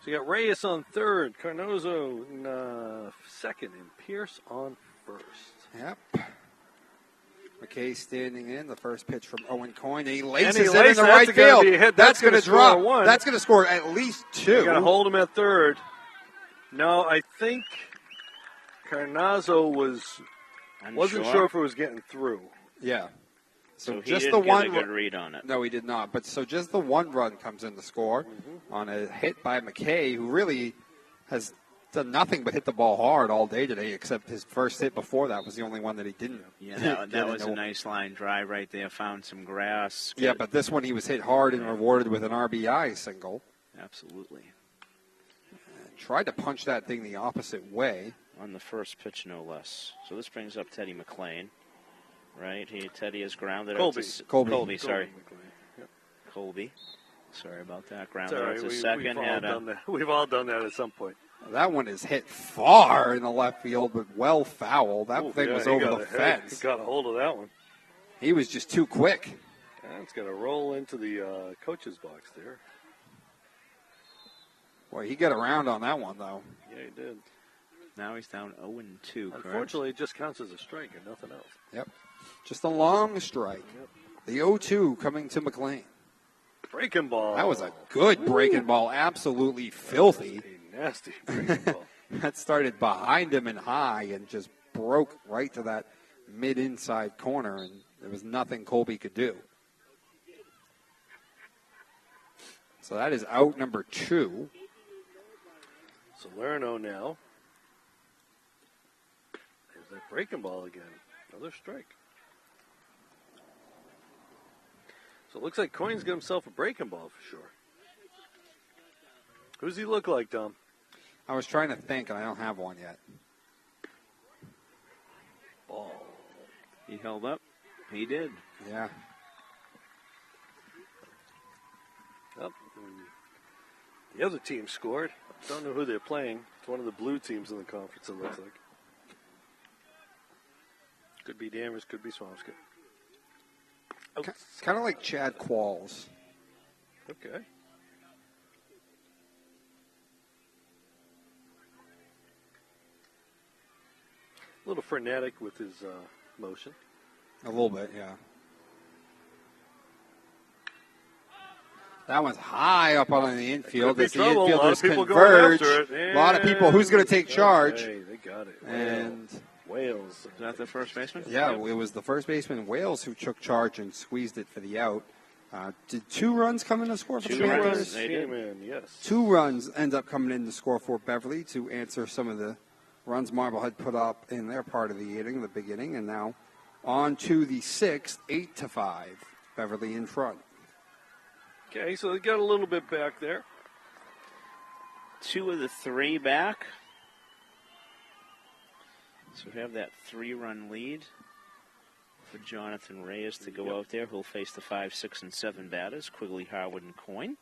So you got Reyes on third, Carnozo in second, and Pierce on first. Yep. McKay standing in. The first pitch from Owen Coyne. And he laces it in laces- the that's right gonna field. be a hit. That's That's going to gonna score drop. one. That's going to score at least 2. You got to hold him at third. No, I think Carnozo wasn't sure if it was getting through. Yeah. So he just didn't the get one a good read on it. No, he did not. But so just the 1 run comes in to score on a hit by McKay, who really has done nothing but hit the ball hard all day today, except his first hit before that was the only one that he didn't. Yeah, that was a nice line drive right there. Found some grass. Yeah, but this one he was hit hard and rewarded with an RBI single. Absolutely. And tried to punch that thing the opposite way. On the first pitch, no less. So this brings up Teddy McLean, right? Teddy is grounded out to Colby, sorry. Yep. Colby. Sorry about that. Grounded out to second. We've all done that at some point. That one is hit far in the left field, but well foul. That thing was over the fence. He got a hold of that one. He was just too quick. And it's going to roll into the coach's box there. Boy, he got around on that one, though. Yeah, he did. Now he's down 0-2, correct? Unfortunately, it just counts as a strike and nothing else. Yep. Just a long strike. Yep. The 0-2 coming to McLean. Breaking ball. That was a good breaking ball. Absolutely filthy. A nasty breaking ball. That started behind him and high and just broke right to that mid-inside corner, and there was nothing Colby could do. So that is out number 2. Salerno now. There's that breaking ball again. Another strike. So it looks like Coyne's got himself a breaking ball for sure. Who does he look like, Dom? I was trying to think, and I don't have one yet. Ball. He held up. He did. Yeah. Up. The other team scored. Don't know who they're playing. It's one of the blue teams in the conference, it looks like. Could be Danvers, could be Swampscott. Oh. Kind of like Chad Qualls. Okay. A little frenetic with his motion. A little bit, yeah. That one's high up on the infield. As the infielders converge. A lot of people. Who's going to take charge? Hey, they got it. And Wales. Is that the first baseman? Yeah, it was the first baseman, Wales, who took charge and squeezed it for the out. Did 2 runs come in to score for the Panthers? Yes. 2 runs end up coming in to score for Beverly to answer some of the runs Marblehead put up in their part of the inning, the beginning, and now on to the 6th, 8-5. Beverly in front. Okay, so they got a little bit back there. 2 of the 3 back. So we have that 3-run lead for Jonathan Reyes to go out there. He'll face the 5, 6, and 7 batters, Quigley, Harwood, and Coyne.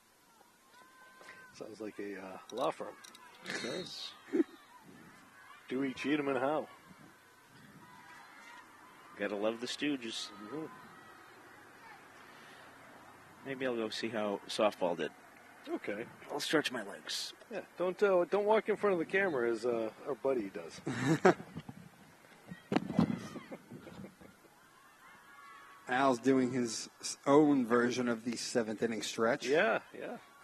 Sounds like a law firm. It does. Dewey, Cheatham, and Howe. Gotta love the Stooges. Mm-hmm. Maybe I'll go see how softball did. Okay. I'll stretch my legs. Yeah, don't walk in front of the camera as our buddy does. Al's doing his own version of the 7th inning stretch. Yeah.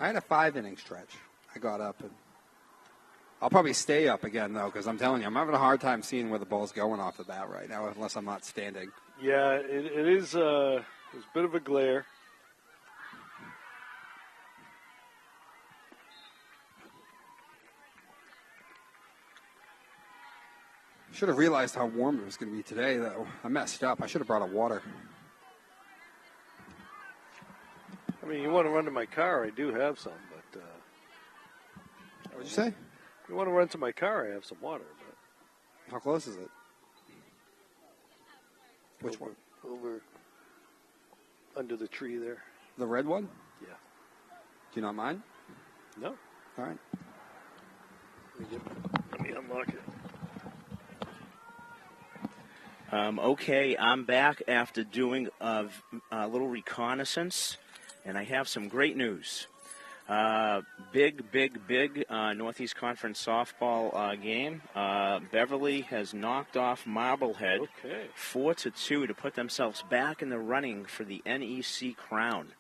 I had a 5-inning stretch. I got up, and I'll probably stay up again, though, because I'm telling you, I'm having a hard time seeing where the ball's going off the bat right now, unless I'm not standing. Yeah, it is there's a bit of a glare. Should have realized how warm it was going to be today, though. I messed up. I should have brought a water. I mean, you want to run to my car, I do have some, but... What'd you say? You want to run to my car, I have some water, but... How close is it? Which one? Over under the tree there. The red one? Yeah. Do you not mind? No. All right. Let me unlock it. Okay, I'm back after doing a little reconnaissance, and I have some great news. Big Northeast Conference softball game. Beverly has knocked off Marblehead 4-2 to put themselves back in the running for the NEC crown.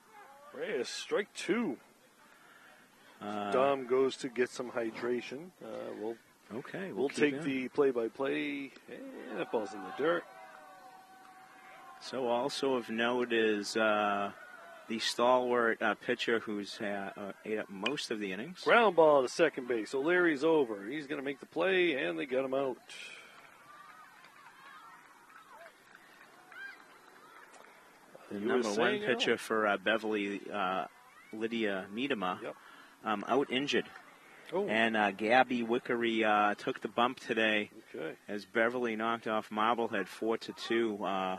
Reyes, strike 2. Dom goes to get some hydration. We'll take the play-by-play. And that ball's in the dirt. So also of note is the stalwart pitcher who's ate up most of the innings. Ground ball to second base. O'Leary's over. He's going to make the play, and they got him out. The number one pitcher for Beverly, Lydia Miedema, out injured. Oh. And Gabby Wickery took the bump today as Beverly knocked off Marblehead 4-2,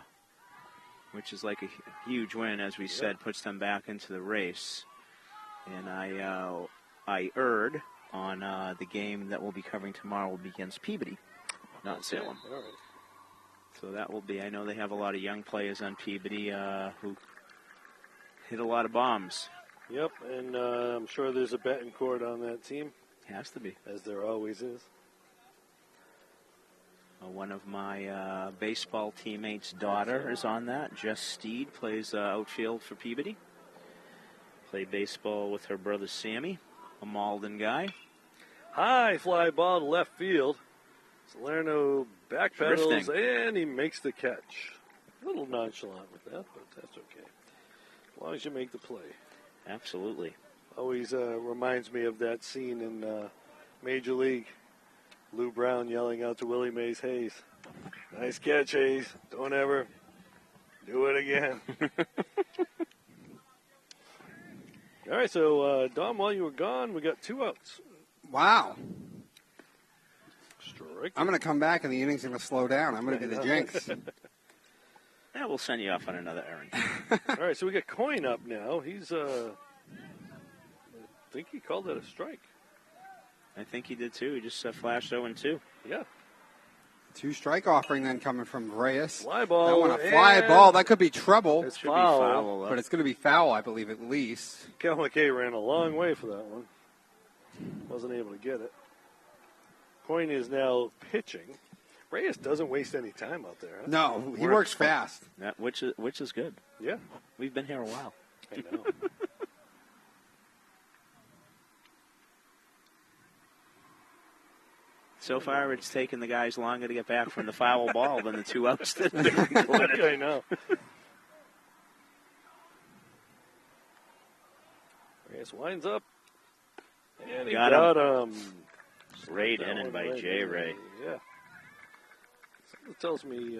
which is like a huge win, as we said, puts them back into the race. And I erred on the game that we'll be covering tomorrow will be against Peabody, not Salem. All right. So that will be, I know they have a lot of young players on Peabody who hit a lot of bombs. Yep, and I'm sure there's a betting cord on that team. Has to be. As there always is. One of my baseball teammates' daughter is on that. Jess Steed plays outfield for Peabody. Played baseball with her brother Sammy, a Malden guy. High fly ball to left field. Salerno backpedals, and he makes the catch. A little nonchalant with that, but that's okay. As long as you make the play. Absolutely. Always reminds me of that scene in Major League. Lou Brown yelling out to Willie Mays Hayes, "Nice catch, Hayes. Don't ever do it again." All right, so, Dom, while you were gone, we got 2 outs. Wow. Strike. I'm going to come back and the innings are going to slow down. I'm going to be the jinx. Yeah, we'll send you off on another errand. All right, so we got Coyne up now. He's, I think he called that a strike. I think he did too. He just flashed 0-2. Yeah. 2-strike offering then coming from Reyes. Fly ball. That one, a fly ball. That could be trouble. It's Should foul. be foul, But it's going to be foul, I believe, at least. Cal McKay ran a long way for that one. Wasn't able to get it. Coyne is now pitching. Reyes doesn't waste any time out there. Huh? No, he works fast. Which is good. Yeah. We've been here a while. I know. So far, it's taken the guys longer to get back from the foul ball than the 2 outs that have been I recorded. know. Reyes winds up. And he got him. Great inning by J. Ray. Yeah. Something tells me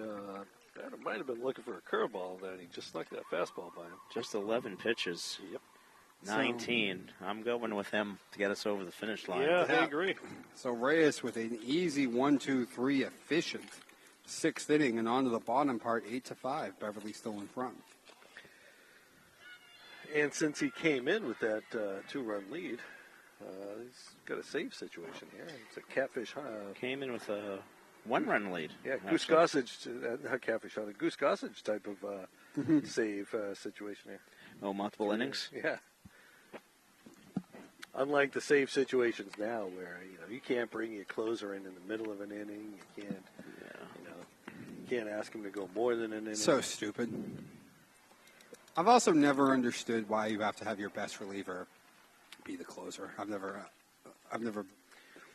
Batter might have been looking for a curveball that he just snuck that fastball by him. Just 11 pitches. Yep. 19. I'm going with him to get us over the finish line. Yeah, I agree. So Reyes with an easy 1-2-3 efficient 6th inning, and on to the bottom part, 8-5. Beverly still in front. And since he came in with that 2-run lead, he's got a save situation here. It's a catfish. Came in with a 1-run lead. Yeah, Goose Gossage, not catfish hunt, a Goose Gossage type of save situation here. Oh, multiple innings? Yeah. Unlike the save situations now, where you can't bring your closer in the middle of an inning, you can't ask him to go more than an inning. So stupid. I've also never understood why you have to have your best reliever be the closer. I've never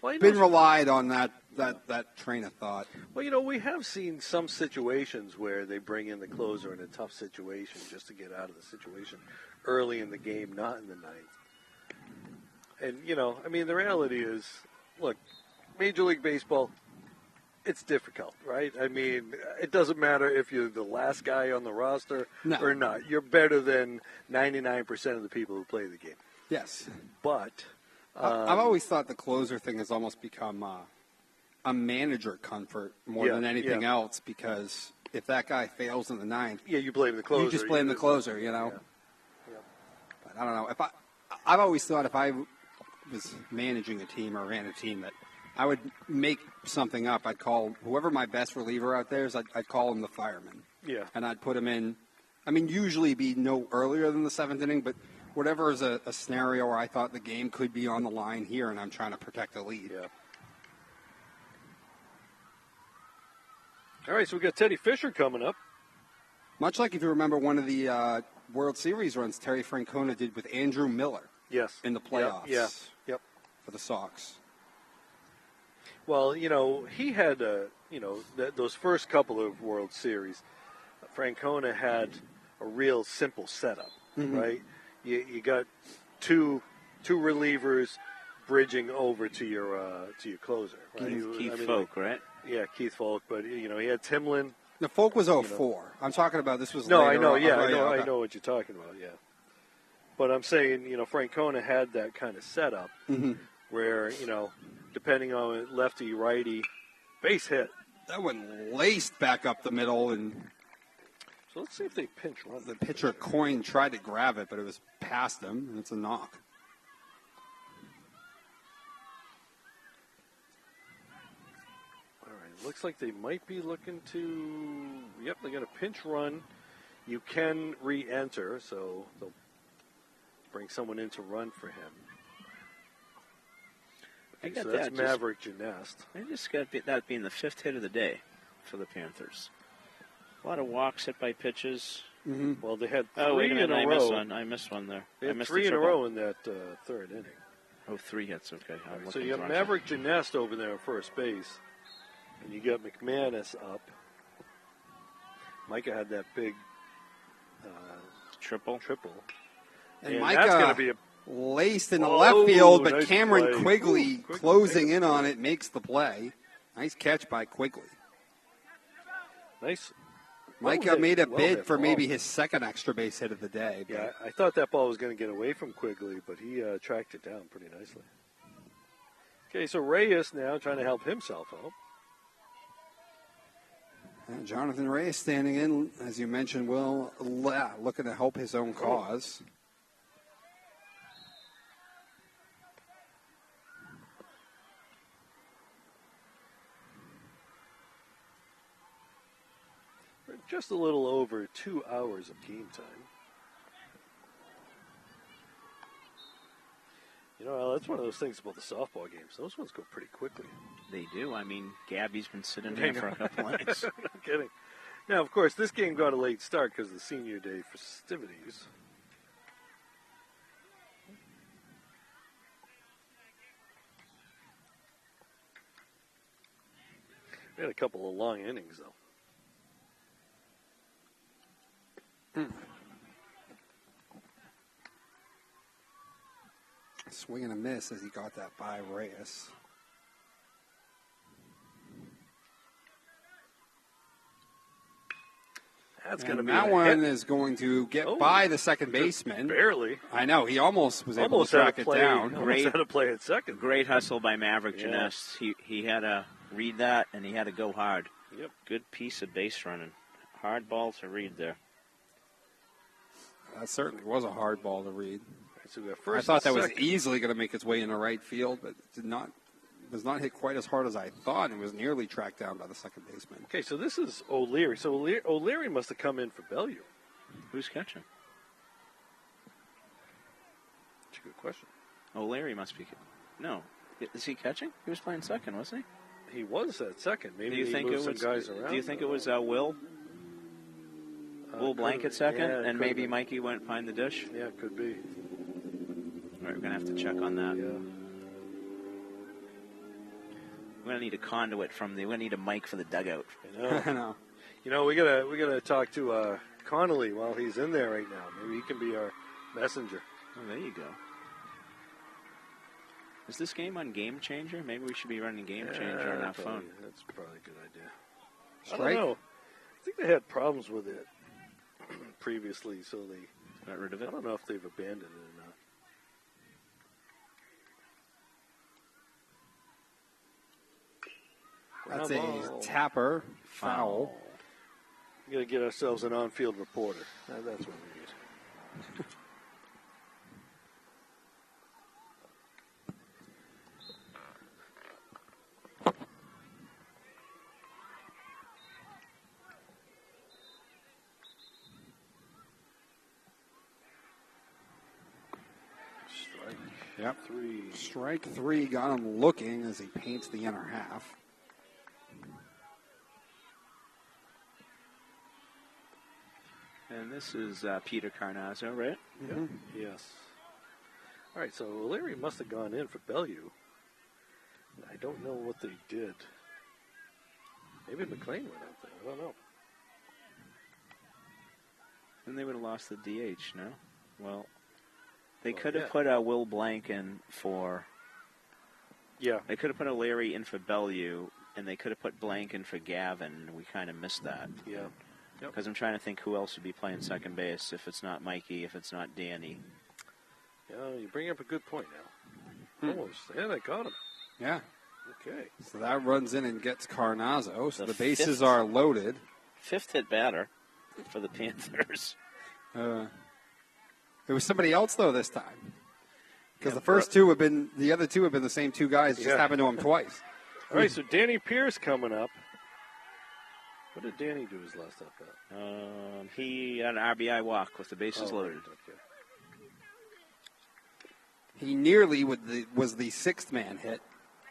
been relied on that train of thought. Well, we have seen some situations where they bring in the closer in a tough situation just to get out of the situation early in the game, not in the ninth. And, the reality is, look, Major League Baseball, it's difficult, right? I mean, it doesn't matter if you're the last guy on the roster or not. You're better than 99% of the people who play the game. Yes. But I've always thought the closer thing has almost become a manager comfort more than anything else, because if that guy fails in the ninth, you blame the closer. You just blame the closer, Yeah. But I don't know. I've always thought if I was managing a team or ran a team that I would make something up. I'd call whoever my best reliever out there is. I'd call him the fireman. Yeah. And I'd put him in. I mean, usually be no earlier than the 7th inning, but whatever is a scenario where I thought the game could be on the line here, and I'm trying to protect the lead. Yeah. All right, so we got Teddy Fisher coming up. Much like if you remember one of the World Series runs Terry Francona did with Andrew Miller. Yes. In the playoffs. Yep. For the Sox. Well, he had, those first couple of World Series, Francona had a real simple setup. right? You got two relievers bridging over to your closer, right? Keith Folk, right? Yeah, Keith Folk, but he had Timlin. The Folk was 04. I'm talking about this was No, later I know, on. yeah, Okay. I know what you're talking about, yeah. But I'm saying, Francona had that kind of setup where, depending on lefty, righty, base hit. That one laced back up the middle, and So let's see if they pinch run. the pitcher Coyne tried to grab it, but it was past him, and it's a knock. All right, looks like they might be looking to. Yep, they got a pinch run. You can re-enter, so they'll bring someone in to run for him. Okay, so that's Maverick Genest. I just got that being the 5th hit of the day for the Panthers. A lot of walks hit by pitches. Well, they had 3 Oh, wait a minute, in a row. I missed one there. They I had missed 3 the in a triple. row in that third inning. Oh, 3 hits, okay. So you got Maverick Genest over there at first base, and you got McManus up. Micah had that big triple. And that's Micah going to be a laced in the left field, but nice Cameron play. Quigley closing in on it makes the play. Nice catch by Quigley. nice. Micah made a well bid hit for ball. maybe his second extra base hit of the day. But Yeah, I thought that ball was going to get away from Quigley, but he tracked it down pretty nicely. Okay, so Reyes now trying to help himself out. Jonathan Reyes standing in, as you mentioned, Will, looking to help his own cause. We're just a little over 2 hours of game time. That's one of those things about the softball games. Those ones go pretty quickly. They do. I mean, Gabby's been sitting there for a couple innings. No kidding. Now, of course, this game got a late start because of the senior day festivities. We had a couple of long innings, though. Swing and a miss as he got that by Reyes. That's going to be that a one hit. is going to get by the second baseman. Barely. I know, he almost was able Almost to had track to it play. down. Almost had to play at second. Great hustle by Maverick Yeah. Genest. He had to read that, and he had to go hard. Yep. Good piece of base running. Hard ball to read there. That certainly was a hard ball to read. So we got I first thought that and was second. easily going to make its way into right field, but it was not hit quite as hard as I thought, and was nearly tracked down by the second baseman. Okay, so this is O'Leary. So O'Leary must have come in for Bellew. Who's catching? That's a good question. Larry must be. No. Is he catching? He was playing second, wasn't He was at second. he? Maybe Do you he think moved it was? some guys around. Do you think it was Will? Will Blank at second, yeah, it and could maybe be. Mikey went behind the dish. Yeah, it could be. All right, we're gonna have to check on that. Yeah. We're gonna need a conduit from the. We're gonna need a mic for the dugout. I know. I know. We gotta talk to Connolly while he's in there right now. Maybe he can be our messenger. Oh, there you go. Is this game on Game Changer? Maybe we should be running Game Changer on our phone. That's probably a good idea. Strike? I don't know. I think they had problems with it previously, so they Got rid of I it. don't know if they've abandoned it or not. That's Bravo. a tapper foul. We got to get ourselves an on-field reporter. That's what we need. Strike. Yep. Three. Strike three got him looking as he paints the inner half. And this is Peter Carnazzo, right? Yep. Yes. All right, so Larry must have gone in for Bellew. I don't know what they did. Maybe McLean went out there. I don't know. Then they would have lost the DH, no? Well, they could have put Will Blank in for... Yeah. They could have put a Larry in for Bellew, and they could have put Blank in for Gavin, and we kind of missed that. Yeah. Because I'm trying to think who else would be playing second base if it's not Mikey, if it's not Danny. Yeah, you bring up a good point now. Almost. Yeah, they got him. Yeah. Okay. So that runs in and gets Carnazzo. So the bases fifth- are loaded. Fifth hit batter for the Panthers. It was somebody else, though, this time. Because the other two have been the same two guys. It just happened to him twice. All right, so Danny Pierce coming up. What did Danny do his last at-bat? He had an RBI walk with the bases loaded. Okay. He nearly was the sixth man hit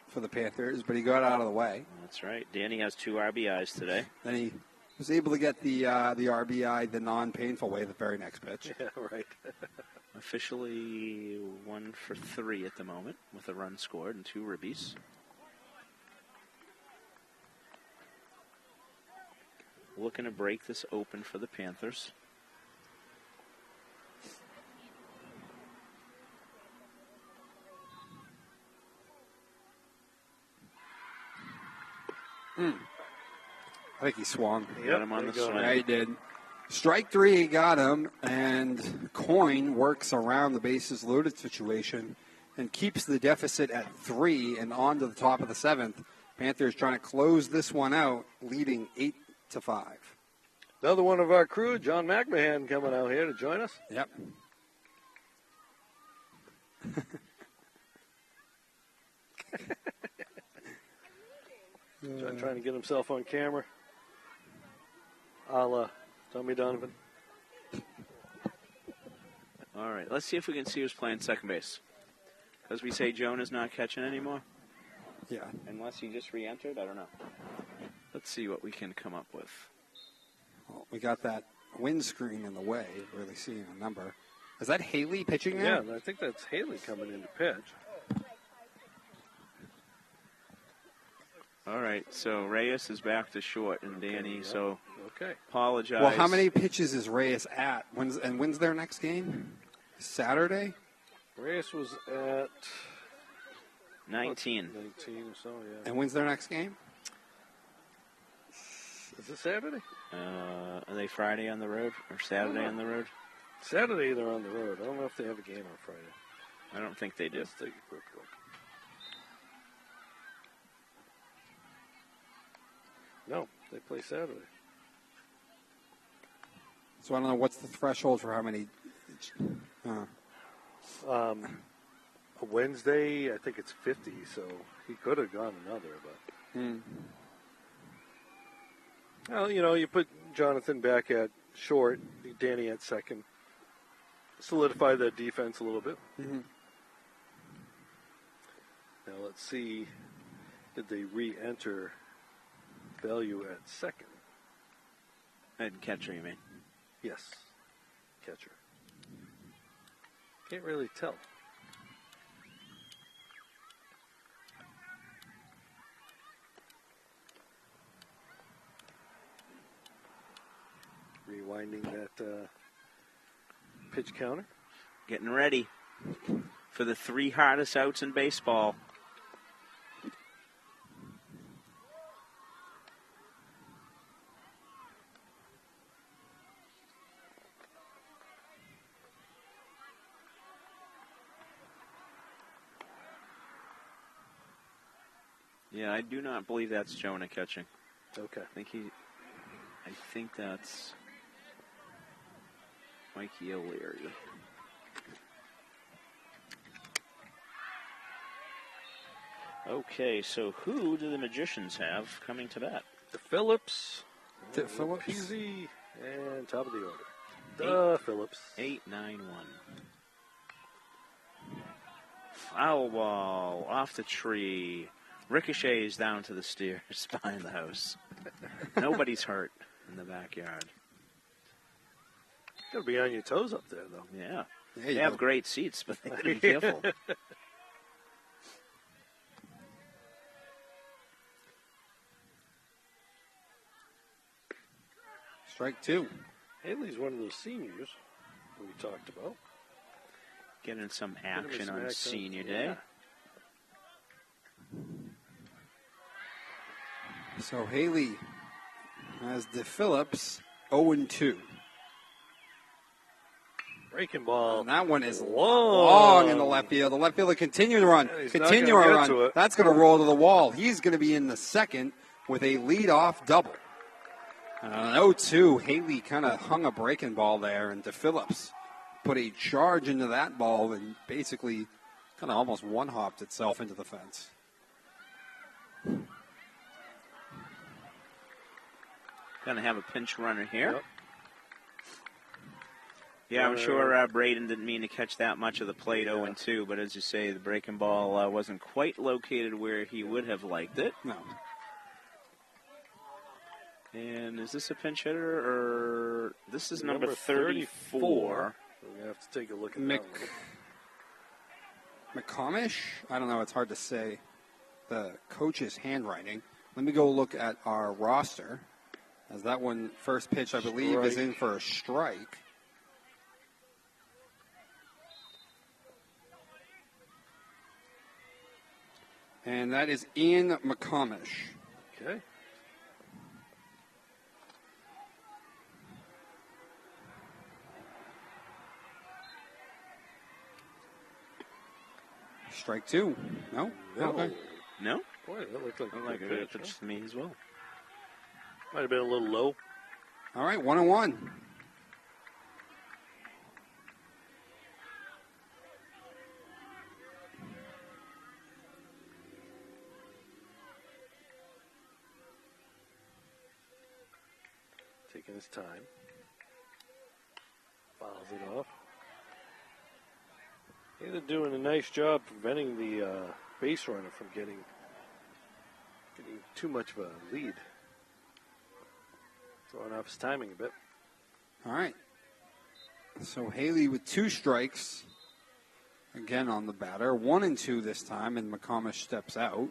for the Panthers, but he got out of the way. That's right. Danny has 2 RBIs today. Then he was able to get the RBI the non-painful way the very next pitch. Yeah, right. Officially 1 for 3 at the moment with a run scored and 2 ribbies. Looking to break this open for the Panthers. I think he swung. Got him on the swing. Yeah, he did. Strike 3, he got him, and Coyne works around the bases loaded situation and keeps the deficit at 3 and on to the top of the 7th. Panthers trying to close this one out, leading 8-5. Another one of our crew, John McMahon, coming out here to join us. Yep. John trying to get himself on camera. A la Tommy Donovan. All right, let's see if we can see who's playing second base. Because we say Joan is not catching anymore? Yeah. Unless he just re-entered? I don't know. Let's see what we can come up with. Well, we got that windscreen in the way, really seeing a number. Is that Haley pitching there? Yeah, I think that's Haley coming in to pitch. All right, so Reyes is back to short and Danny, so apologize. Well, how many pitches is Reyes at? When's their next game? Saturday? Reyes was at 19. 19 or so, yeah. And when's their next game? Is it Saturday? Are they Friday on the road or Saturday on the road? Saturday they're on the road. I don't know if they have a game on Friday. I don't think they do. Let's take a quick look. No, they play Saturday. So I don't know what's the threshold for how many. A Wednesday, I think it's 50, so he could have gone another, but. Well, you put Jonathan back at short, Danny at second, solidify that defense a little bit. Mm-hmm. Now let's see, did they re-enter Bellew at second? And catcher, you mean? Yes, catcher. Can't really tell. Rewinding that pitch counter. Getting ready for the 3 hardest outs in baseball. Yeah, I do not believe that's Jonah catching. Okay. I think that's Mikey O'Leary. Okay, so who do the Magicians have coming to bat? The Phillips, Phillips, Peasy, and top of the order. The Phillips. 8-9-1. Foul ball off the tree. Ricochets down to the stairs behind the house. Nobody's hurt in the backyard. Got to be on your toes up there, though. Yeah. There They you have go. great seats, but they gotta be careful. Strike 2. Haley's one of those seniors we talked about. Getting some action on senior day. So Haley has DePhillips 0-2. Breaking ball. And that one is long in the left field. The left fielder continue to run. Continue to run. That's going to roll to the wall. He's going to be in the second with a leadoff double. An 0-2. Haley kind of hung a breaking ball there, and DePhillips put a charge into that ball and basically kind of almost one-hopped itself into the fence. Going to have a pinch runner here. Yep. Yeah, I'm sure Braden didn't mean to catch that much of the plate 0-2, but as you say, the breaking ball wasn't quite located where he would have liked it. No. And is this a pinch hitter, or this is number 34? So we have to take a look at that one. McComish? I don't know. It's hard to say the coach's handwriting. Let me go look at our roster, as that one first pitch, I believe, is in for a strike. And that is Ian McComish. Okay. Strike two. No? Okay. No? Boy, that looked like a good pitch to me as well. Might have been a little low. All right, 1-1. Taking his time. Fouls it off. They're doing a nice job preventing the base runner from getting too much of a lead. Throwing off his timing a bit. All right. So Haley with 2 strikes. Again on the batter. 1-2 this time, and McComish steps out.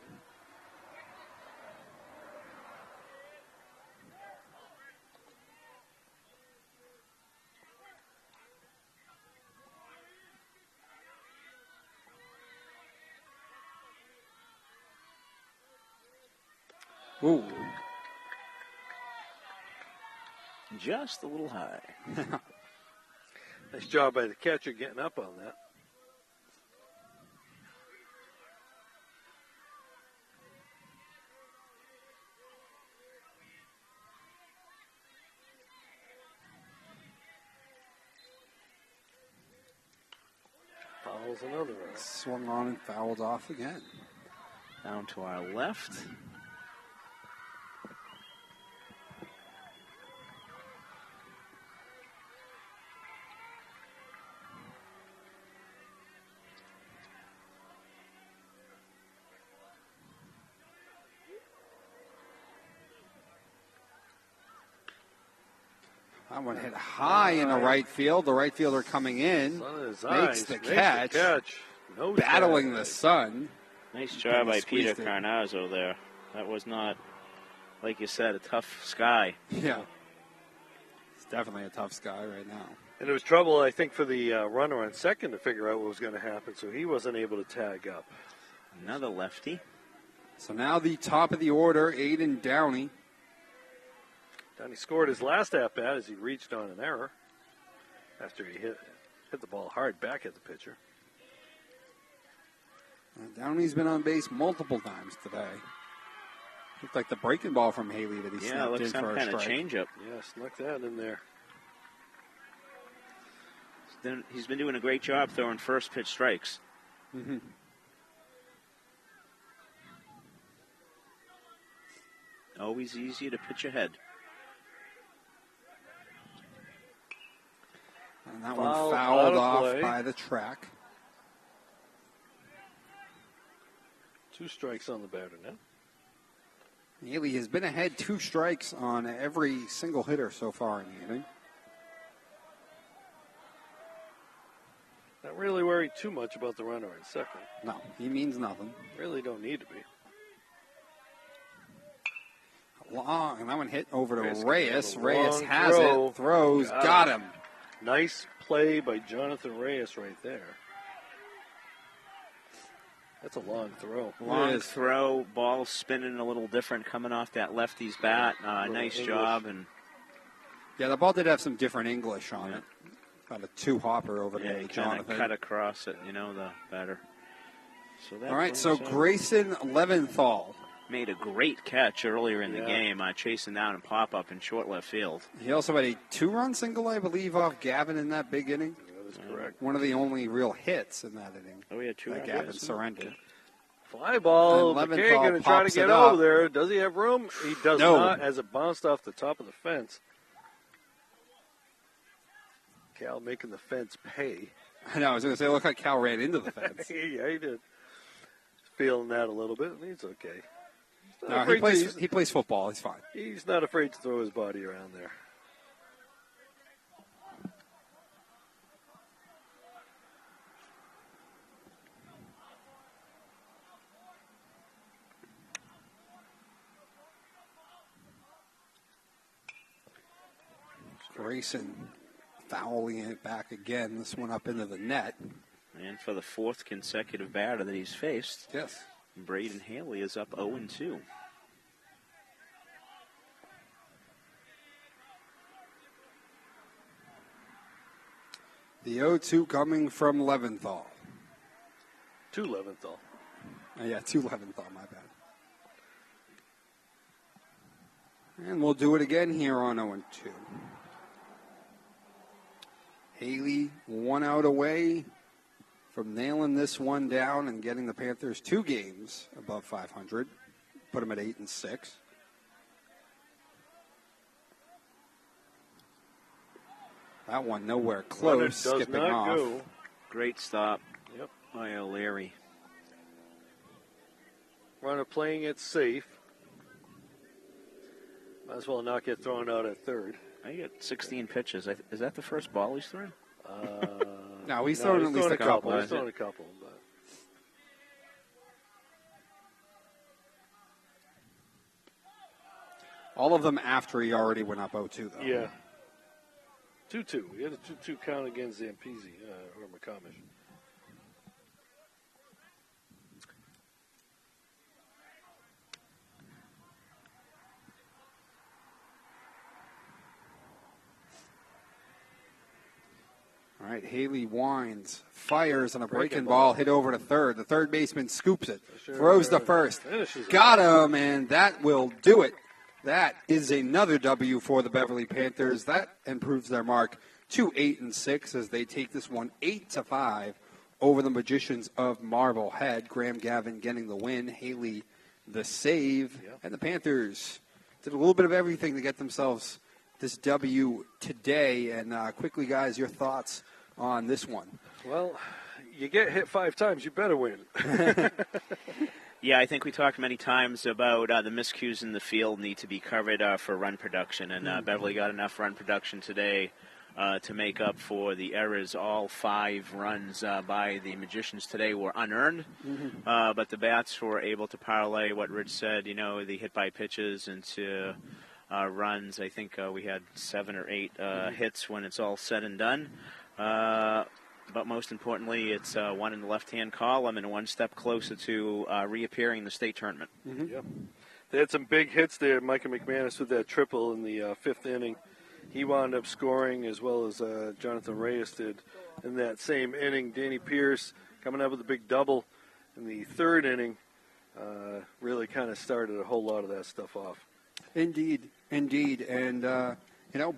Ooh. Just a little high. Nice job by the catcher getting up on that. Fouls another one. Swung on and fouled off again. Down to our left. That one hit high in the right field. The right fielder coming in makes the catch. No battling tag. the sun. Nice job by Peter Carnazzo there. That was not, like you said, a tough sky. Yeah. It's definitely a tough sky right now. And it was trouble, I think, for the runner on second to figure out what was going to happen, so he wasn't able to tag up. Another lefty. So now the top of the order, Aiden Downey. Downey scored his last at-bat as he reached on an error after he hit the ball hard back at the pitcher. Downey's been on base multiple times today. Looked like the breaking ball from Haley that he snapped in for a strike. Yeah, looks some kind of changeup. Yeah, snuck that in there. He's been doing a great job throwing first pitch strikes. Mm-hmm. Always easier to pitch ahead. And that one fouled off by the track. 2 strikes on the batter now. Haley has been ahead 2 strikes on every single hitter so far in the inning. Not really worried too much about the runner in second. No, he means nothing. Really don't need to be. Long, and that one hit over to Reyes. Reyes has it, throws, got him. Nice play by Jonathan Reyes right there. That's a long throw. Long throw, ball spinning a little different coming off that lefty's bat. Nice English job. And Yeah, the ball did have some different English on it. Kind of two-hopper over yeah, there he to kind of Jonathan. cut across it, the batter. So that All right, brings so up- Grayson Leventhal. made a great catch earlier in the game, chasing down and pop-up in short left field. He also had a two-run single, I believe, off Gavin in that big inning. That is correct. One of the only real hits in that inning. Oh, yeah, two that Gavin surrendered. Fly ball. And McKay Leventhal going to try to pops get it up. over there. Does he have room? He does No. not, as it bounced off the top of the fence. Cal making the fence pay. I know, I was going to say, it looked like Cal ran into the fence. Yeah, he did. Feeling that a little bit, and he's okay. He's not No, afraid he plays football. He's fine. he's not afraid to throw his body around there. Grayson fouling it back again. This one up into the net. And for the fourth consecutive batter that he's faced, Yes. Braden Haley is up 0-2. The 0-2 coming from Leventhal. To Leventhal. Yeah, to Leventhal, my bad. And we'll do it again here on 0-2. Haley 1 out away from nailing this one down and getting the Panthers 2 games above 500. Put them at 8-6. That one nowhere Runner close, does skipping not off. go. Great stop Yep. by O'Leary. Runner playing it safe. Might as well not get thrown out at third. I got 16 pitches. Is that the first ball he's thrown? No, he's thrown at least a couple. He's thrown a couple, but All of them after he already went up 0-2, though. yeah. 2-2. We had a 2-2 count against Zampese or McComish. All right, Haley winds, fires on a breaking ball, hit over to third. The third baseman scoops it, throws to first. Finishes it. Got him, and that will do it. That is another W for the Beverly Panthers. That improves their mark to 8-6 as they take this one 8-5 over the Magicians of Marblehead. Graham Gavin getting the win, Haley the save, and the Panthers did a little bit of everything to get themselves this W today. And quickly, guys, your thoughts on this one? Well, you get hit 5 times, you better win. Yeah, I think we talked many times about the miscues in the field need to be covered for run production, and Beverly got enough run production today to make up for the errors. All 5 runs by the Magicians today were unearned, but the Bats were able to parlay what Rich said, the hit by pitches into runs. I think we had 7 or 8 hits when it's all said and done. But most importantly, it's one in the left-hand column and one step closer to reappearing in the state tournament. Yep. They had some big hits there. Micah McManus with that triple in the 5th inning. He wound up scoring as well as Jonathan Reyes did in that same inning. Danny Pierce coming up with a big double in the 3rd inning really kind of started a whole lot of that stuff off. Indeed. And,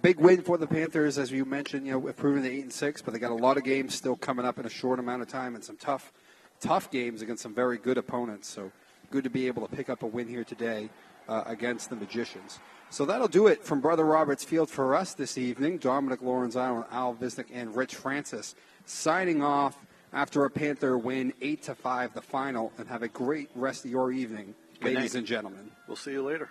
big win for the Panthers, as you mentioned, improving to 8-6, but they got a lot of games still coming up in a short amount of time and some tough games against some very good opponents. So good to be able to pick up a win here today against the Magicians. So that'll do it from Brother Roberts Field for us this evening. Dominic Lorenzano, Al Visnick, and Rich Francis signing off after a Panther win 8-5, the final, and have a great rest of your evening, ladies and gentlemen. We'll see you later.